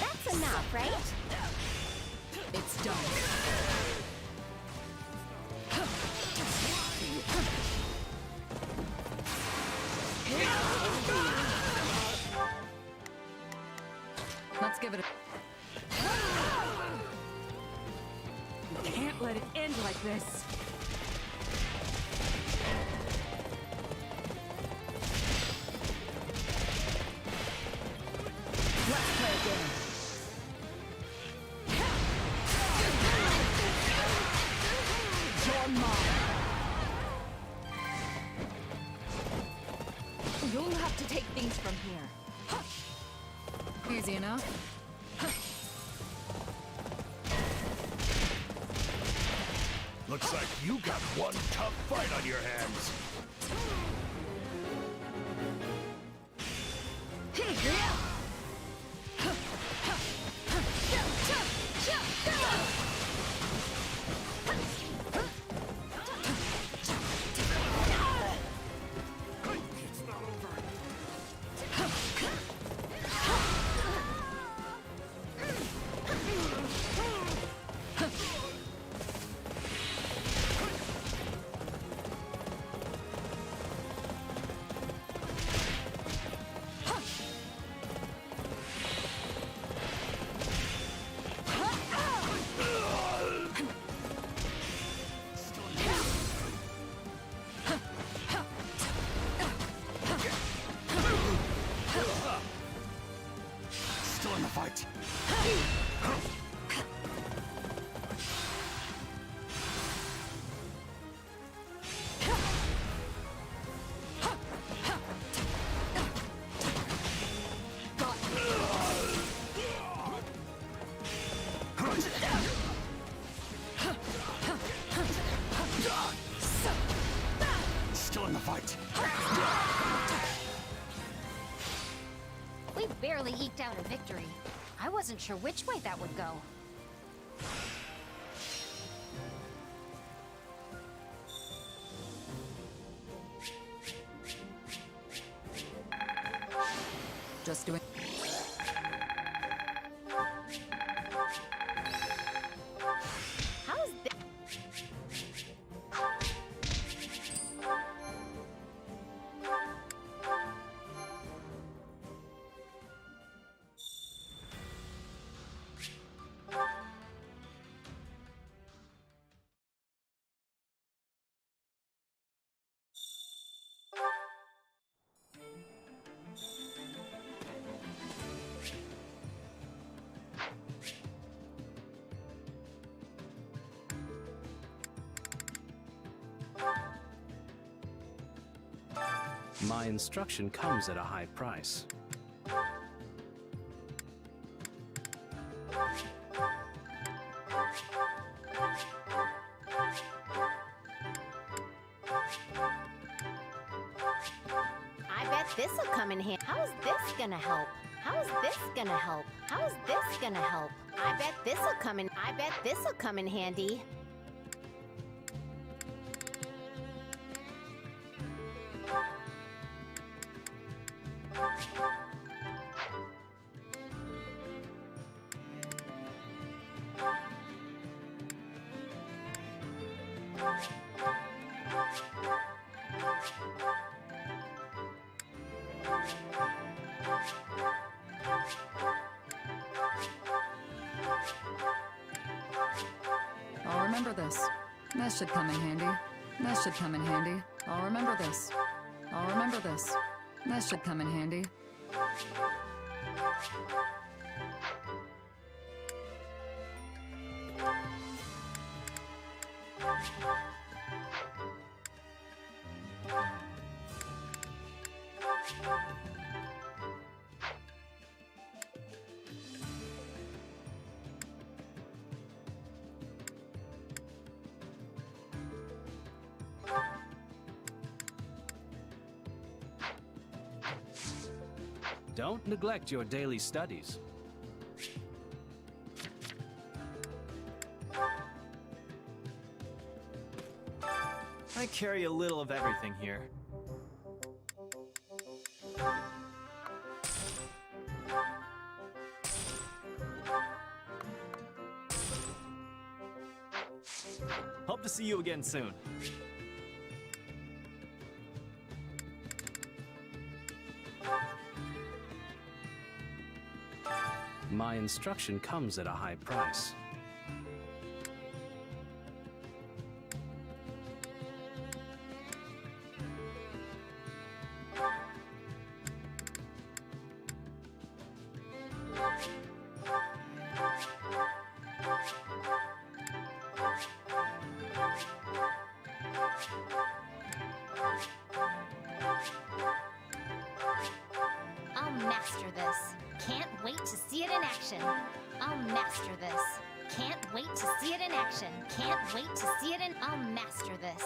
That's enough, right? It's done. Let's give it a... You can't let it end like this. Let's play a game. You're mine. You'll have to take things from here. Easy enough. Looks like you got one tough fight on your hands. It's not over. Still in the fight. Still in the fight. We barely eked out a victory. I wasn't sure which way that would go. Just doing... My instruction comes at a high price. I bet this'll come in handy. How's this gonna help? How's this gonna help? How's this gonna help? I bet this'll come in handy. I'll remember this. This should come in handy. This should come in handy. I'll remember this. I'll remember this. This should come in handy. Don't neglect your daily studies. I carry a little of everything here. Hope to see you again soon. My instruction comes at a high price. I'll master this. Can't wait to see it in action. I'll master this. Can't wait to see it in action. Can't wait to see it in... I'll master this.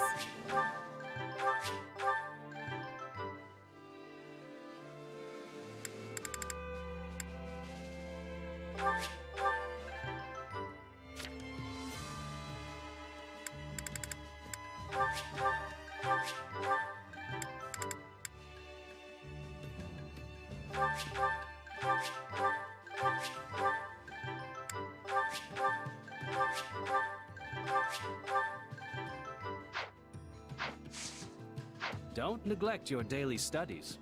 Don't neglect your daily studies.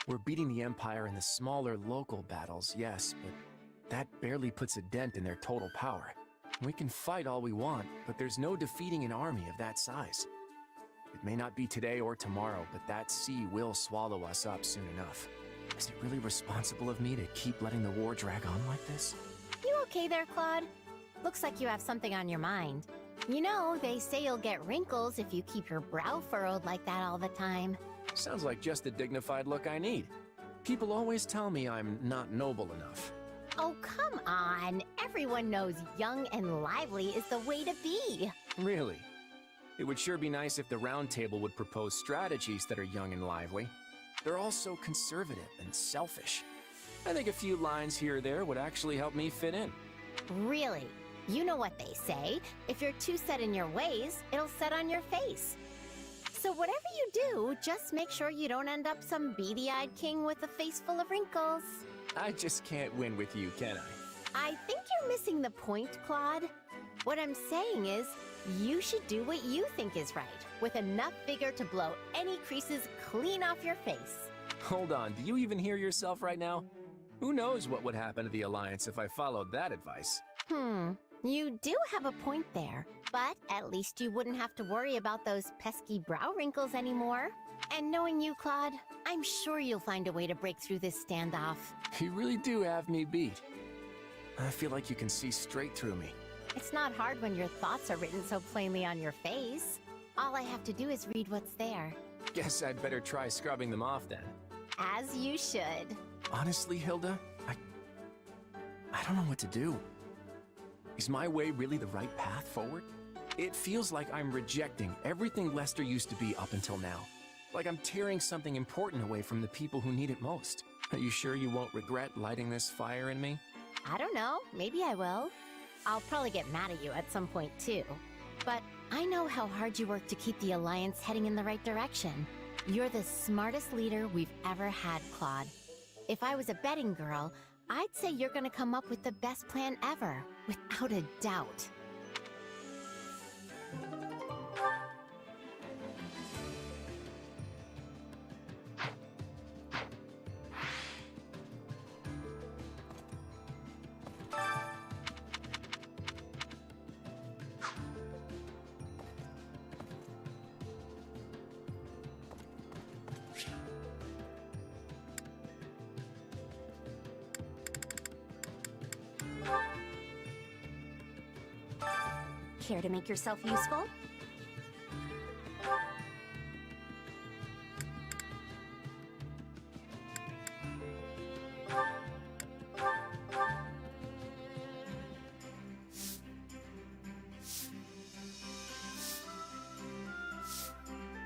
We're beating the Empire in the smaller local battles, yes, but that barely puts a dent in their total power. We can fight all we want, but there's no defeating an army of that size. It may not be today or tomorrow, but that sea will swallow us up soon enough. Is it really responsible of me to keep letting the war drag on like this? You okay there, Claude? Looks like you have something on your mind. You know, they say you'll get wrinkles if you keep your brow furrowed like that all the time. Sounds like just the dignified look I need. People always tell me I'm not noble enough. Oh, come on. Everyone knows young and lively is the way to be. Really? It would sure be nice if the Round Table would propose strategies that are young and lively. They're all so conservative and selfish. I think a few lines here or there would actually help me fit in. Really? You know what they say. If you're too set in your ways, it'll set on your face. So whatever you do, just make sure you don't end up some beady-eyed king with a face full of wrinkles. I just can't win with you, can I? I think you're missing the point, Claude. What I'm saying is, you should do what you think is right, with enough vigor to blow any creases clean off your face. Hold on, do you even hear yourself right now? Who knows what would happen to the Alliance if I followed that advice? You do have a point there. But at least you wouldn't have to worry about those pesky brow wrinkles anymore. And knowing you, Claude, I'm sure you'll find a way to break through this standoff. You really do have me beat. I feel like you can see straight through me. It's not hard when your thoughts are written so plainly on your face. All I have to do is read what's there. Guess I'd better try scrubbing them off then. As you should. Honestly, Hilda, I don't know what to do. Is my way really the right path forward? It feels like I'm rejecting everything Lester used to be up until now. Like I'm tearing something important away from the people who need it most. Are you sure you won't regret lighting this fire in me? I don't know. Maybe I will. I'll probably get mad at you at some point too. But I know how hard you work to keep the Alliance heading in the right direction. You're the smartest leader we've ever had, Claude. If I was a betting girl, I'd say you're gonna come up with the best plan ever, without a doubt. Care to make yourself useful?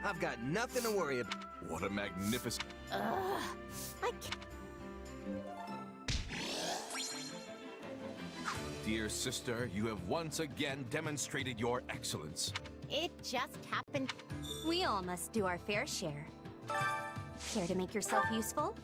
I've got nothing to worry about. What a magnificent... I can't. Dear sister, you have once again demonstrated your excellence. It just happened. We all must do our fair share. Care to make yourself useful?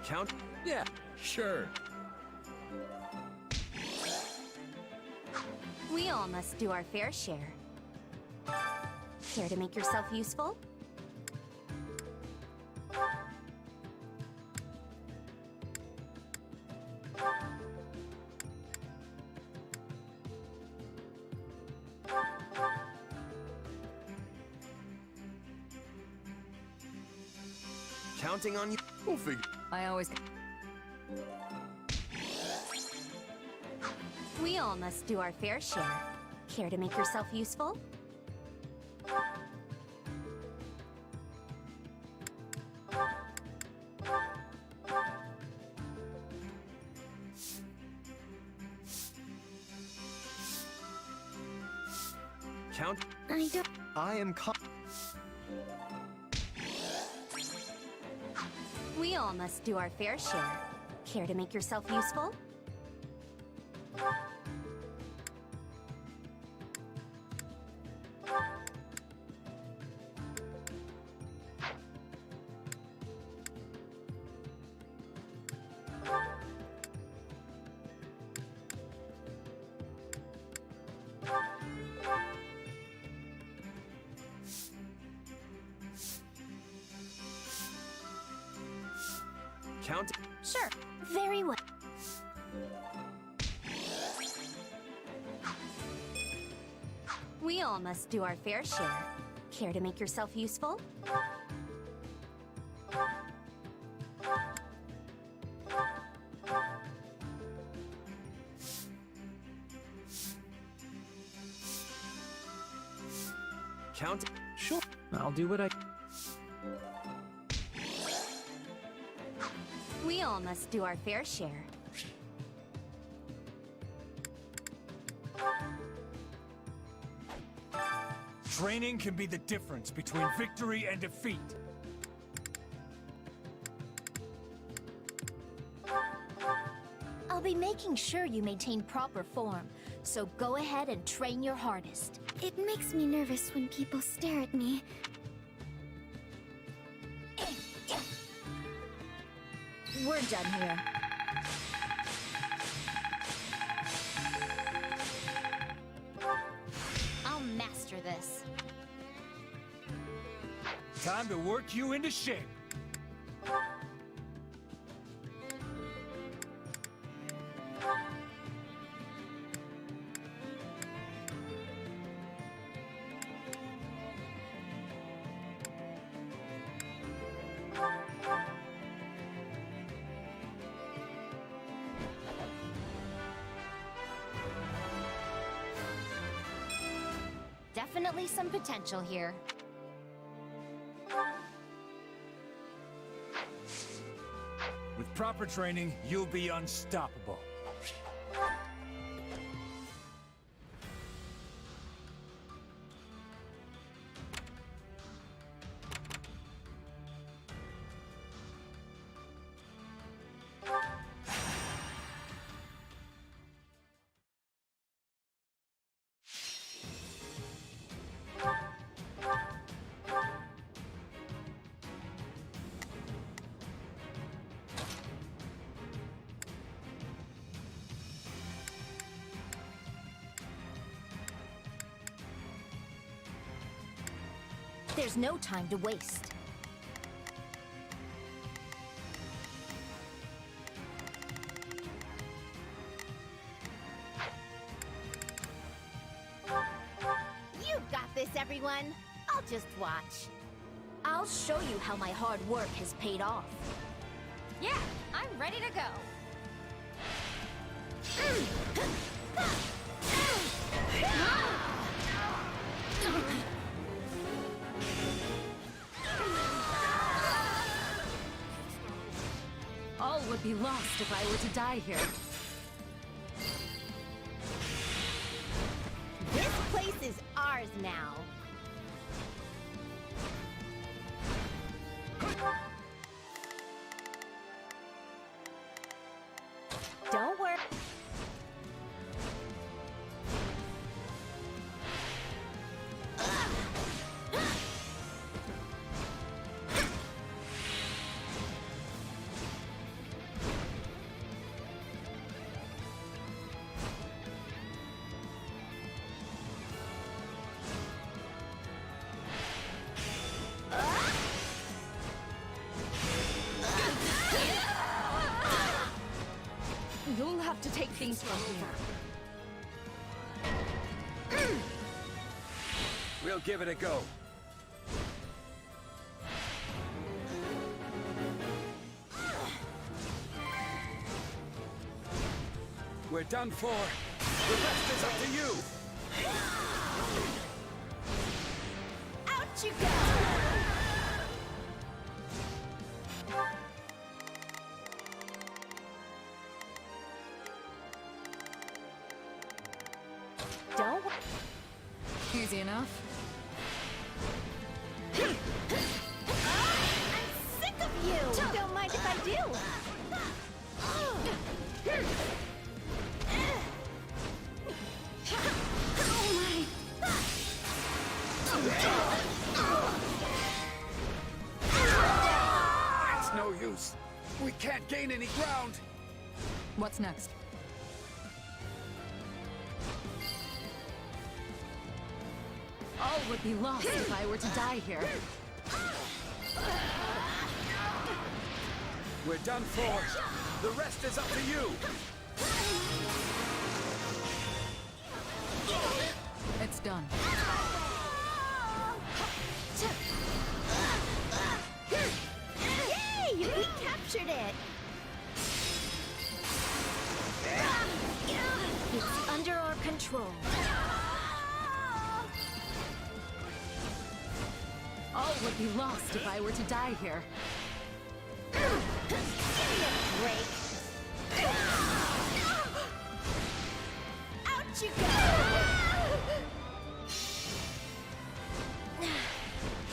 Count? Yeah, sure. We all must do our fair share. Care to make yourself useful? Counting on you. We'll figure. I always... We all must do our fair share. Care to make yourself useful? Count. I don't... I am We all must do our fair share. Care to make yourself useful? Count. Sure. Very well. We all must do our fair share. Care to make yourself useful? Count. Sure. I'll do what I... We all must do our fair share. Training can be the difference between victory and defeat. I'll be making sure you maintain proper form, so go ahead and train your hardest. It makes me nervous when people stare at me. We're done here. I'll master this. Time to work you into shape. Definitely some potential here. With proper training, you'll be unstoppable. There's no time to waste. You've got this, everyone. I'll just watch. I'll show you how my hard work has paid off. Yeah, I'm ready to go. All would be lost if I were to die here. This place is ours now. Don't worry. You'll have to take things from here. We'll give it a go. We're done for. The rest is up to you. Out you go! Don't. Easy enough. I'm sick of you! Don't mind if I do! It's no use. We can't gain any ground. What's next? All would be lost if I were to die here. We're done for. The rest is up to you. It's done. Yay! We captured it! It's under our control. All would be lost if I were to die here. Break. Out you go!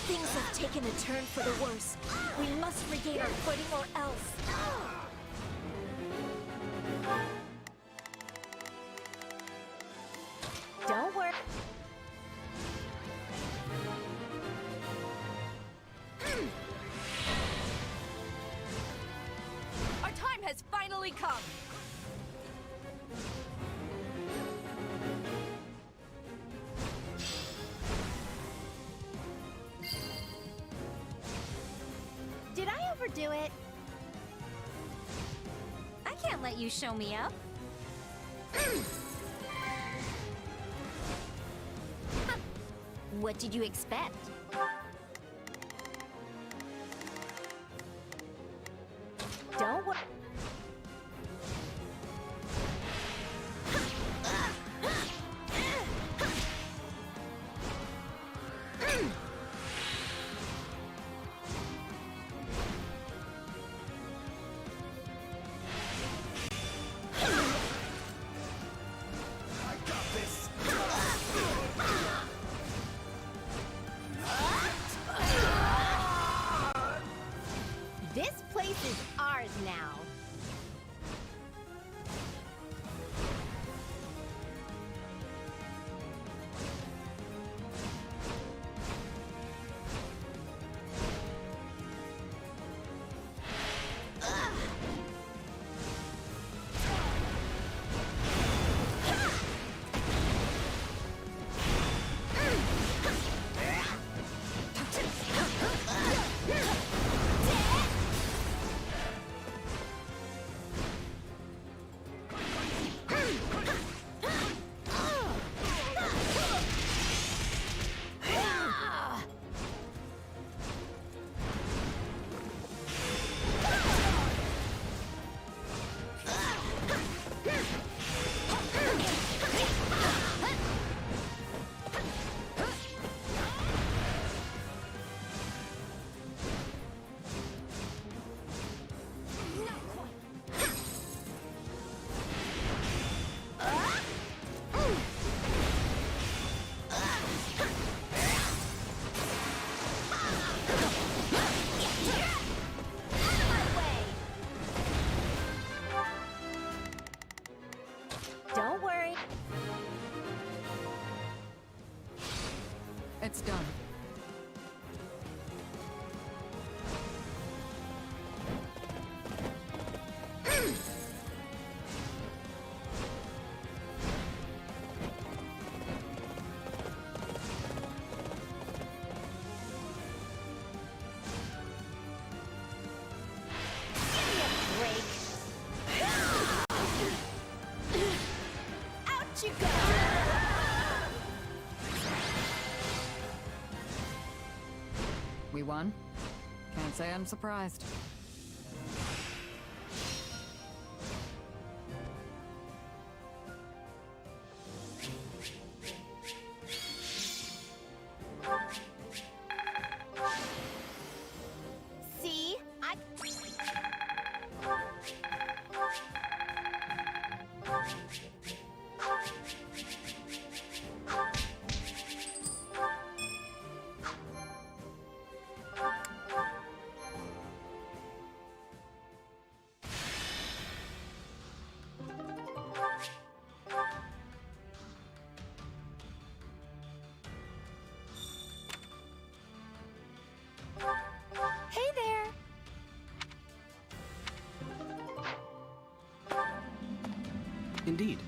Things have taken a turn for the worse. We must regain our footing or else. Don't worry. Our time has finally come! overdo it. I can't let you show me up. What did you expect? Don't worry. This place is ours now. Don't worry. It's done. Out you go! We won? Can't say I'm surprised. See? Hey there! Indeed.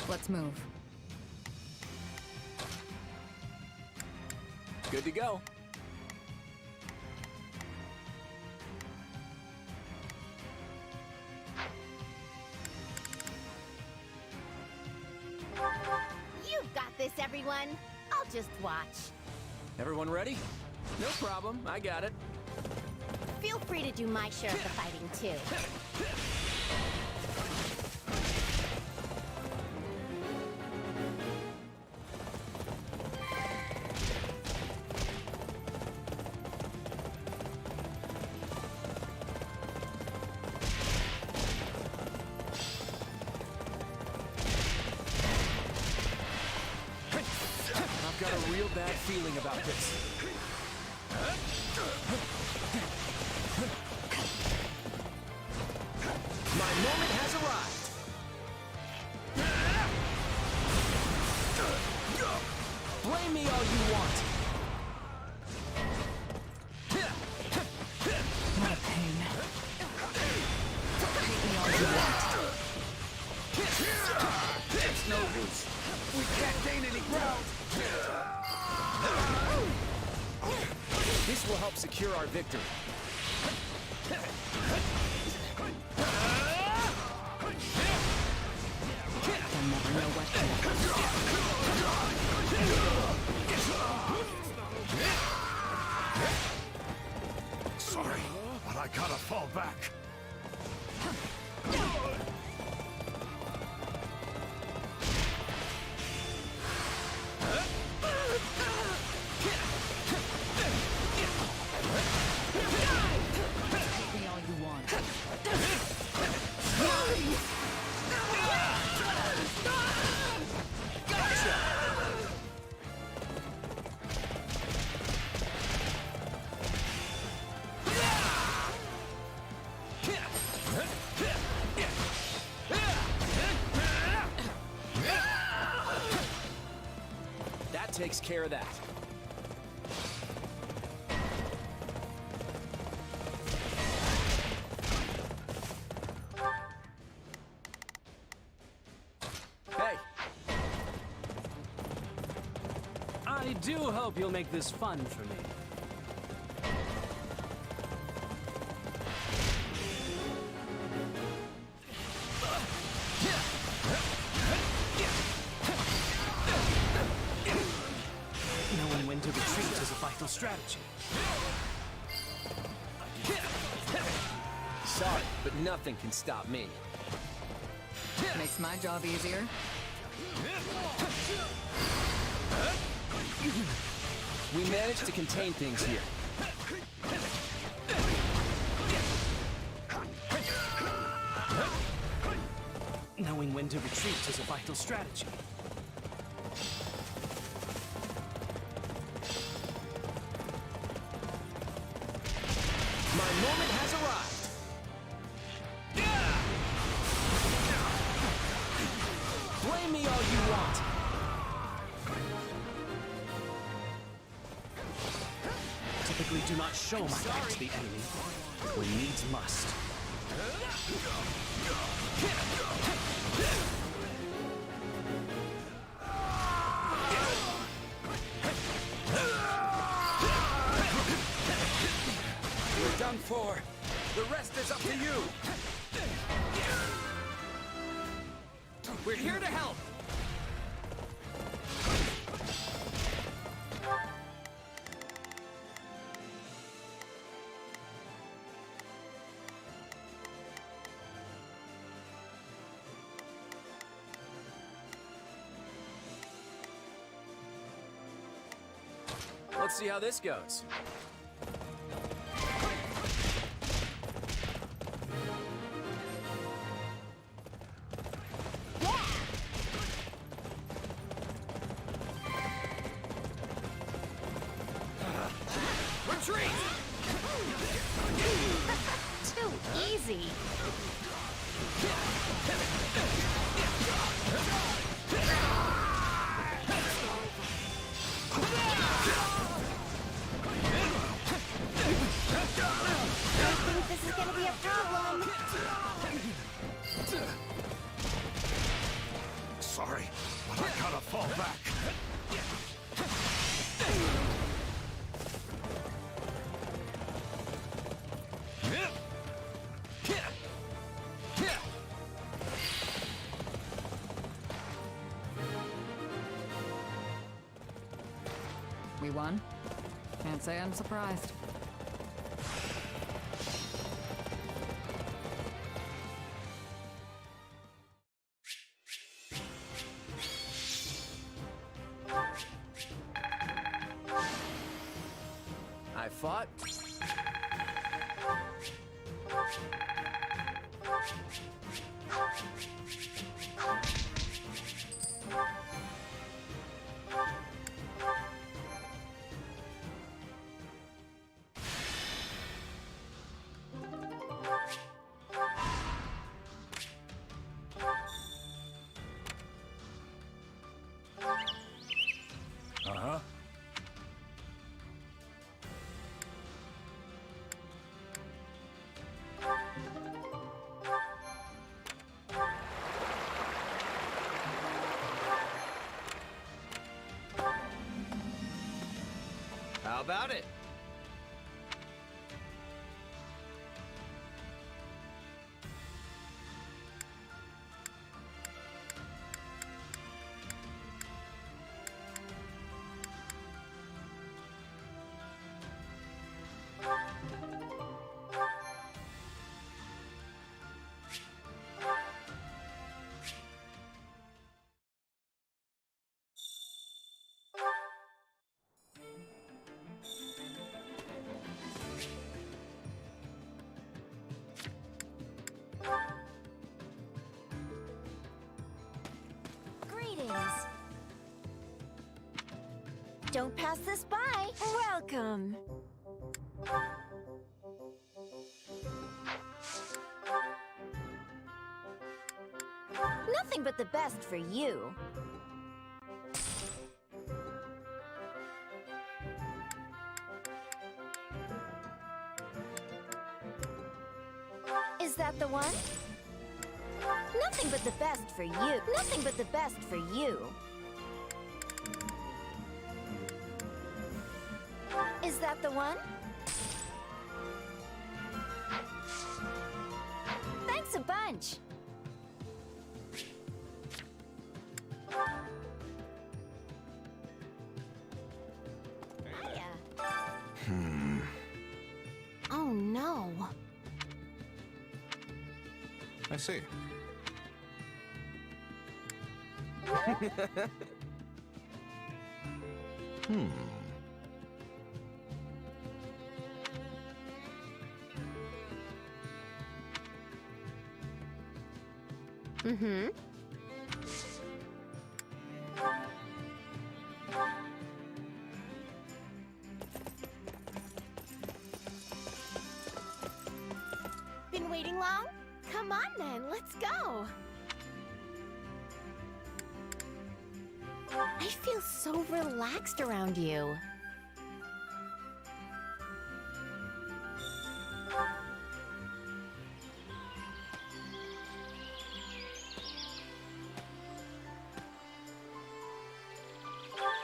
Let's move. Good to go. You've got this, everyone. I'll just watch. Everyone ready? No problem. I got it. Feel free to do my share of the fighting, too. I've got a real bad feeling about this. secure our victory. I'll never know what Sorry, but I gotta fall back. Take me all you want. That takes care of that. Hey, I do hope you'll make this fun for me. Knowing when to retreat is a vital strategy. sorry, but nothing can stop me. Makes my job easier. We managed to contain things here. Knowing when to retreat is a vital strategy. My moment has arrived. Blame me all you want. Typically do not show my back to the enemy. When needs must. You're done for. The rest is up to you. We're here to help. Let's see how this goes. Retreat! Too easy. I think this is gonna be a problem. Sorry, but I gotta fall back. We won? Can't say I'm surprised. I fought. Uh-huh. How about it? Don't pass this by. Welcome. Nothing but the best for you. Is that the one? Nothing but the best for you. Nothing but the best for you. Is that the one? Thanks a bunch. Oh no. I see. Mm-hmm. Been waiting long? Come on then, let's go! I feel so relaxed around you.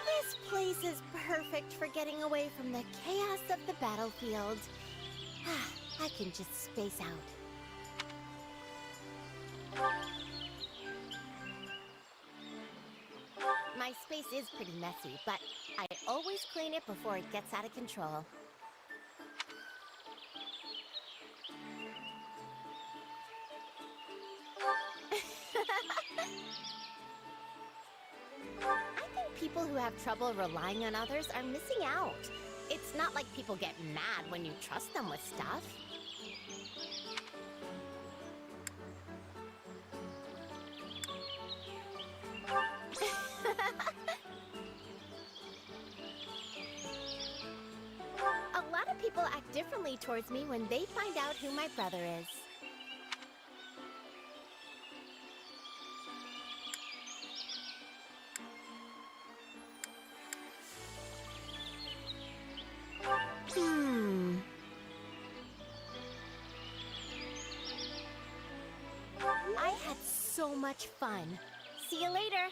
This place is perfect for getting away from the chaos of the battlefield. I can just space out. My space is pretty messy, but I always clean it before it gets out of control. I think people who have trouble relying on others are missing out. It's not like people get mad when you trust them with stuff. A lot of people act differently towards me when they find out who my brother is. I had so much fun. See you later.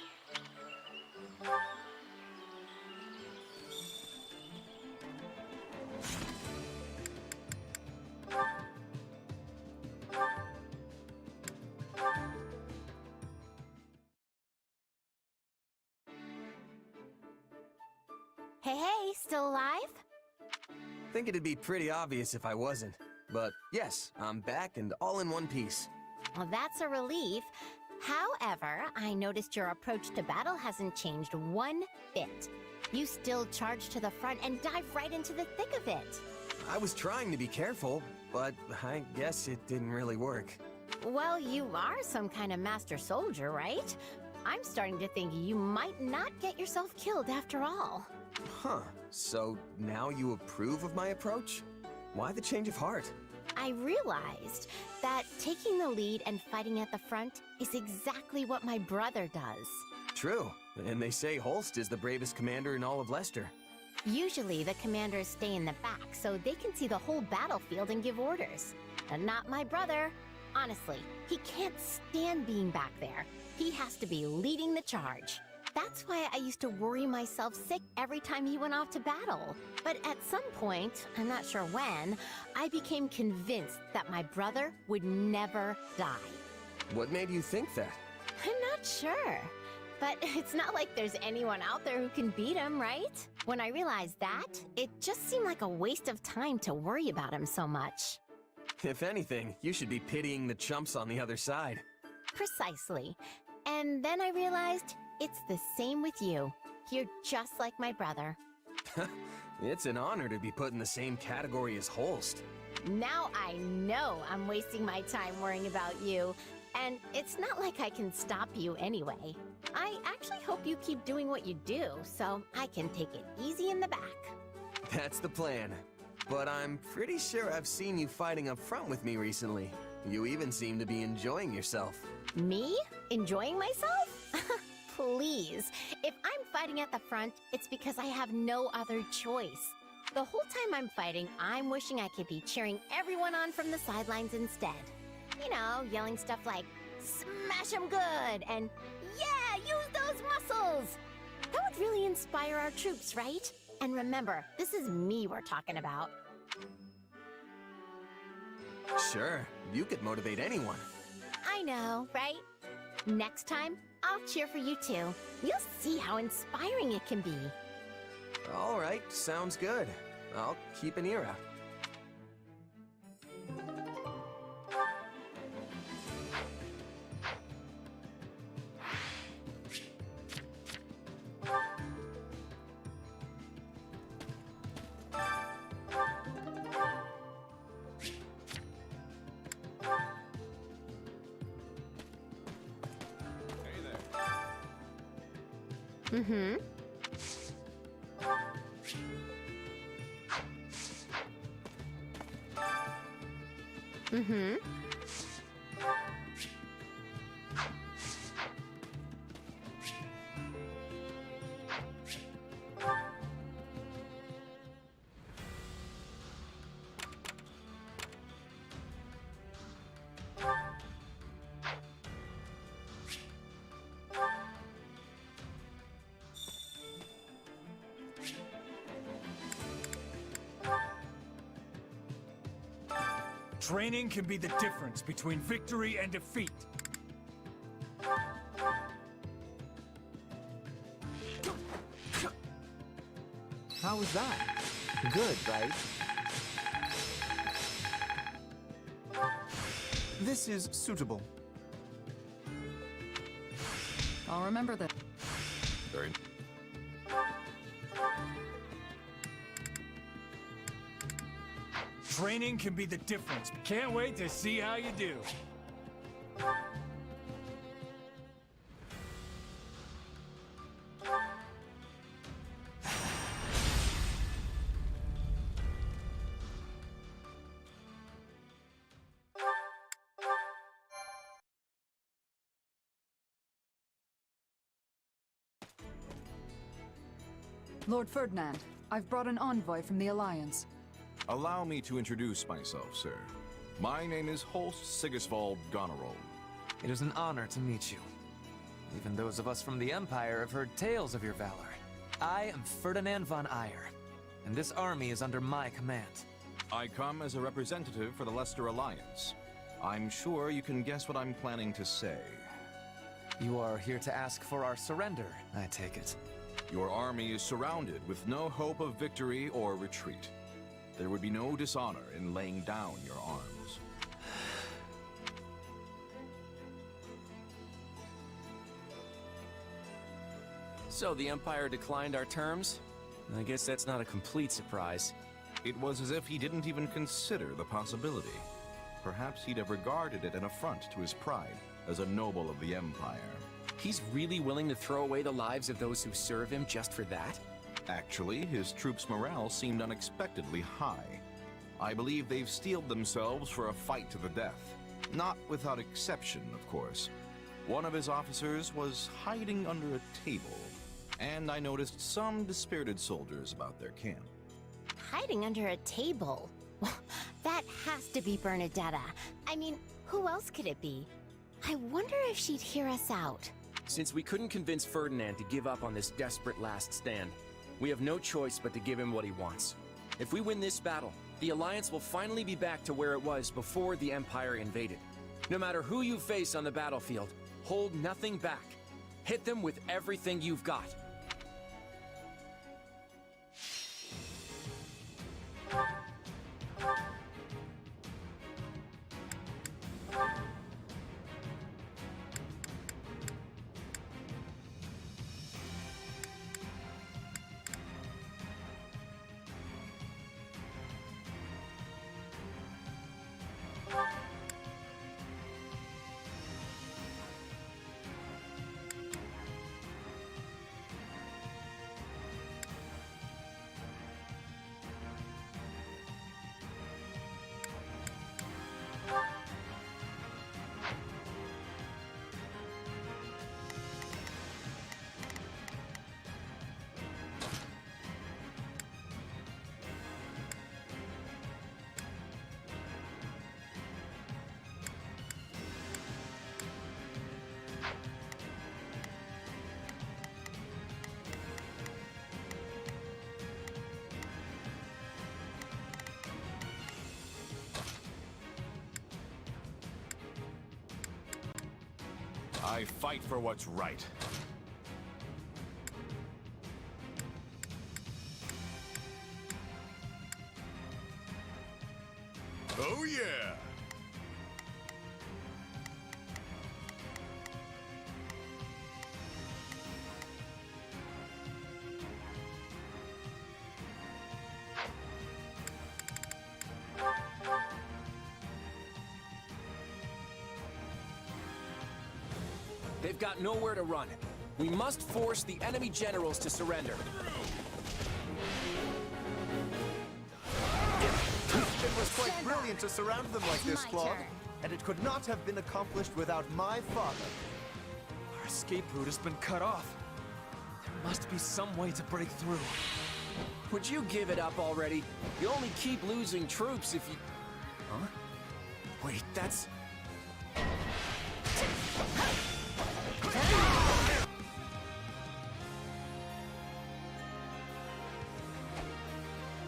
Hey, still alive? Think it'd be pretty obvious if I wasn't. But yes, I'm back and all in one piece. Well, that's a relief. However, I noticed your approach to battle hasn't changed one bit. You still charge to the front and dive right into the thick of it. I was trying to be careful, but I guess it didn't really work. Well, you are some kind of master soldier, right? I'm starting to think you might not get yourself killed after all. Huh, so now you approve of my approach? Why the change of heart? I realized that taking the lead and fighting at the front is exactly what my brother does. True, and they say Holst is the bravest commander in all of Leicester. Usually the commanders stay in the back so they can see the whole battlefield and give orders. And not my brother. Honestly, he can't stand being back there. He has to be leading the charge. That's why I used to worry myself sick every time he went off to battle. But at some point, I'm not sure when, I became convinced that my brother would never die. What made you think that? I'm not sure. But it's not like there's anyone out there who can beat him, right? When I realized that, it just seemed like a waste of time to worry about him so much. If anything, you should be pitying the chumps on the other side. Precisely. And then I realized it's the same with you. You're just like my brother. It's an honor to be put in the same category as Holst. Now I know I'm wasting my time worrying about you. And it's not like I can stop you anyway. I actually hope you keep doing what you do, so I can take it easy in the back. That's the plan. But I'm pretty sure I've seen you fighting up front with me recently. You even seem to be enjoying yourself. Me? Enjoying myself? Please. If I'm fighting at the front, it's because I have no other choice. The whole time I'm fighting, I'm wishing I could be cheering everyone on from the sidelines instead. You know, yelling stuff like, "Smash 'em good!" and "Yeah, use those muscles!" That would really inspire our troops, right? And remember, this is me we're talking about. Sure, you could motivate anyone. I know, right? Next time, I'll cheer for you too. You'll see how inspiring it can be. All right, sounds good. I'll keep an ear out. Mm-hmm. Mm-hmm. Training can be the difference between victory and defeat. How was that? Good, right? This is suitable. I'll remember that. Very. Training can be the difference. Can't wait to see how you do. Lord Ferdinand, I've brought an envoy from the Alliance. Allow me to introduce myself, sir. My name is Holst Sigisvald Goneril. It is an honor to meet you. Even those of us from the Empire have heard tales of your valor. I am Ferdinand von Eyre, and this army is under my command. I come as a representative for the Leicester Alliance. I'm sure you can guess what I'm planning to say. You are here to ask for our surrender, I take it. Your army is surrounded with no hope of victory or retreat. There would be no dishonor in laying down your arms. So the Empire declined our terms? I guess that's not a complete surprise. It was as if he didn't even consider the possibility. Perhaps he'd have regarded it an affront to his pride as a noble of the Empire. He's really willing to throw away the lives of those who serve him just for that? Actually, his troops' morale seemed unexpectedly high. I believe they've steeled themselves for a fight to the death. Not without exception, of course. One of his officers was hiding under a table, and I noticed some dispirited soldiers about their camp. Hiding under a table? That has to be Bernadetta. I mean, who else could it be? I wonder if she'd hear us out. Since we couldn't convince Ferdinand to give up on this desperate last stand, we have no choice but to give him what he wants. If we win this battle, the Alliance will finally be back to where it was before the Empire invaded. No matter who you face on the battlefield, hold nothing back. Hit them with everything you've got. I fight for what's right. Oh yeah! They've got nowhere to run. We must force the enemy generals to surrender. It was quite brilliant to surround them like this, My Claude. turn. And it could not have been accomplished without my father. Our escape route has been cut off. There must be some way to break through. Would you give it up already? You only keep losing troops if you... Huh? Wait, that's...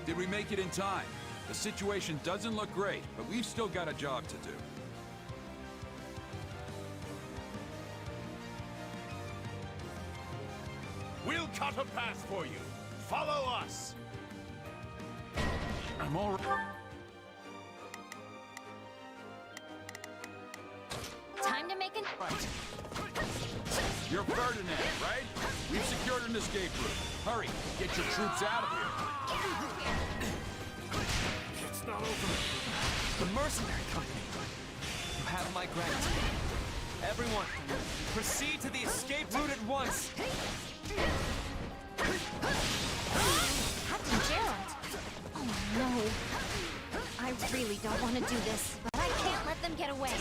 Did we make it in time? The situation doesn't look great, but we've still got a job to do. We'll cut a path for you. Follow us. I'm all right. Time to make an... You're Ferdinand, right? We've secured an escape route. Hurry, get your troops out of here. It's not over. The mercenary company. You have my gratitude. Everyone, proceed to the escape route at once. Captain Gerald! Oh no. I really don't want to do this, but I can't let them get away.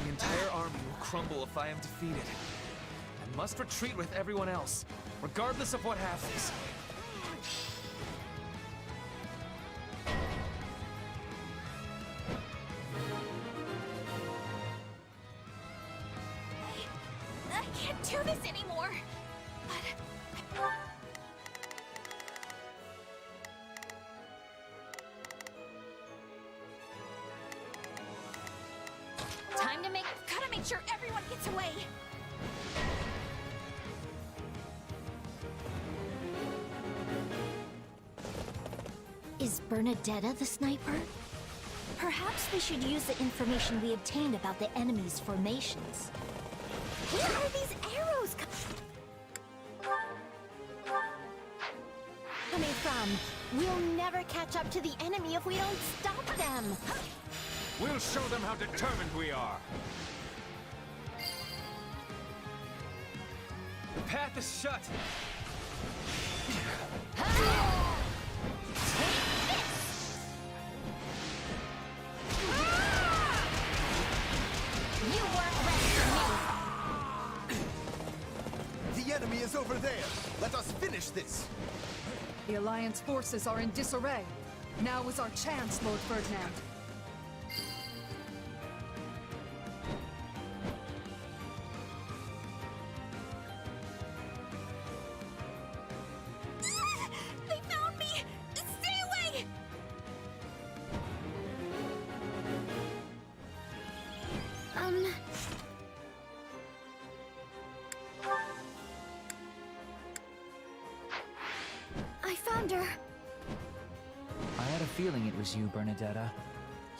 The entire army will crumble if I am defeated. I must retreat with everyone else, regardless of what happens. I can't do this anymore. Time to make... Gotta make sure everyone gets away. Is Bernadetta the sniper? Perhaps we should use the information we obtained about the enemy's formations. Where are these arrows coming from? We'll never catch up to the enemy if we don't stop them. We'll show them how determined we are. The path is shut. You weren't ready for me. The enemy is over there. Let us finish this. The Alliance forces are in disarray. Now is our chance, Lord Ferdinand. They found me! Stay away! I found her. I had a feeling it was you, Bernadetta.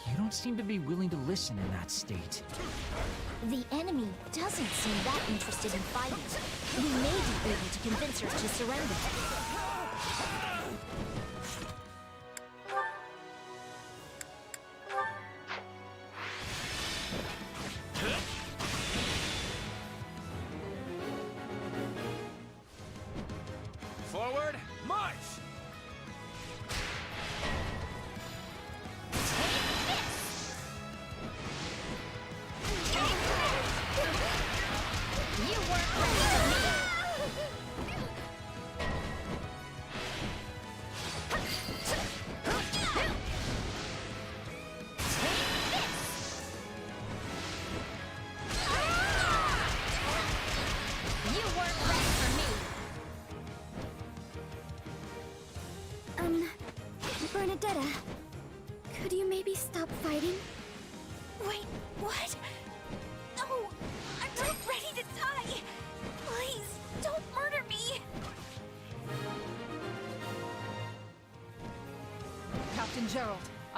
You don't seem to be willing to listen in that state. The enemy doesn't seem that interested in fighting. We may be able to convince her to surrender. Forward, march! You weren't ready for me!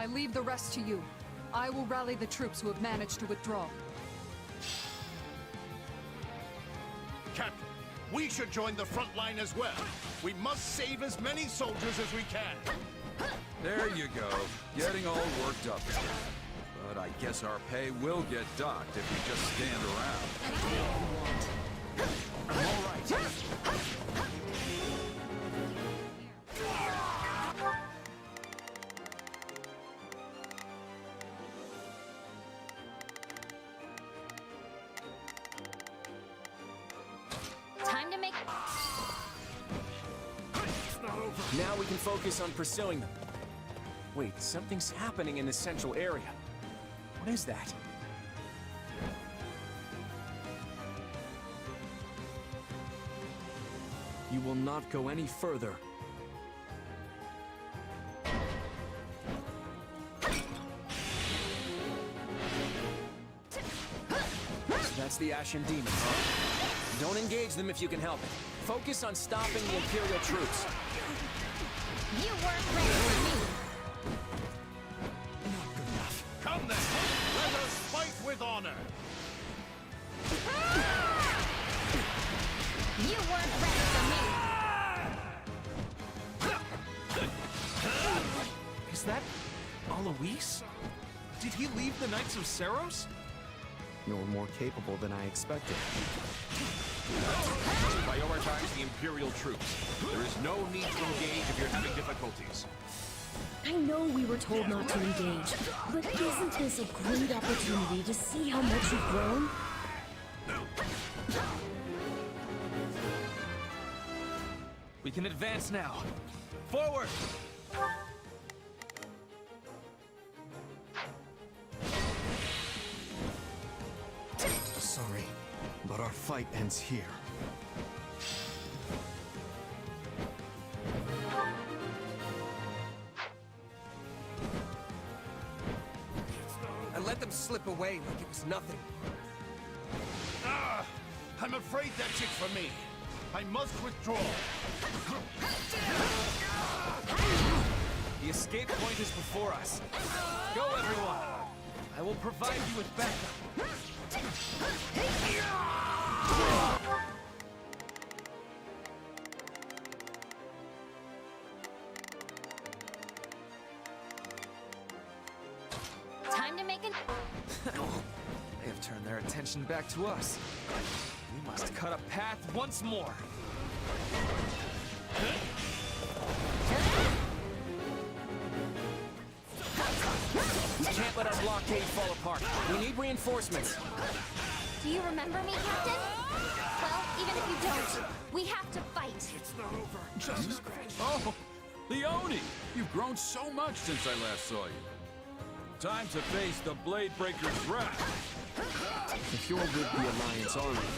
I leave the rest to you. I will rally the troops who have managed to withdraw. Captain, we should join the front line as well. We must save as many soldiers as we can. There you go. Getting all worked up again. But I guess our pay will get docked if we just stand around. I'm all right. Time to make... Now we can focus on pursuing them. Wait, something's happening in the central area. What is that? You will not go any further. So that's the Ashen Demon, huh? Don't engage them if you can help it. Focus on stopping the Imperial troops. You weren't ready for me. Come then, let us fight with honor. You weren't ready for me. Is that Alois? Did he leave the Knights of Seros? You're more capable than I expected. Prioritize the Imperial troops. There is no need to engage if you're having difficulties. I know we were told not to engage, but isn't this a great opportunity to see how much you've grown? We can advance now. Forward! Sorry, but our fight ends here. I let them slip away like it was nothing. I'm afraid that's it for me. I must withdraw. The escape point is before us. Go, everyone! I will provide you with backup. Time to make an... They have turned their attention back to us. We must cut a path once more. We can't let our blockade fall apart. We need reinforcements. Do you remember me, Captain? Well, even if you don't, we have to fight. It's not over. Jesus Christ. Oh, Leone! You've grown so much since I last saw you. Time to face the Blade Breaker's wrath. If you're with the Alliance army,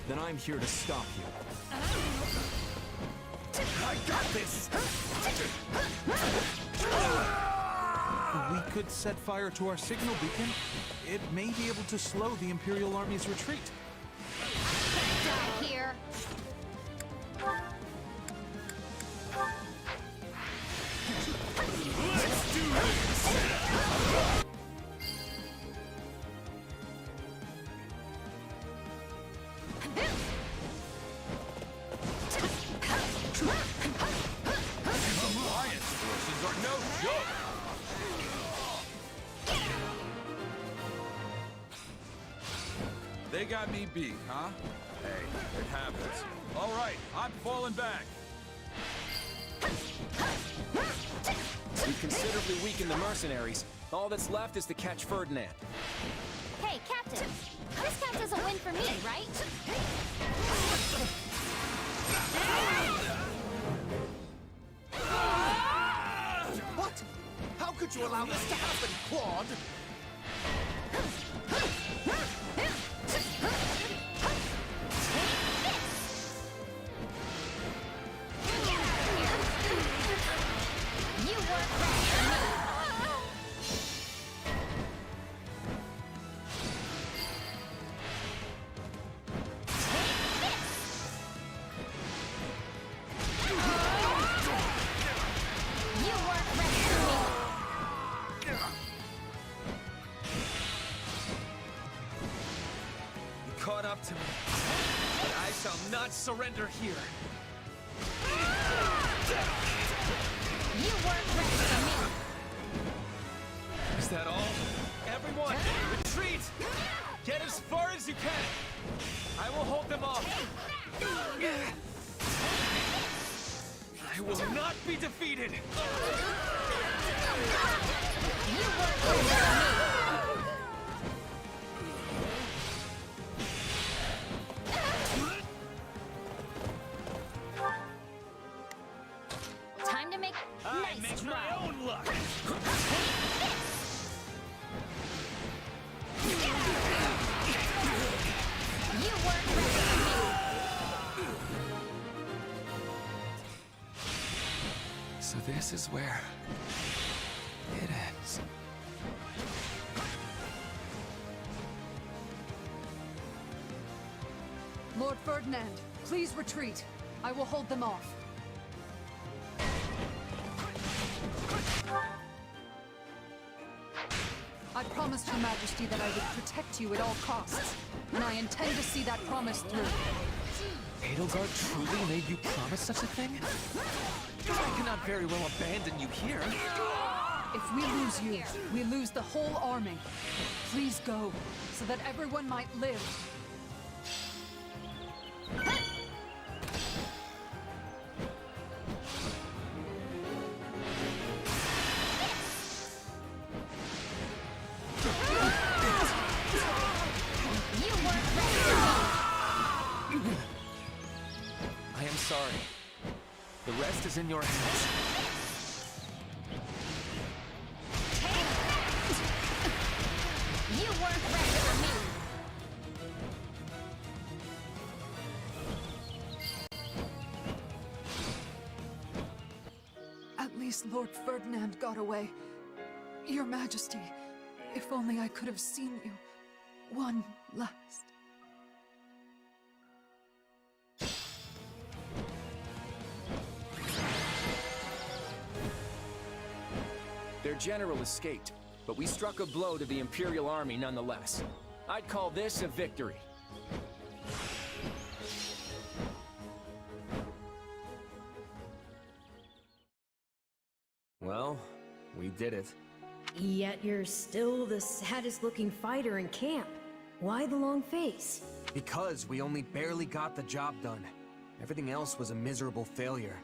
then I'm here to stop you. I got this! We could set fire to our signal beacon. It may be able to slow the Imperial Army's retreat. Die here. Let's do this! Alliance forces are no joke. They got me beat, huh? Hey, it happens. All right, I'm falling back. We've considerably weakened the mercenaries. All that's left is to catch Ferdinand. Hey, Captain. This counts as a win for me, right? What? How could you allow this to happen, Claude? You weren't ready for me. You weren't ready for me. caught up to me, but I shall not surrender here. You weren't ready for me. Is that all? Everyone, retreat! Get as far as you can! I will hold them off! I will not be defeated! You weren't ready for me. Time to make nice try. My own luck! You weren't ready for me. So this is where it ends. Lord Ferdinand, please retreat. I will hold them off. I promised Your Majesty that I would protect you at all costs, and I intend to see that promise through. Edelgard truly made you promise such a thing? I cannot very well abandon you here. If we lose you, we lose the whole army. Please go, so that everyone might live. I am sorry. The rest is in your hands. You weren't ready for me. At least Lord Ferdinand got away. Your Majesty, if only I could have seen you one last. Their general escaped, but we struck a blow to the Imperial Army nonetheless. I'd call this a victory. Well, we did it. Yet you're still the saddest looking fighter in camp. Why the long face? Because we only barely got the job done. Everything else was a miserable failure.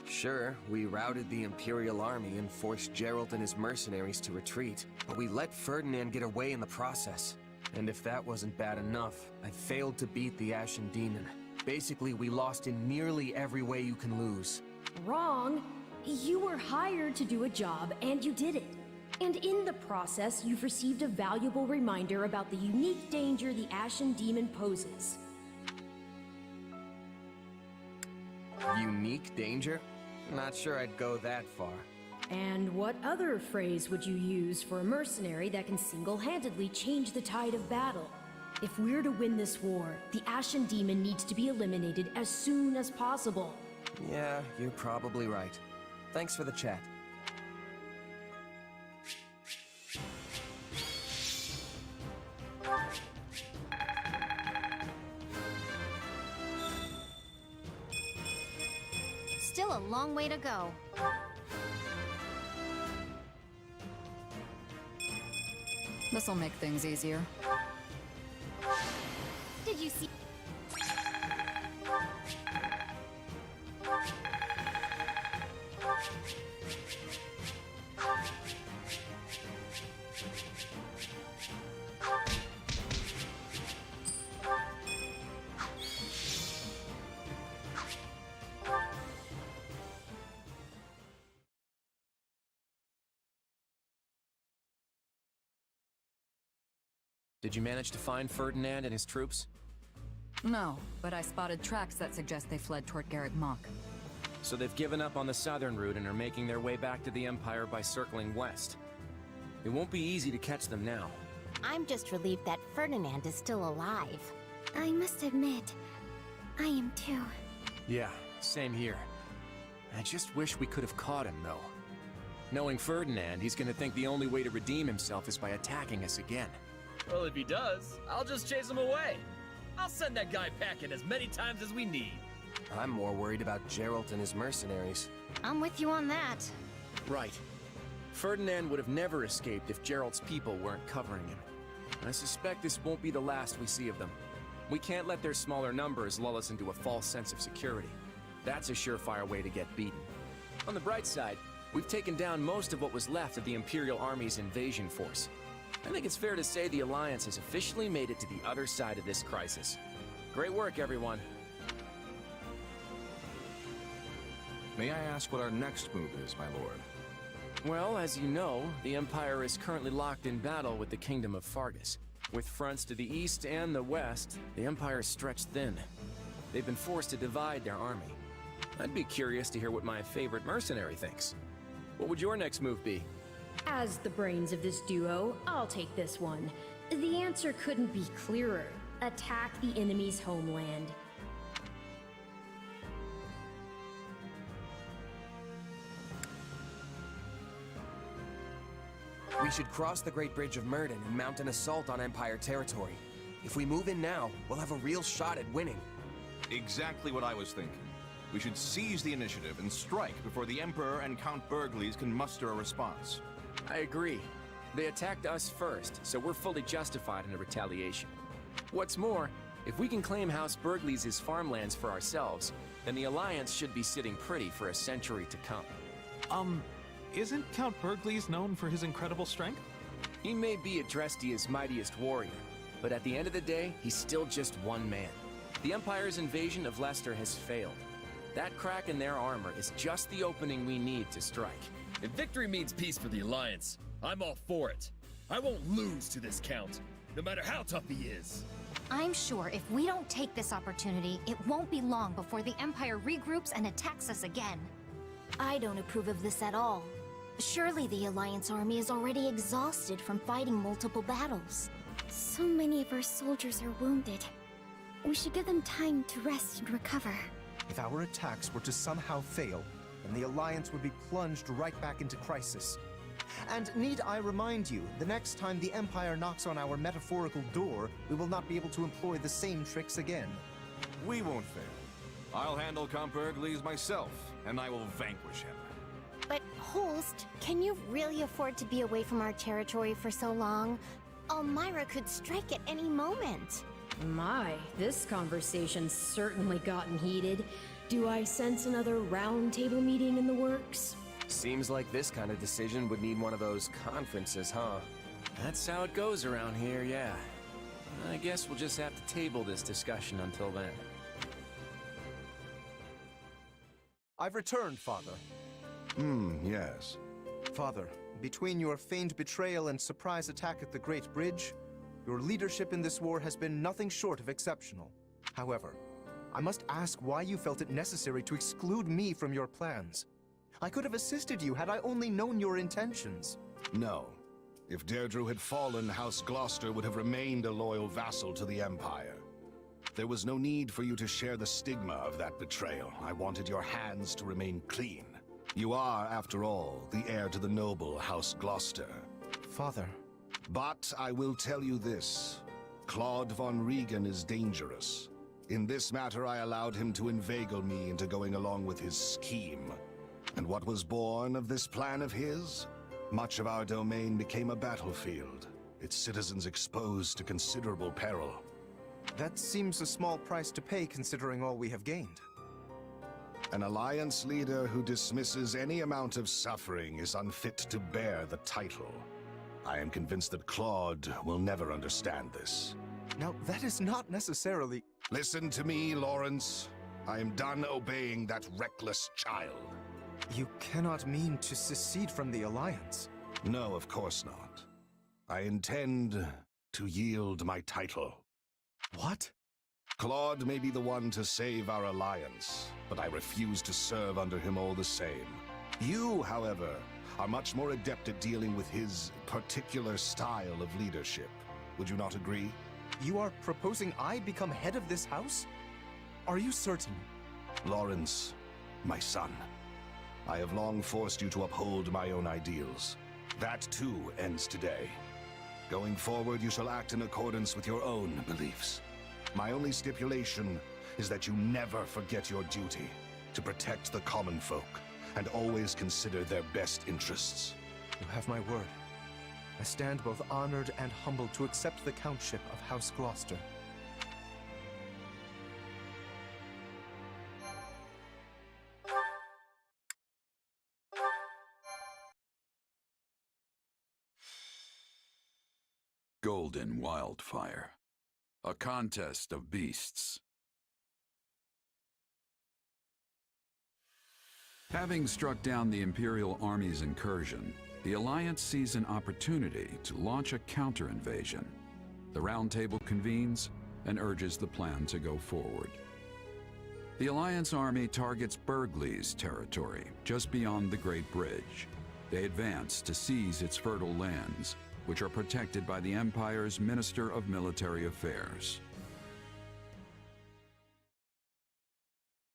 Sure, we routed the Imperial Army and forced Geralt and his mercenaries to retreat, but we let Ferdinand get away in the process. And if that wasn't bad enough, I failed to beat the Ashen Demon. Basically, we lost in nearly every way you can lose. Wrong. You were hired to do a job, and you did it. And in the process, you've received a valuable reminder about the unique danger the Ashen Demon poses. Unique danger? Not sure I'd go that far. And what other phrase would you use for a mercenary that can single-handedly change the tide of battle? If we're to win this war, the Ashen Demon needs to be eliminated as soon as possible. Yeah, you're probably right. Thanks for the chat. Still a long way to go. This'll make things easier. Did you see? Did you manage to find Ferdinand and his troops? No, but I spotted tracks that suggest they fled toward Garreg Mach. So they've given up on the southern route and are making their way back to the Empire by circling west. It won't be easy to catch them now. I'm just relieved that Ferdinand is still alive. I must admit, I am too. Yeah, same here. I just wish we could have caught him, though. Knowing Ferdinand, he's gonna think the only way to redeem himself is by attacking us again. Well, if he does, I'll just chase him away. I'll send that guy packing as many times as we need. I'm more worried about Geralt and his mercenaries. I'm with you on that. Right. Ferdinand would have never escaped if Geralt's people weren't covering him. I suspect this won't be the last we see of them. We can't let their smaller numbers lull us into a false sense of security. That's a surefire way to get beaten. On the bright side, we've taken down most of what was left of the Imperial Army's invasion force. I think it's fair to say the Alliance has officially made it to the other side of this crisis. Great work, everyone. May I ask what our next move is, my lord? Well, as you know, the Empire is currently locked in battle with the Kingdom of Fargus. With fronts to the east and the west, the Empire is stretched thin. They've been forced to divide their army. I'd be curious to hear what my favorite mercenary thinks. What would your next move be? As the brains of this duo, I'll take this one. The answer couldn't be clearer. Attack the enemy's homeland. We should cross the Great Bridge of Myrden and mount an assault on Empire territory. If we move in now, we'll have a real shot at winning. Exactly what I was thinking. We should seize the initiative and strike before the Emperor and Count Burgleys can muster a response. I agree. They attacked us first, so we're fully justified in a retaliation. What's more, if we can claim House Burgleys' farmlands for ourselves, then the Alliance should be sitting pretty for a century to come. Isn't Count Burgleys known for his incredible strength? He may be Adrestia's mightiest warrior, but at the end of the day, he's still just one man. The Empire's invasion of Leicester has failed. That crack in their armor is just the opening we need to strike. If victory means peace for the Alliance, I'm all for it. I won't lose to this Count, no matter how tough he is. I'm sure if we don't take this opportunity, it won't be long before the Empire regroups and attacks us again. I don't approve of this at all. Surely the Alliance army is already exhausted from fighting multiple battles. So many of our soldiers are wounded. We should give them time to rest and recover. If our attacks were to somehow fail, then the Alliance would be plunged right back into crisis. And need I remind you, the next time the Empire knocks on our metaphorical door, we will not be able to employ the same tricks again. We won't fail. I'll handle Count Burgleys myself, and I will vanquish him. But Holst, can you really afford to be away from our territory for so long? Elmira could strike at any moment. My, this conversation's certainly gotten heated. Do I sense another round-table meeting in the works? Seems like this kind of decision would need one of those conferences, huh? That's how it goes around here, yeah. I guess we'll just have to table this discussion until then. I've returned, Father. Yes. Father, between your feigned betrayal and surprise attack at the Great Bridge, your leadership in this war has been nothing short of exceptional. However, I must ask why you felt it necessary to exclude me from your plans. I could have assisted you had I only known your intentions. No. If Deirdre had fallen, House Gloucester would have remained a loyal vassal to the Empire. There was no need for you to share the stigma of that betrayal. I wanted your hands to remain clean. You are, after all, the heir to the noble House Gloucester. Father. But I will tell you this. Claude von Regan is dangerous. In this matter, I allowed him to inveigle me into going along with his scheme. And what was born of this plan of his? Much of our domain became a battlefield, its citizens exposed to considerable peril. That seems a small price to pay considering all we have gained. An Alliance leader who dismisses any amount of suffering is unfit to bear the title. I am convinced that Claude will never understand this. Now, that is not necessarily... Listen to me, Lawrence. I am done obeying that reckless child. You cannot mean to secede from the Alliance. No, of course not. I intend to yield my title. What? Claude may be the one to save our alliance, but I refuse to serve under him all the same. You, however, are much more adept at dealing with his particular style of leadership. Would you not agree? You are proposing I become head of this house? Are you certain? Lawrence, my son, I have long forced you to uphold my own ideals. That, too, ends today. Going forward, you shall act in accordance with your own beliefs. My only stipulation is that you never forget your duty to protect the common folk and always consider their best interests. You have my word. I stand both honored and humbled to accept the countship of House Gloucester. Golden Wildfire. A contest of beasts. Having struck down the Imperial Army's incursion, the Alliance sees an opportunity to launch a counter-invasion. The Round Table convenes and urges the plan to go forward. The Alliance army targets Burgley's territory, just beyond the Great Bridge. They advance to seize its fertile lands, which are protected by the Empire's Minister of Military Affairs.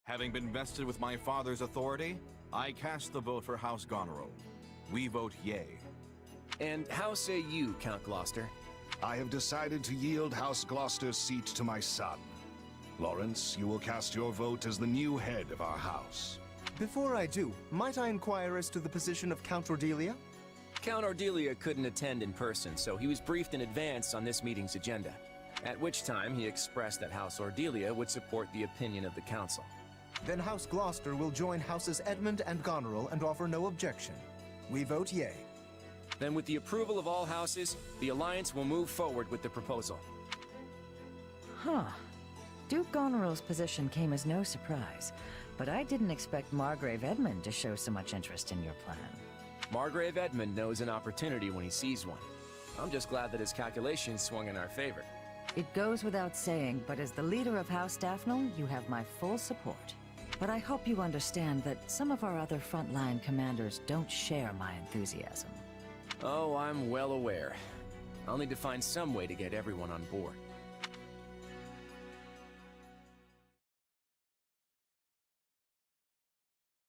Having been vested with my father's authority, I cast the vote for House Goneril. We vote yay. And how say you, Count Gloucester? I have decided to yield House Gloucester's seat to my son. Lawrence, you will cast your vote as the new head of our house. Before I do, might I inquire as to the position of Count Ordelia? Count Ordelia couldn't attend in person, so he was briefed in advance on this meeting's agenda, at which time he expressed that House Ordelia would support the opinion of the Council. Then House Gloucester will join Houses Edmund and Goneril and offer no objection. We vote yay. Then with the approval of all houses, the Alliance will move forward with the proposal. Huh. Duke Goneril's position came as no surprise, but I didn't expect Margrave Edmund to show so much interest in your plan. Margrave Edmund knows an opportunity when he sees one. I'm just glad that his calculations swung in our favor. It goes without saying, but as the leader of House Daphne, you have my full support. But I hope you understand that some of our other frontline commanders don't share my enthusiasm. Oh, I'm well aware. I'll need to find some way to get everyone on board.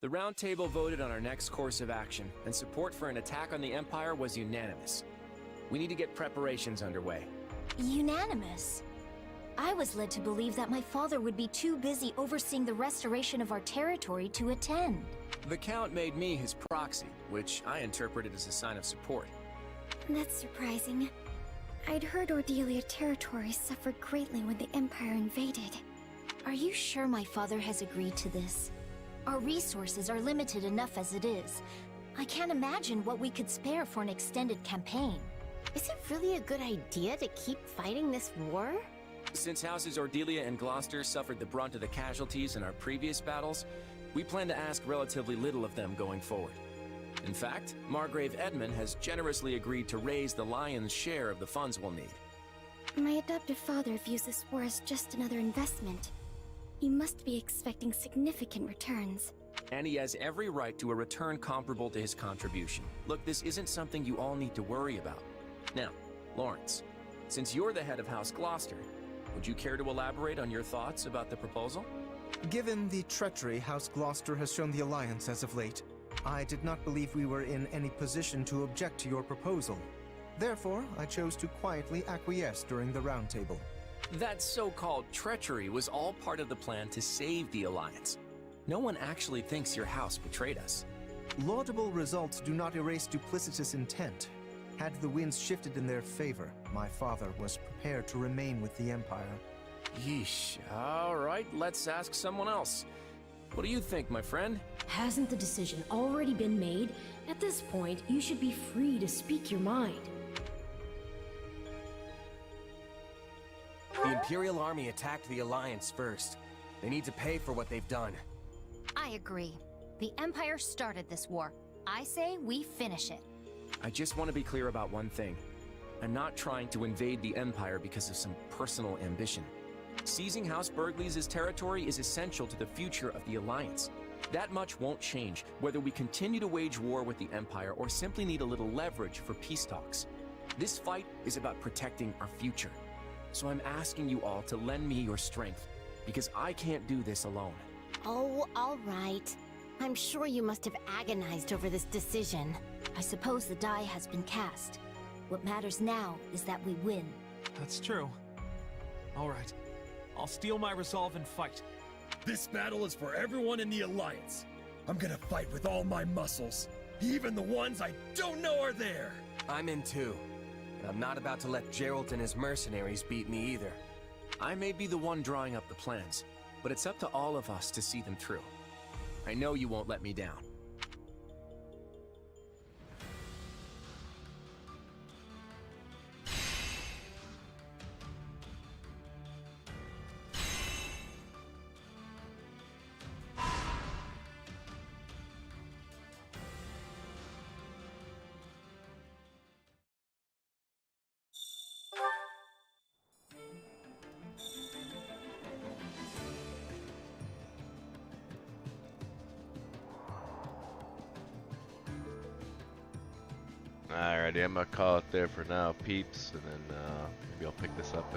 The Round Table voted on our next course of action, and support for an attack on the Empire was unanimous. We need to get preparations underway. Unanimous? I was led to believe that my father would be too busy overseeing the restoration of our territory to attend. The Count made me his proxy, which I interpreted as a sign of support. That's surprising. I'd heard Ordelia territory suffered greatly when the Empire invaded. Are you sure my father has agreed to this? Our resources are limited enough as it is. I can't imagine what we could spare for an extended campaign. Is it really a good idea to keep fighting this war? Since Houses Ordelia and Gloucester suffered the brunt of the casualties in our previous battles, we plan to ask relatively little of them going forward. In fact, Margrave Edmund has generously agreed to raise the lion's share of the funds we'll need. My adoptive father views this war as just another investment. He must be expecting significant returns. And he has every right to a return comparable to his contribution. Look, this isn't something you all need to worry about. Now, Lawrence, since you're the head of House Gloucester, would you care to elaborate on your thoughts about the proposal? Given the treachery House Gloucester has shown the Alliance as of late, I did not believe we were in any position to object to your proposal. Therefore, I chose to quietly acquiesce during the Round Table. That so-called treachery was all part of the plan to save the Alliance. No one actually thinks your house betrayed us. Laudable results do not erase duplicitous intent. Had the winds shifted in their favor, my father was prepared to remain with the Empire. Yeesh. All right, let's ask someone else. What do you think, my friend? Hasn't the decision already been made? At this point, you should be free to speak your mind. The Imperial Army attacked the Alliance first. They need to pay for what they've done. I agree. The Empire started this war. I say we finish it. I just want to be clear about one thing. I'm not trying to invade the Empire because of some personal ambition. Seizing House Burgley's territory is essential to the future of the Alliance. That much won't change, whether we continue to wage war with the Empire or simply need a little leverage for peace talks. This fight is about protecting our future. So I'm asking you all to lend me your strength, because I can't do this alone. Oh, all right. I'm sure you must have agonized over this decision. I suppose the die has been cast. What matters now is that we win. That's true. All right. I'll steel my resolve and fight. This battle is for everyone in the Alliance. I'm gonna fight with all my muscles, even the ones I don't know are there. I'm in too. And I'm not about to let Geralt and his mercenaries beat me either. I may be the one drawing up the plans, but it's up to all of us to see them through. I know you won't let me down. Alrighty, I'm gonna call it there for now, peeps, and then maybe I'll pick this up